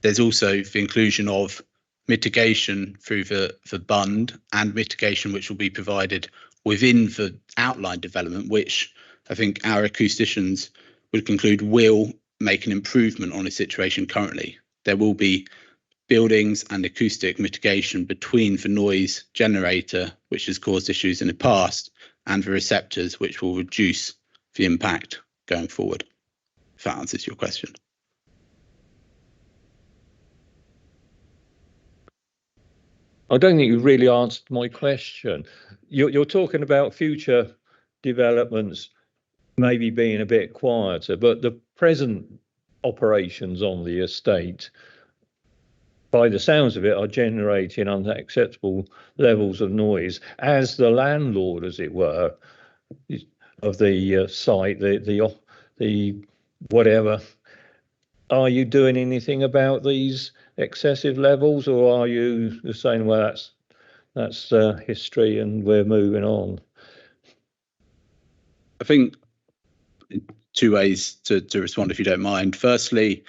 There's also the inclusion of mitigation through the bund and mitigation which will be provided within the outline development, which I think our acousticians would conclude will make an improvement on the situation currently. There will be buildings and acoustic mitigation between the noise generator, which has caused issues in the past, and the receptors, which will reduce the impact going forward. If that answers your question. I don't think you've really answered my question. You're talking about future developments maybe being a bit quieter, but the present operations on the estate, by the sounds of it, are generating unacceptable levels of noise. As the landlord, as it were, of the site, the whatever, are you doing anything about these excessive levels, or are you saying, well, that's history and we're moving on? I think two ways to respond, if you don't mind. Firstly,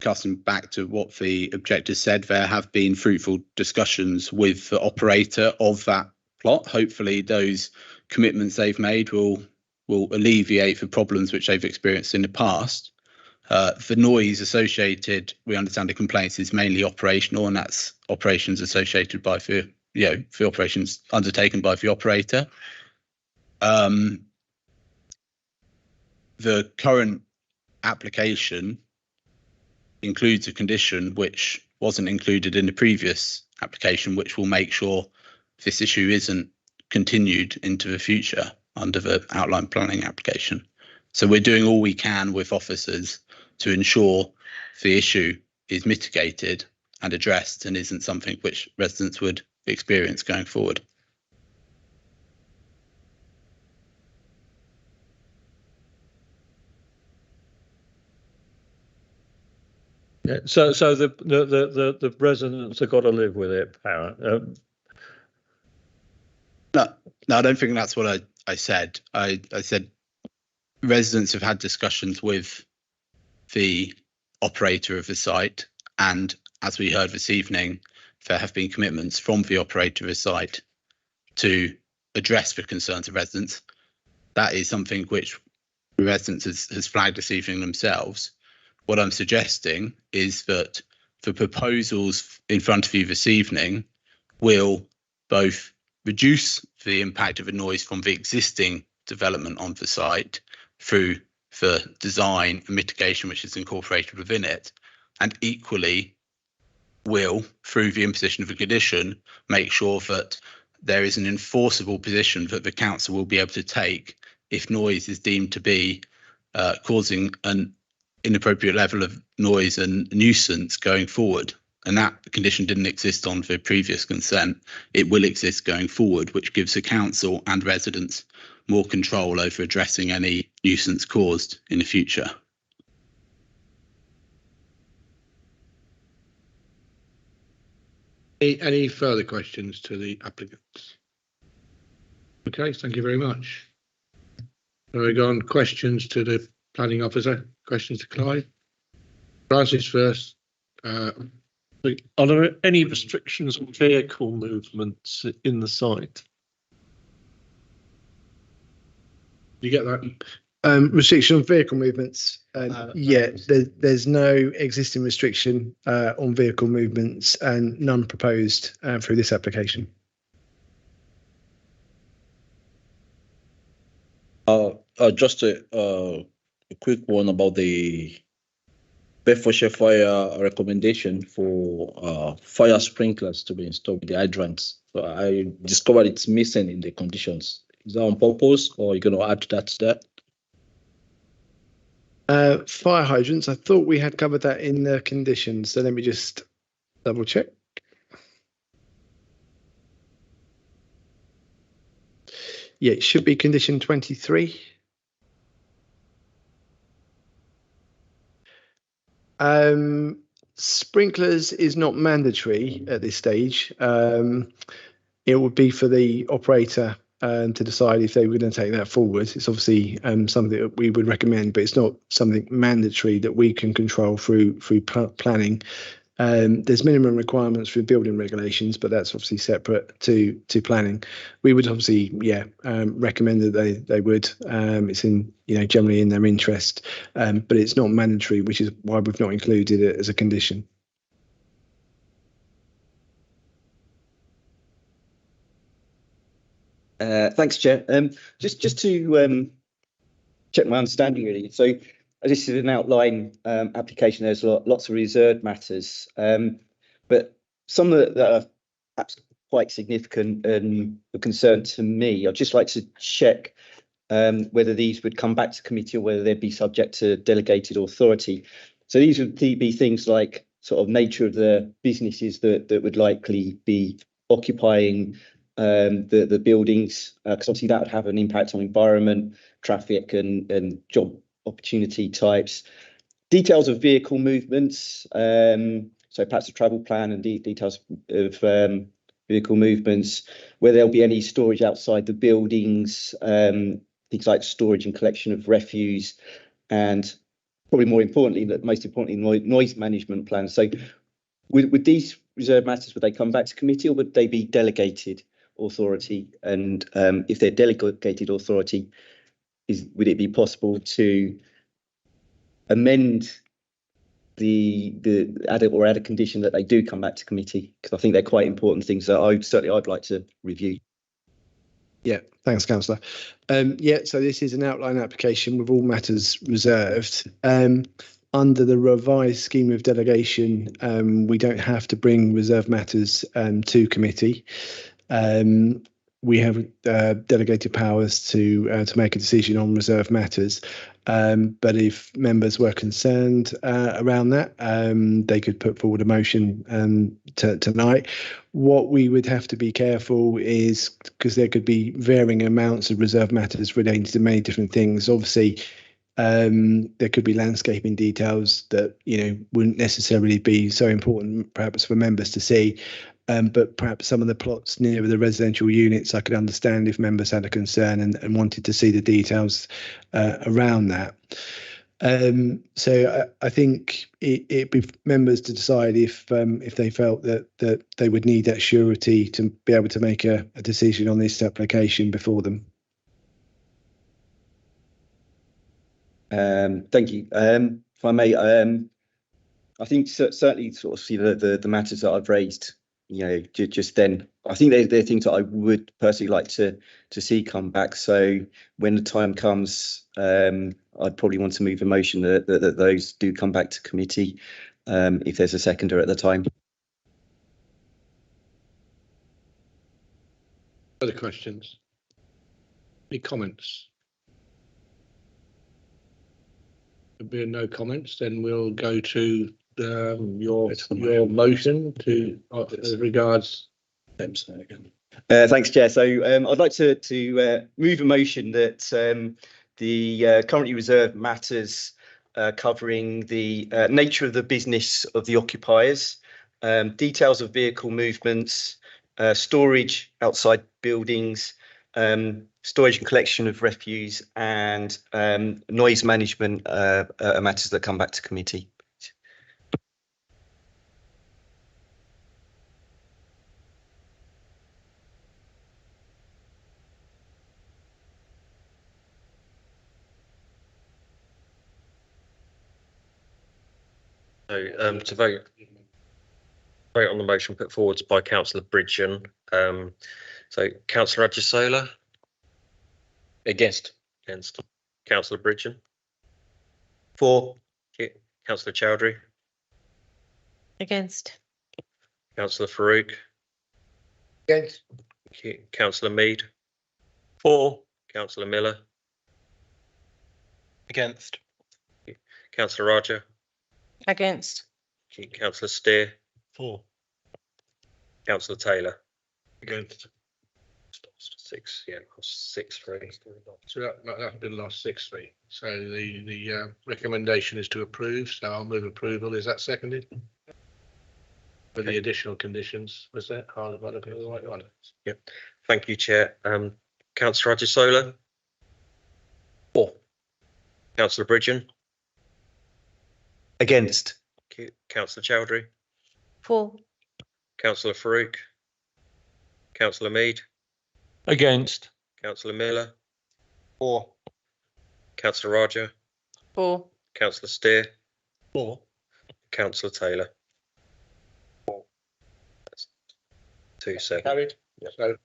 casting back to what the objector said, there have been fruitful discussions with the operator of that plot. Hopefully those commitments they've made will alleviate the problems which they've experienced in the past. The noise associated, we understand the complaints is mainly operational, and that's operations associated by the operations undertaken by the operator. The current application includes a condition which wasn't included in the previous application, which will make sure this issue isn't continued into the future under the outline planning application. So we're doing all we can with officers to ensure the issue is mitigated and addressed and isn't something which residents would experience going forward. Yeah, so the residents have got to live with it, apparently. No, I don't think that's what I said. I said residents have had discussions with the operator of the site, and as we heard this evening, there have been commitments from the operator of the site to address the concerns of residents. That is something which the residents has flagged this evening themselves. What I'm suggesting is that the proposals in front of you this evening will both reduce the impact of the noise from the existing development on the site through the design and mitigation which is incorporated within it, and equally will, through the imposition of a condition, make sure that there is an enforceable position that the council will be able to take if noise is deemed to be causing an inappropriate level of noise and nuisance going forward. And that condition didn't exist on the previous consent. It will exist going forward, which gives the council and residents more control over addressing any nuisance caused in the future. Any further questions to the applicants? Okay, thank you very much. So we go on questions to the planning officer. Questions to Clive. Francis first. Are there any restrictions on vehicle movements in the site? You get that? Restriction on vehicle movements. There's no existing restriction on vehicle movements and none proposed through this application. Just a quick one about the Bedfordshire Fire recommendation for fire sprinklers to be installed with the hydrants. So I discovered it's missing in the conditions. Is that on purpose, or are you going to add that to that? Fire hydrants, I thought we had covered that in the conditions, so let me just double check. Yeah, it should be condition 23. Sprinklers is not mandatory at this stage. It would be for the operator to decide if they were going to take that forward. It's obviously something that we would recommend, but it's not something mandatory that we can control through planning. There's minimum requirements for building regulations, but that's obviously separate to planning. We would obviously, recommend that they would. It's in, generally in their interest, but it's not mandatory, which is why we've not included it as a condition. Thanks, Chair. Just to check my understanding, really. So this is an outline application. There's lots of reserved matters, but some that are perhaps quite significant and of concern to me. I'd just like to check whether these would come back to committee or whether they'd be subject to delegated authority. So these would be things like sort of nature of the businesses that would likely be occupying the buildings, because obviously that would have an impact on environment, traffic and job opportunity types. Details of vehicle movements, so perhaps a travel plan and details of vehicle movements, where there'll be any storage outside the buildings, things like storage and collection of refuse, and probably more importantly, most importantly, noise management plans. So would these reserved matters, would they come back to committee or would they be delegated authority? And if they're delegated authority, would it be possible to amend add a condition that they do come back to committee? Because I think they're quite important things that I'd like to review. Yeah, thanks, Councillor. Yeah, so this is an outline application with all matters reserved. Under the revised scheme of delegation, we don't have to bring reserved matters to committee. We have delegated powers to make a decision on reserved matters. But if members were concerned around that, they could put forward a motion tonight. What we would have to be careful is, because there could be varying amounts of reserved matters relating to many different things. Obviously, there could be landscaping details that wouldn't necessarily be so important perhaps for members to see. But perhaps some of the plots near the residential units, I could understand if members had a concern and wanted to see the details around that. So I think it'd be members to decide if they felt that they would need that surety to be able to make a decision on this application before them. Thank you. If I may, I think certainly sort of see the matters that I've raised, just then. I think they're things that I would personally like to see come back. So when the time comes, I'd probably want to move a motion that those do come back to committee, if there's a seconder at the time. Other questions? Any comments? There being no comments, then we'll go to your motion to as regards. Thanks, Chair. So I'd like to move a motion that the currently reserved matters covering the nature of the business of the occupiers, details of vehicle movements, storage outside buildings, storage and collection of refuse, and noise management matters that come back to committee. So to vote on the motion put forward by Councillor Bridgen. So Councillor Ajisola. Against. Councillor Bridgen. For. Councillor Chowdhury. Against. Councillor Farouk. Against. Councillor Mead. For. Councillor Miller. Against. Councillor Raja. Against. Councillor Steer. For. Councillor Taylor. Against. 6, yeah, 6-3. So that's been lost 6-3. So the recommendation is to approve. So I'll move approval. Is that seconded? For the additional conditions, was that? Oh, the right one. Yep. Thank you, Chair. Councillor Ajisola. For. Councillor Bridgen. Against. Councillor Chowdhury. For. Councillor Farouk. Councillor Mead. Against. Councillor Miller. For. Councillor Raja. For. Councillor Steer. For. Councillor Taylor. 2-7. Carried. Yep. So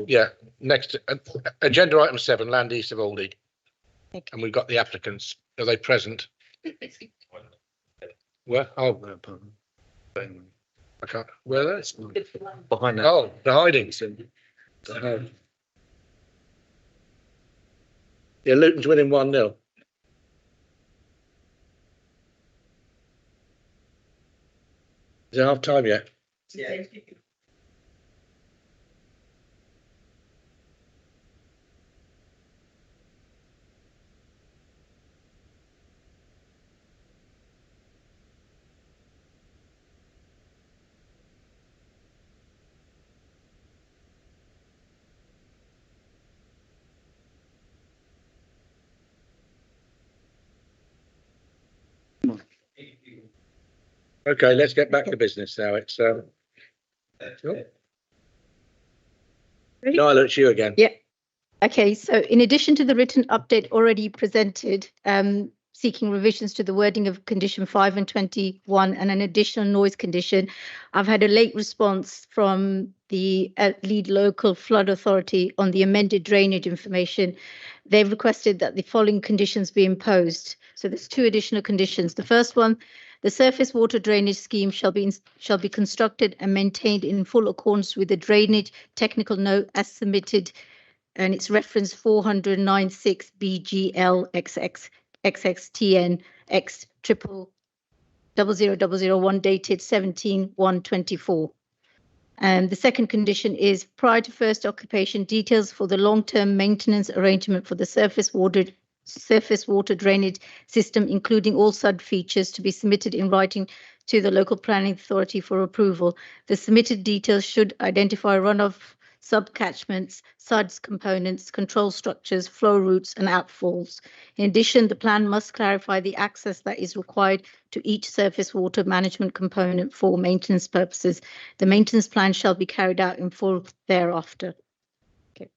yeah, next agenda item 7, land east of Aldi. And we've got the applicants. Are they present? Where? Oh, I can't. Where are they? Behind that. Oh, they're hiding. Yeah, Luton's winning 1-0. Is it half time yet? Okay, let's get back to business now. It's Niall, it's you again. Yeah. Okay, so in addition to the written update already presented, seeking revisions to the wording of condition 5 and 21 and an additional noise condition, I've had a late response from the lead local flood authority on the amended drainage information. They've requested that the following conditions be imposed. So there's 2 additional conditions. The first one, the surface water drainage scheme shall be constructed and maintained in full accordance with the drainage technical note as submitted, and it's reference 496 BGL XX XXTN X 00001 dated 17/1/24. And the second condition is prior to first occupation, details for the long-term maintenance arrangement for the surface water drainage system, including all SUD features, to be submitted in writing to the local planning authority for approval. The submitted details should identify runoff, subcatchments, SUDS components, control structures, flow routes, and outfalls. In addition, the plan must clarify the access that is required to each surface water management component for maintenance purposes. The maintenance plan shall be carried out in full thereafter. Okay.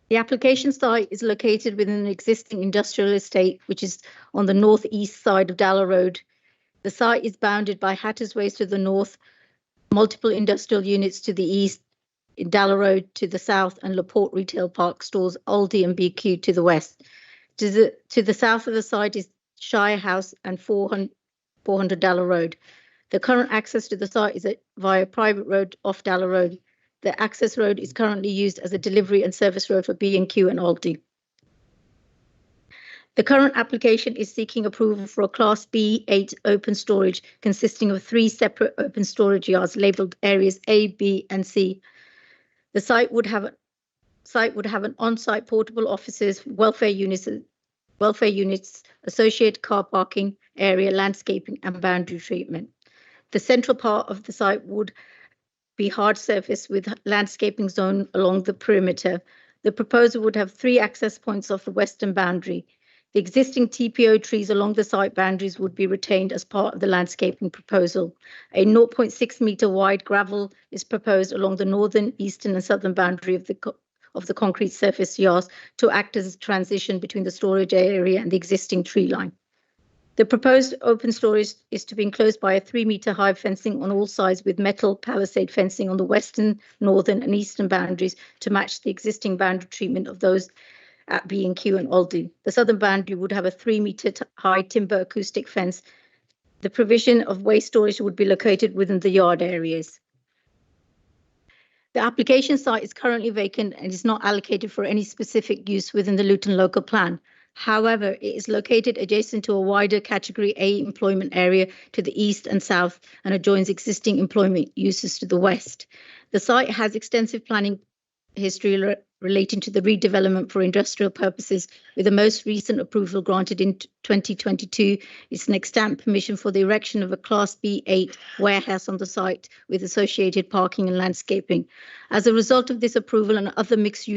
The application site is located within an existing industrial estate, which is on the northeast side of Dalla Road. The site is bounded by Hatters Waste to the north, multiple industrial units to the east, Dalla Road to the south, and Laporte Retail Park stores Aldi and BQ to the west. To the south of the site is Shire House and 400 Dalla Road. The current access to the site is via private road off Dalla Road. The access road is currently used as a delivery and service road for B&Q and Aldi. The current application is seeking approval for a Class B8 open storage consisting of 3 separate open storage yards labelled areas A, B, and C. The site would have an on-site portable offices, welfare units, associated car parking area, landscaping, and boundary treatment. The central part of the site would be hard surface with landscaping zone along the perimeter. The proposal would have 3 access points off the western boundary. The existing TPO trees along the site boundaries would be retained as part of the landscaping proposal. A 0.6 metre wide gravel is proposed along the northern, eastern and southern boundary of the concrete surface yards to act as a transition between the storage area and the existing tree line. The proposed open storage is to be enclosed by a 3 metre high fencing on all sides with metal palisade fencing on the western, northern and eastern boundaries to match the existing boundary treatment of those at B&Q and Aldi. The southern boundary would have a 3 metre high timber acoustic fence. The provision of waste storage would be located within the yard areas. The application site is currently vacant and is not allocated for any specific use within the Luton local plan. However, it is located adjacent to a wider Category A employment area to the east and south and adjoins existing employment uses to the west. The site has extensive planning history relating to the redevelopment for industrial purposes, with the most recent approval granted in 2022. It's an extant permission for the erection of a Class B8 warehouse on the site with associated parking and landscaping. As a result of this approval and other mixed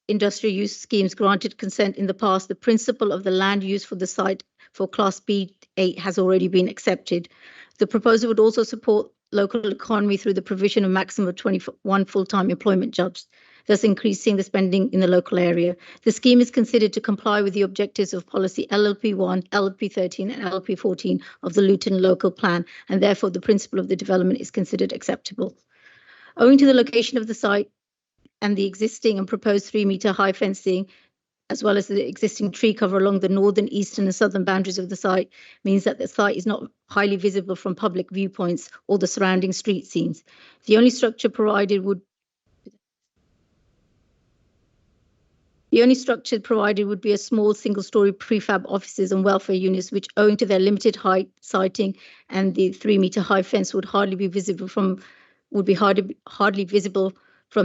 industrial use schemes granted consent in the past, the principle of the land use for the site for Class B8 has already been accepted. The proposal would also support local economy through the provision of maximum of 21 full-time employment jobs, thus increasing the spending in the local area. The scheme is considered to comply with the objectives of policy LLP1, LLP13 and LLP14 of the Luton local plan, and therefore the principle of the development is considered acceptable. Owing to the location of the site and the existing and proposed 3 metre high fencing, as well as the existing tree cover along the northern, eastern and southern boundaries of the site, means that the site is not highly visible from public viewpoints or the surrounding street scenes. The only structure provided would The only structure provided would be a small single-story prefab offices and welfare units, which, owing to their limited height, sighting, and the 3-meter-high fence, would hardly be visible from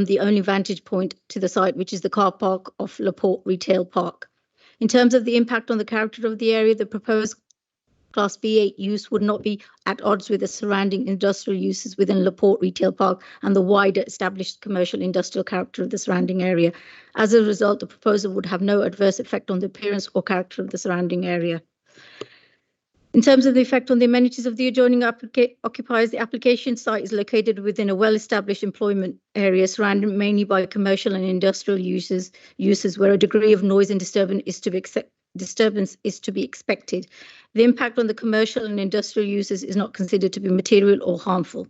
the only vantage point to the site, which is the car park of Laporte Retail Park. In terms of the impact on the character of the area, the proposed Class B8 use would not be at odds with the surrounding industrial uses within Laporte Retail Park and the wider established commercial industrial character of the surrounding area. As a result, the proposal would have no adverse effect on the appearance or character of the surrounding area. In terms of the effect on the amenities of the adjoining occupiers, the application site is located within a well-established employment area surrounded mainly by commercial and industrial uses where a degree of noise and disturbance is to be expected. The impact on the commercial and industrial uses is not considered to be material or harmful.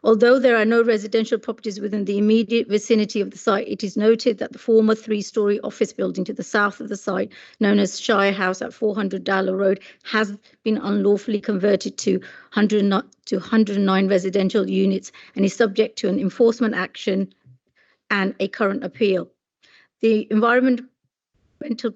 Although there are no residential properties within the immediate vicinity of the site, it is noted that the former 3-story office building to the south of the site, known as Shire House at 400 Darlow Road, has been unlawfully converted to 109 residential units and is subject to an enforcement action and a current appeal. The Environmental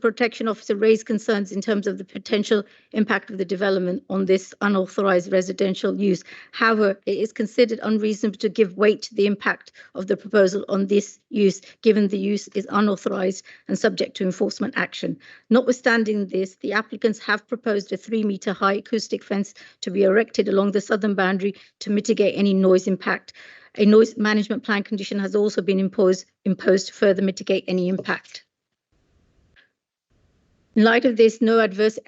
Protection Officer raised concerns in terms of the potential impact of the development on this unauthorized residential use. However, it is considered unreasonable to give weight to the impact of the proposal on this use, given the use is unauthorized and subject to enforcement action. Notwithstanding this, the applicants have proposed a 3-meter-high acoustic fence to be erected along the southern boundary to mitigate any noise impact. A noise management plan condition has also been imposed to further mitigate any impact. In light of this, no adverse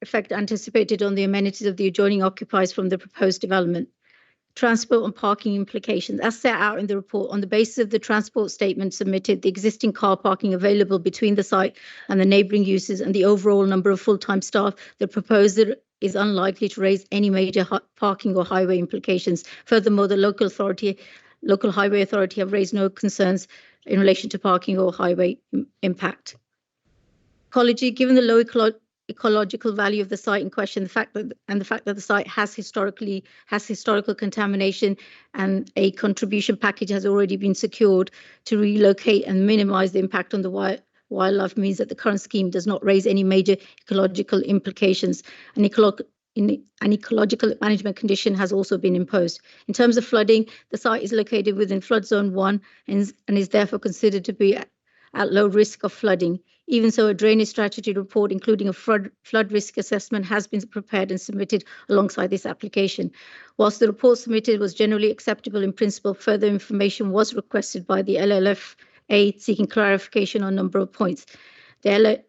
effect anticipated on the amenities of the adjoining occupiers from the proposed development. Transport and parking implications. As set out in the report, on the basis of the transport statement submitted, the existing car parking available between the site and the neighbouring uses and the overall number of full-time staff, the proposer is unlikely to raise any major parking or highway implications. Furthermore, the local highway authority have raised no concerns in relation to parking or highway impact. Ecology, given the low ecological value of the site in question, the fact that the site has historical contamination and a contribution package has already been secured to relocate and minimise the impact on the wildlife, means that the current scheme does not raise any major ecological implications. An ecological management condition has also been imposed. In terms of flooding, the site is located within flood zone 1 and is therefore considered to be at low risk of flooding. Even so, a drainage strategy report, including a flood risk assessment, has been prepared and submitted alongside this application. Whilst the report submitted was generally acceptable in principle, further information was requested by the LLFA seeking clarification on a number of points. The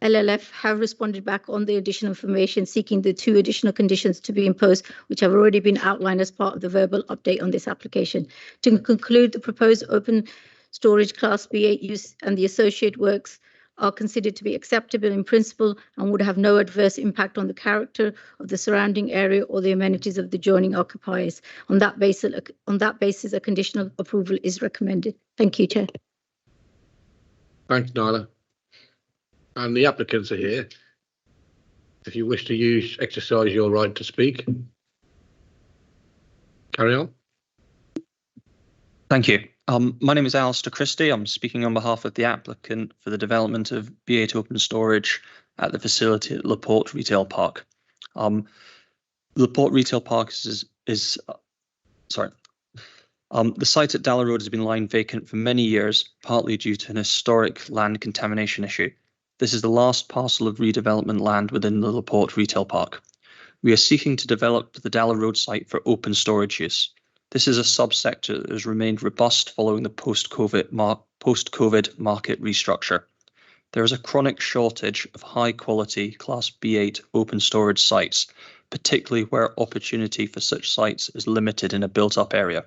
LLF have responded back on the additional information, seeking the 2 additional conditions to be imposed, which have already been outlined as part of the verbal update on this application. To conclude, the proposed open storage Class B8 use and the associated works are considered to be acceptable in principle and would have no adverse impact on the character of the surrounding area or the amenities of the adjoining occupiers. On that basis, a conditional approval is recommended. Thank you, Chair. Thanks, Nyla. And the applicants are here. If you wish to exercise your right to speak, carry on. Thank you. My name is Alistair Christie. I'm speaking on behalf of the applicant for the development of B8 open storage at the facility at Laporte Retail Park. Laporte Retail Park the site at Darlow Road has been lying vacant for many years, partly due to an historic land contamination issue. This is the last parcel of redevelopment land within the Laporte Retail Park. We are seeking to develop the Darlow Road site for open storage use. This is a subsector that has remained robust following the post-COVID market restructure. There is a chronic shortage of high-quality Class B8 open storage sites, particularly where opportunity for such sites is limited in a built-up area.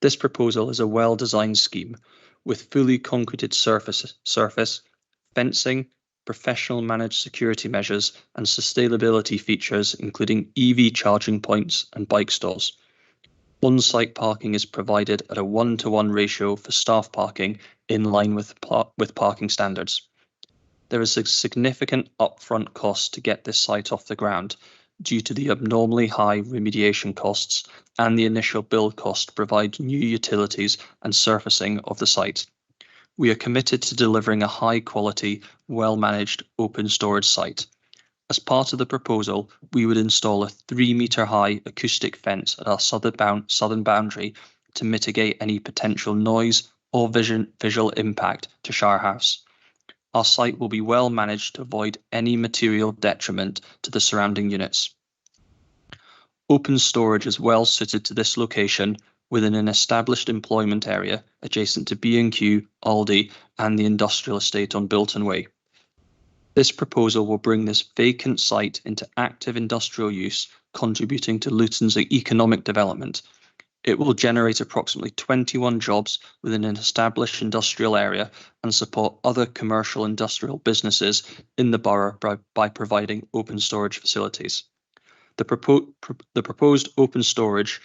This proposal is a well-designed scheme with fully concreted surface, fencing, professional managed security measures, and sustainability features, including EV charging points and bike stores. On-site parking is provided at a 1-to-1 ratio for staff parking in line with parking standards. There is a significant upfront cost to get this site off the ground due to the abnormally high remediation costs and the initial build cost to provide new utilities and surfacing of the site. We are committed to delivering a high quality, well managed open storage site. As part of the proposal, we would install a 3-metre high acoustic fence at our southern boundary to mitigate any potential noise or visual impact to Shire House. Our site will be well managed to avoid any material detriment to the surrounding units. Open storage is well suited to this location within an established employment area adjacent to B&Q, Aldi and the industrial estate on Bilton Way. This proposal will bring this vacant site into active industrial use, contributing to Luton's economic development. It will generate approximately 21 jobs within an established industrial area and support other commercial industrial businesses in the borough by providing open storage facilities. The proposed open storage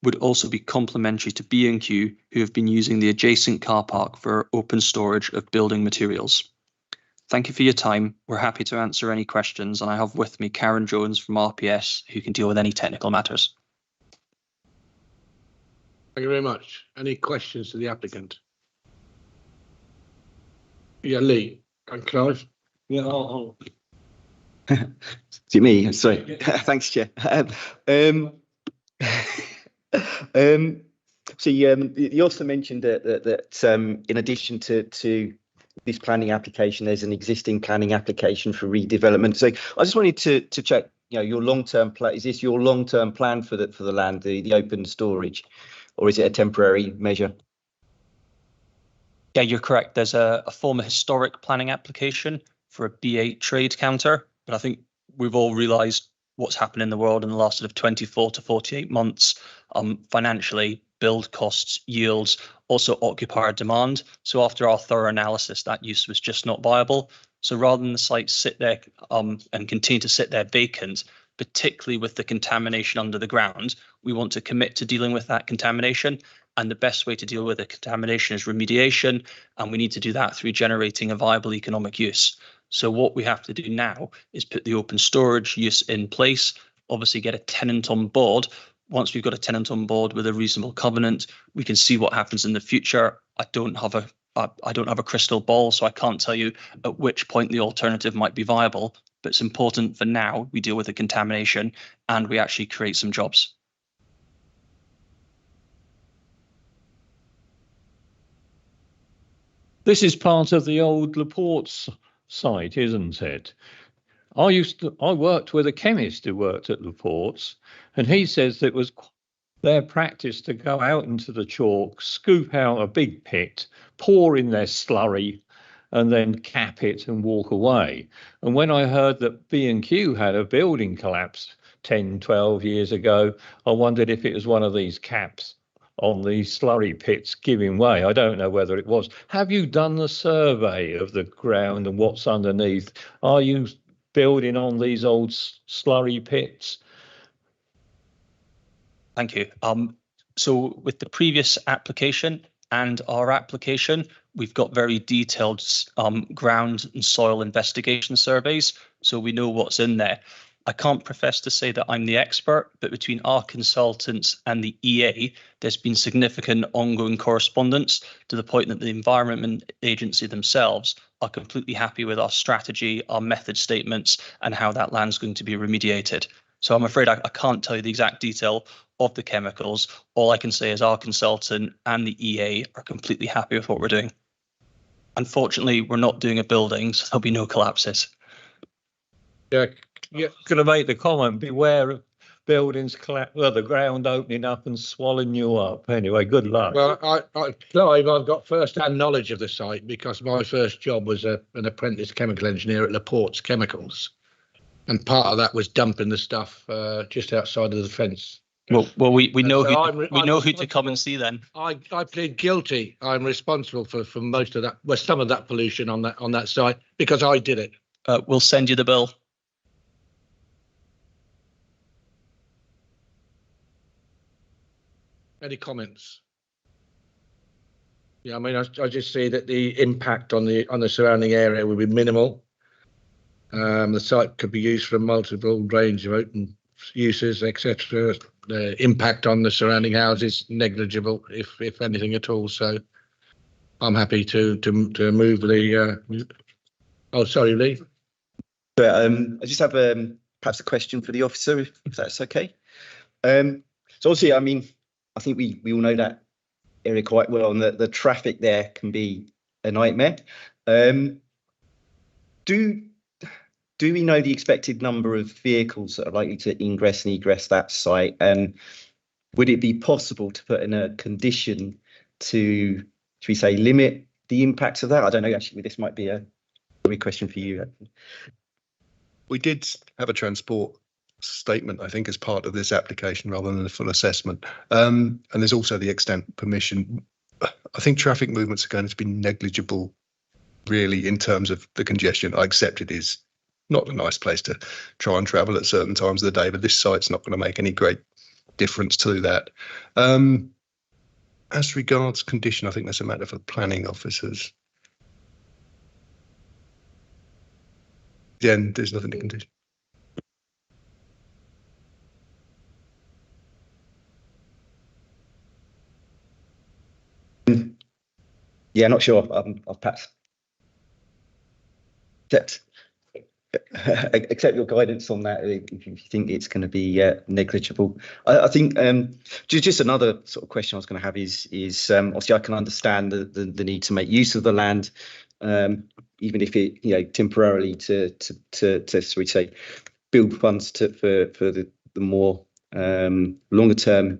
would also be complementary to B&Q, who have been using the adjacent car park for open storage of building materials. Thank you for your time. We're happy to answer any questions, and I have with me Karen Jones from RPS, who can deal with any technical matters. Thank you very much. Any questions to the applicant? Yeah, Lee and Clive. Yeah, to me, sorry. Thanks, Chair. So you also mentioned that in addition to this planning application, there's an existing planning application for redevelopment. So I just wanted to check, your long-term plan. Is this your long-term plan for the land, the open storage, or is it a temporary measure? Yeah, you're correct. There's a former historic planning application for a B8 trade counter, but I think we've all realised what's happened in the world in the last sort of 24 to 48 months, financially, build costs, yields, also occupier demand. So after our thorough analysis, that use was just not viable. So rather than the site sit there and continue to sit there vacant, particularly with the contamination under the ground, we want to commit to dealing with that contamination. And the best way to deal with the contamination is remediation. And we need to do that through generating a viable economic use. So what we have to do now is put the open storage use in place, obviously get a tenant on board. Once we've got a tenant on board with a reasonable covenant, we can see what happens in the future. I don't have a crystal ball, so I can't tell you at which point the alternative might be viable. But it's important for now we deal with the contamination and we actually create some jobs. This is part of the old Laporte's site, isn't it? I worked with a chemist who worked at Laporte's, and he says that it was their practice to go out into the chalk, scoop out a big pit, pour in their slurry, and then cap it and walk away. And when I heard that B&Q had a building collapse 10, 12 years ago, I wondered if it was one of these caps on the slurry pits giving way. I don't know whether it was. Have you done the survey of the ground and what's underneath? Are you building on these old slurry pits? Thank you. So with the previous application and our application, we've got very detailed ground and soil investigation surveys, so we know what's in there. I can't profess to say that I'm the expert, but between our consultants and the EA, there's been significant ongoing correspondence to the point that the Environment Agency themselves are completely happy with our strategy, our method statements, and how that land's going to be remediated. So I'm afraid I can't tell you the exact detail of the chemicals. All I can say is our consultant and the EA are completely happy with what we're doing. Unfortunately, we're not doing a building, so there'll be no collapses. Yeah. Going to make the comment, beware of buildings collapse, the ground opening up and swallowing you up. Anyway, good luck. Well, Clive, I've got first-hand knowledge of the site because my first job was an apprentice chemical engineer at Laporte's Chemicals, and part of that was dumping the stuff just outside of the fence. Well, we know who to come and see then. I plead guilty. I'm responsible for most of that, well, some of that pollution on that site because I did it. We'll send you the bill. Any comments? Yeah, I mean, I just see that the impact on the surrounding area will be minimal. The site could be used for a multiple range of open uses, etc. The impact on the surrounding houses negligible, if anything at all. So, I'm happy to move the. Oh, sorry, Lee. I just have perhaps a question for the officer, if that's okay. So obviously, I mean, I think we all know that area quite well, and the traffic there can be a nightmare. Do we know the expected number of vehicles that are likely to ingress and egress that site? And would it be possible to put in a condition to, should we say, limit the impacts of that? I don't know, actually, this might be a big question for you. We did have a transport statement, I think, as part of this application rather than a full assessment. And there's also the extent permission. I think traffic movements are going to be negligible, really, in terms of the congestion. I accept it is not a nice place to try and travel at certain times of the day, but this site's not going to make any great difference to that. As regards condition, I think that's a matter for planning officers. Again, there's nothing to condition. Yeah, not sure. I'll perhaps accept your guidance on that if you think it's going to be negligible. I think just another sort of question I was going to have is obviously I can understand the need to make use of the land, even if it temporarily to so we say build funds for the more longer term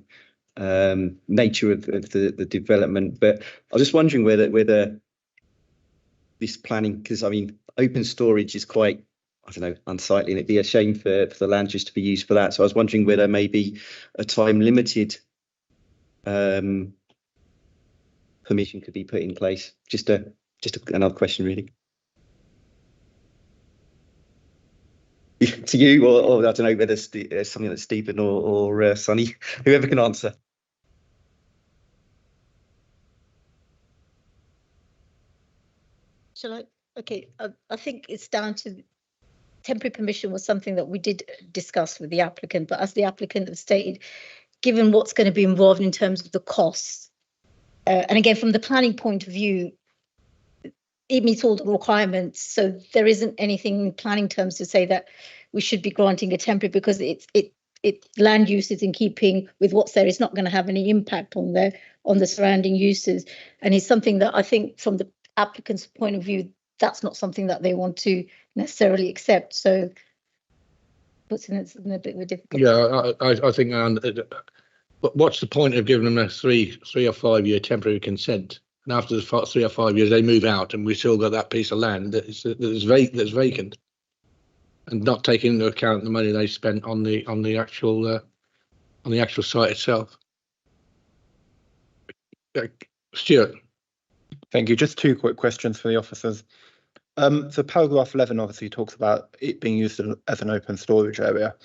nature of the development. But I was just wondering whether this planning, because I mean open storage is quite, I don't know, unsightly, and it'd be a shame for the land just to be used for that. So I was wondering whether maybe a time limited permission could be put in place. Just another question, really. To you, or I don't know whether it's something that Stephen or Sonny, whoever can answer. Shall I? Okay, I think it's down to temporary permission was something that we did discuss with the applicant, but as the applicant has stated, given what's going to be involved in terms of the costs, and again, from the planning point of view, it meets all the requirements. So there isn't anything in planning terms to say that we should be granting a temporary, because it land use is in keeping with what's there. It's not going to have any impact on the surrounding uses. And it's something that I think from the applicant's point of view, that's not something that they want to necessarily accept. So puts in a bit of a difficult. Yeah, I think. But what's the point of giving them a three or 5 year temporary consent? And after the 3 or 5 years, they move out, and we've still got that piece of land that's vacant, and not taking into account the money they spent on the actual site itself. Stuart. Thank you. Just 2 quick questions for the officers. So paragraph 11 obviously talks about it being used as an open storage area.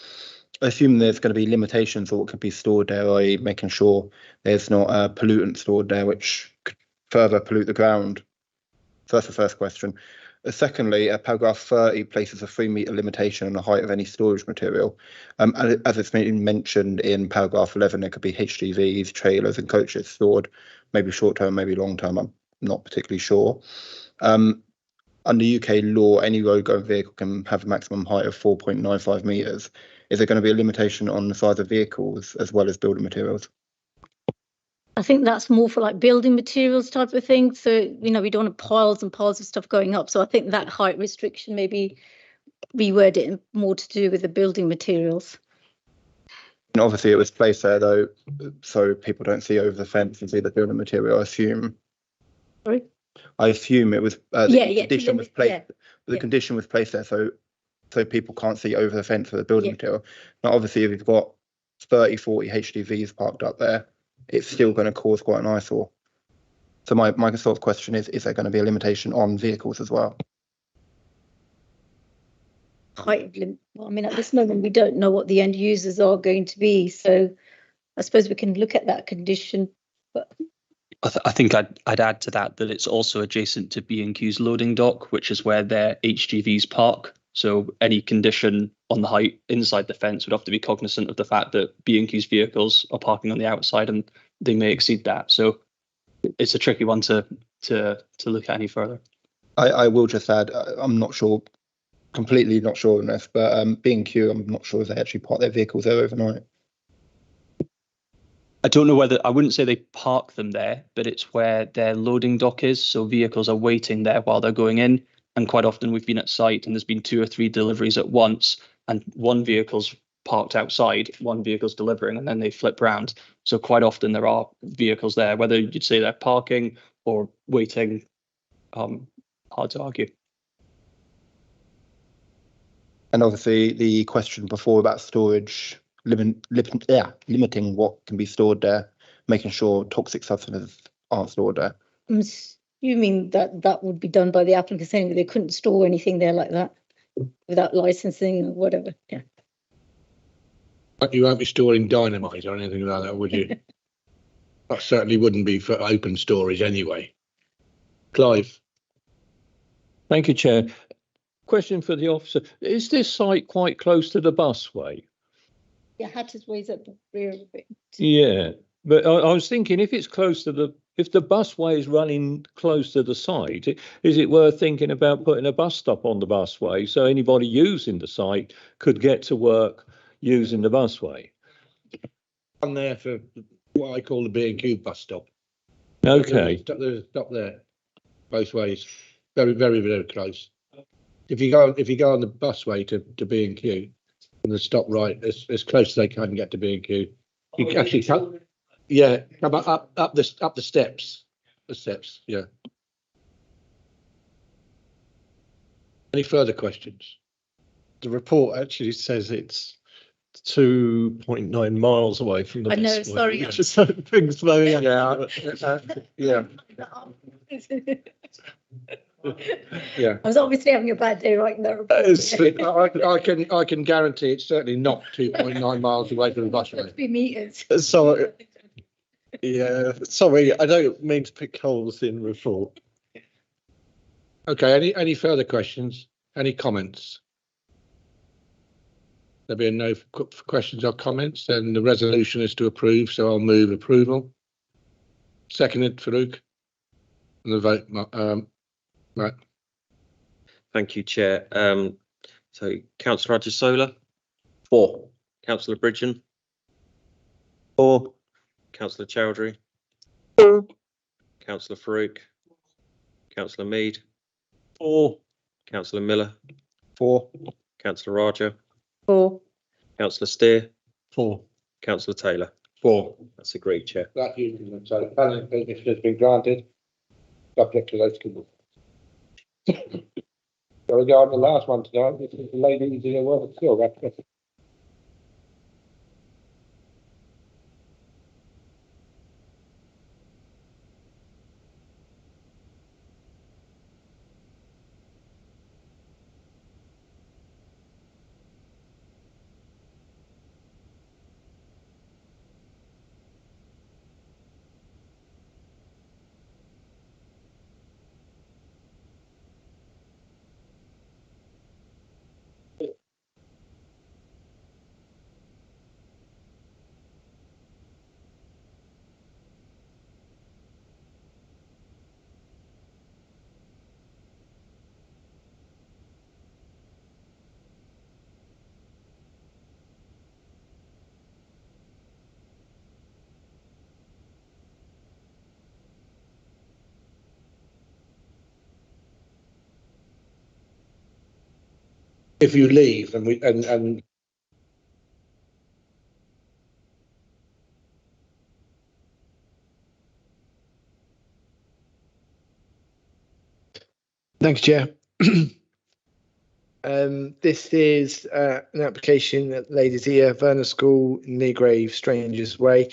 I assume there's going to be limitations on what can be stored there, i.e. making sure there's not a pollutant stored there which could further pollute the ground. So that's the first question. Secondly, paragraph 30 places a 3 metre limitation on the height of any storage material. As it's been mentioned in paragraph 11, there could be HGVs, trailers and coaches stored, maybe short term, maybe long term. I'm not particularly sure. Under UK law, any road going vehicle can have a maximum height of 4.95 metres. Is there going to be a limitation on the size of vehicles as well as building materials? I think that's more for like building materials type of thing. So, we don't want piles and piles of stuff going up. So I think that height restriction, maybe reword it more to do with the building materials. And obviously it was placed there though, so people don't see over the fence and see the building material, I assume. Sorry? I assume it was the condition was placed. Yeah. The condition was placed there so people can't see over the fence for the building material. Now, obviously, if you've got 30, 40 HGVs parked up there, it's still going to cause quite an eyesore. So my sort of question is there going to be a limitation on vehicles as well? Height limit. Well, I mean, at this moment, we don't know what the end users are going to be. So I suppose we can look at that condition. But I think I'd add to that it's also adjacent to B&Q's loading dock, which is where their HGVs park. So any condition on the height inside the fence would have to be cognizant of the fact that B&Q's vehicles are parking on the outside and they may exceed that. So it's a tricky one to to look at any further. I will just add, I'm not sure, completely not sure on this, but B&Q, I'm not sure if they actually park their vehicles there overnight. I don't know whether, I wouldn't say they park them there, but it's where their loading dock is. So vehicles are waiting there while they're going in. And quite often we've been at site and there's been 2 or 3 deliveries at once, and one vehicle's parked outside, one vehicle's delivering, and then they flip round. So quite often there are vehicles there, whether you'd say they're parking or waiting, hard to argue. And obviously the question before about storage, limiting what can be stored there, making sure toxic substances aren't stored there. You mean that would be done by the applicant, saying that they couldn't store anything there like that without licensing or whatever? Yeah. But you won't be storing dynamite or anything like that, would you? That certainly wouldn't be for open storage anyway. Clive. Thank you, Chair. Question for the officer. Is this site quite close to the busway? Yeah, Hattersway's at the rear of it. Yeah, but I was thinking if it's close to if the busway is running close to the site, is it worth thinking about putting a bus stop on the busway so anybody using the site could get to work using the busway? I'm there for what I call the B&Q bus stop. Okay. There's a stop there, both ways, very, very, very close. If you go on the busway to B&Q, and the stop right as close as they can get to B&Q, you can actually come. Yeah, come up the steps. The steps, yeah. Any further questions? The report actually says it's 2.9 miles away from the I know, busway, sorry. which is things very Yeah. Yeah. I was obviously having a bad day writing that report. I can guarantee it's certainly not 2.9 miles away from the busway. 3 meters. So, yeah, sorry, I don't mean to pick holes in report. Okay, any further questions? Any comments? There being no questions or comments, then the resolution is to approve, so I'll move approval. Seconded, Farouk. And the vote, right. Thank you, Chair. So Councillor Ajisola. 4. Councillor Bridgen. 4. Councillor Chowdhury. 4. Councillor Farouk. Councillor Mead. 4. Councillor Miller. 4. Councillor Raja. 4. Councillor Steer. 4. Councillor Taylor. 4. That's agreed, Chair. That union, so the planning permission has been granted, subject to those conditions. So we go on the last one tonight, which is the ladies in the world of skill. That's if you leave and Thanks, Chair. This is an application at Ladies Ear, Verner School, Negrave, Strangers Way.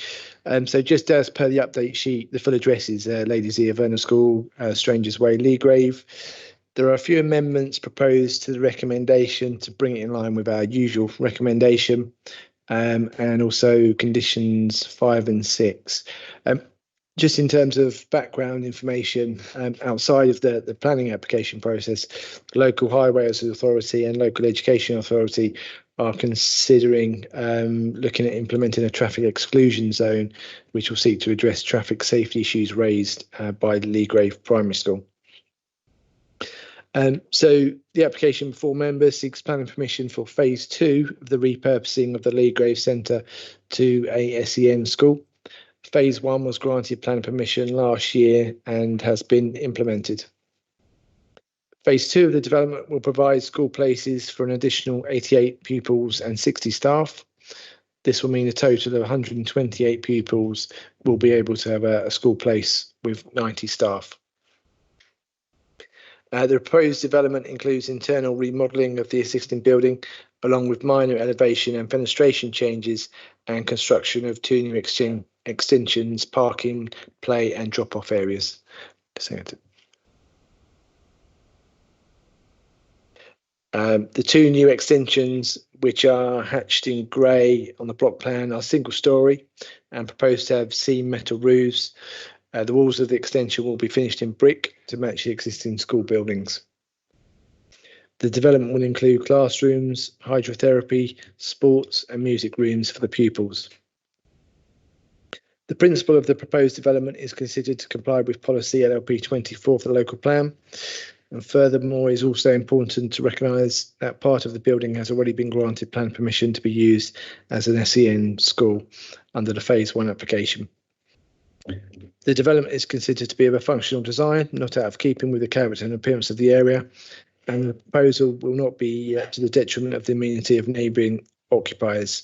So just as per the update sheet, the full address is Ladies Ear, Verner School, Strangers Way, Leagrave. There are a few amendments proposed to the recommendation to bring it in line with our usual recommendation, and also conditions 5 and 6. Just in terms of background information, outside of the planning application process, the local highways authority and local education authority are considering looking at implementing a traffic exclusion zone, which will seek to address traffic safety issues raised by the Leagrave Primary School. So the application before members seeks planning permission for phase 2 of the repurposing of the Leagrave Centre to a SEN school. Phase 1 was granted planning permission last year and has been implemented. Phase 2 of the development will provide school places for an additional 88 pupils and 60 staff. This will mean a total of 128 pupils will be able to have a school place with 90 staff. The proposed development includes internal remodelling of the existing building, along with minor elevation and fenestration changes and construction of 2 new extensions, parking, play and drop-off areas. The 2 new extensions, which are hatched in grey on the block plan, are single storey and proposed to have seam metal roofs. The walls of the extension will be finished in brick to match the existing school buildings. The development will include classrooms, hydrotherapy, sports and music rooms for the pupils. The principle of the proposed development is considered to comply with policy LLP 24 for the local plan. And furthermore, it's also important to recognise that part of the building has already been granted plan permission to be used as an SEN school under the phase 1 application. The development is considered to be of a functional design, not out of keeping with the character and appearance of the area, and the proposal will not be to the detriment of the amenity of neighbouring occupiers.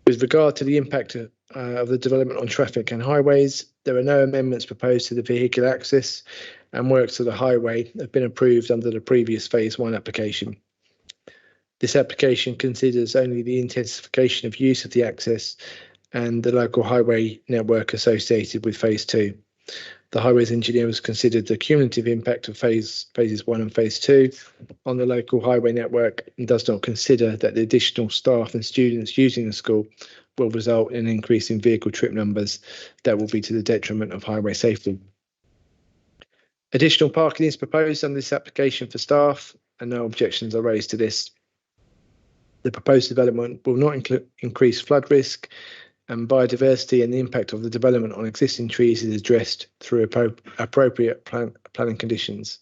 With regard to the impact of the development on traffic and highways, there are no amendments proposed to the vehicular access, and works to the highway have been approved under the previous phase 1 application. This application considers only the intensification of use of the access and the local highway network associated with phase 2. The highways engineer has considered the cumulative impact of phases 1 and phase 2 on the local highway network and does not consider that the additional staff and students using the school will result in an increase in vehicle trip numbers that will be to the detriment of highway safety. Additional parking is proposed on this application for staff and no objections are raised to this. The proposed development will not increase flood risk, and biodiversity and the impact of the development on existing trees is addressed through appropriate planning conditions.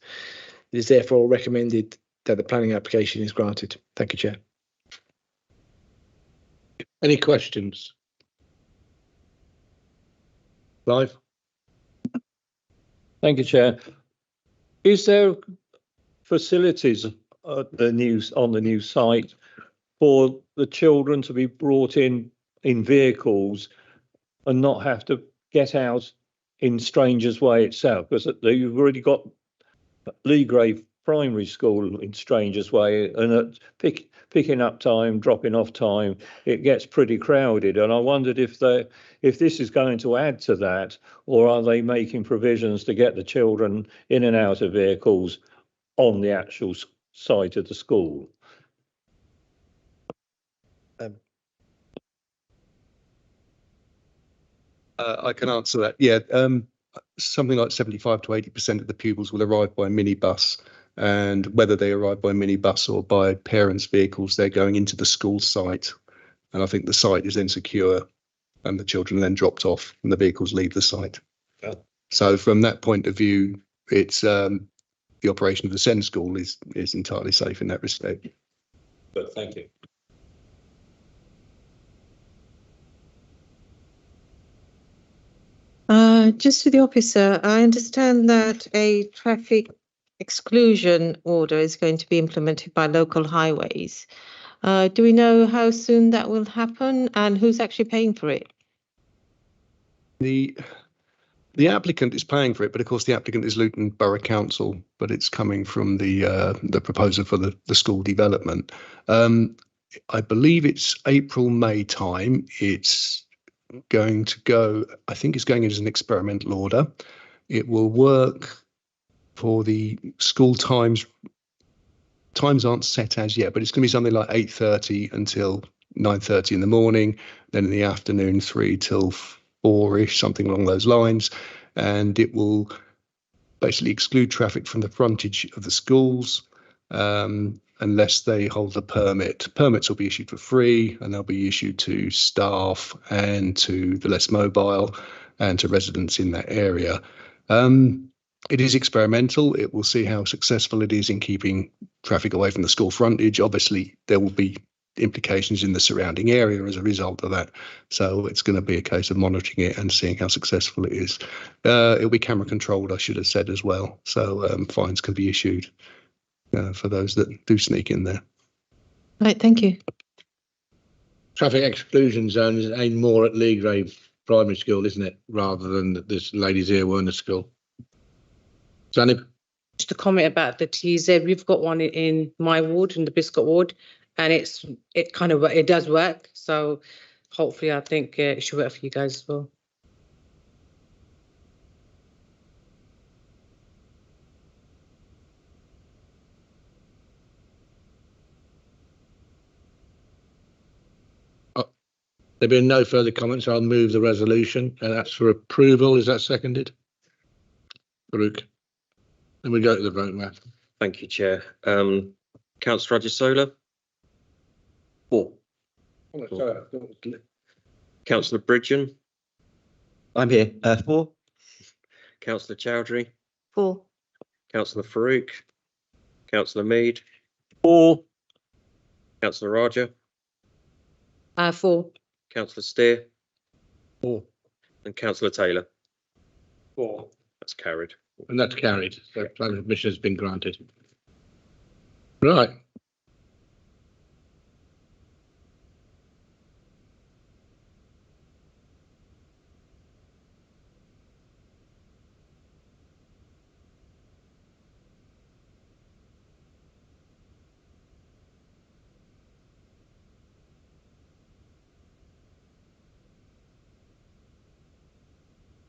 It is therefore recommended that the planning application is granted. Thank you, Chair. Any questions? Clive? Thank you, Chair. Is there facilities at on the new site for the children to be brought in vehicles and not have to get out in Strangers Way itself? Because you've already got Leagrave Primary School in Strangers Way, and at picking up time, dropping off time, it gets pretty crowded. And I wondered if this is going to add to that, or are they making provisions to get the children in and out of vehicles on the actual site of the school? I can answer that. Yeah, something like 75 to 80% of the pupils will arrive by minibus, and whether they arrive by minibus or by parents' vehicles, they're going into the school site. And I think the site is then secure, and the children are then dropped off, and the vehicles leave the site. Yeah. So from that point of view, it's the operation of the SEN school is entirely safe in that respect. But thank you. Just to the officer, I understand that a traffic exclusion order is going to be implemented by local highways. Do we know how soon that will happen and who's actually paying for it? The applicant is paying for it, but of course the applicant is Luton Borough Council, but it's coming from the proposer for the school development. I believe it's April, May time. It's going to go, I think it's going in as an experimental order. It will work for the school times. Times aren't set as yet, but it's going to be something like 8:30 until 9:30 in the morning, then in the afternoon 3 till 4-ish, something along those lines. And it will basically exclude traffic from the frontage of the schools. unless they hold a permit. Permits will be issued for free, and they'll be issued to staff and to the less mobile and to residents in that area. It is experimental. It will see how successful it is in keeping traffic away from the school frontage. Obviously, there will be implications in the surrounding area as a result of that. So it's going to be a case of monitoring it and seeing how successful it is. It'll be camera controlled, I should have said as well. So fines can be issued for those that do sneak in there. Right, thank you. Traffic exclusion zone is aimed more at Lee Grave Primary School, isn't it? Rather than this ladies here weren't a school. Zanib? Just a comment about the TZ, we've got one in my ward, in the Biscot ward, and it does work. So hopefully I think it should work for you guys as well. There being no further comments, I'll move the resolution, and that's for approval. Is that seconded? Farouk. And we go to the vote, Matt. Thank you, Chair. Councillor Rajasola? 4. Councillor Bridgen? I'm here. 4. Councillor Chowdhury? 4. Councillor Farouk? Councillor Mead? 4. Councillor Raja? 4. Councillor Steer? 4. And Councillor Taylor? 4. That's carried. And that's carried. So planning permission has been granted. Right.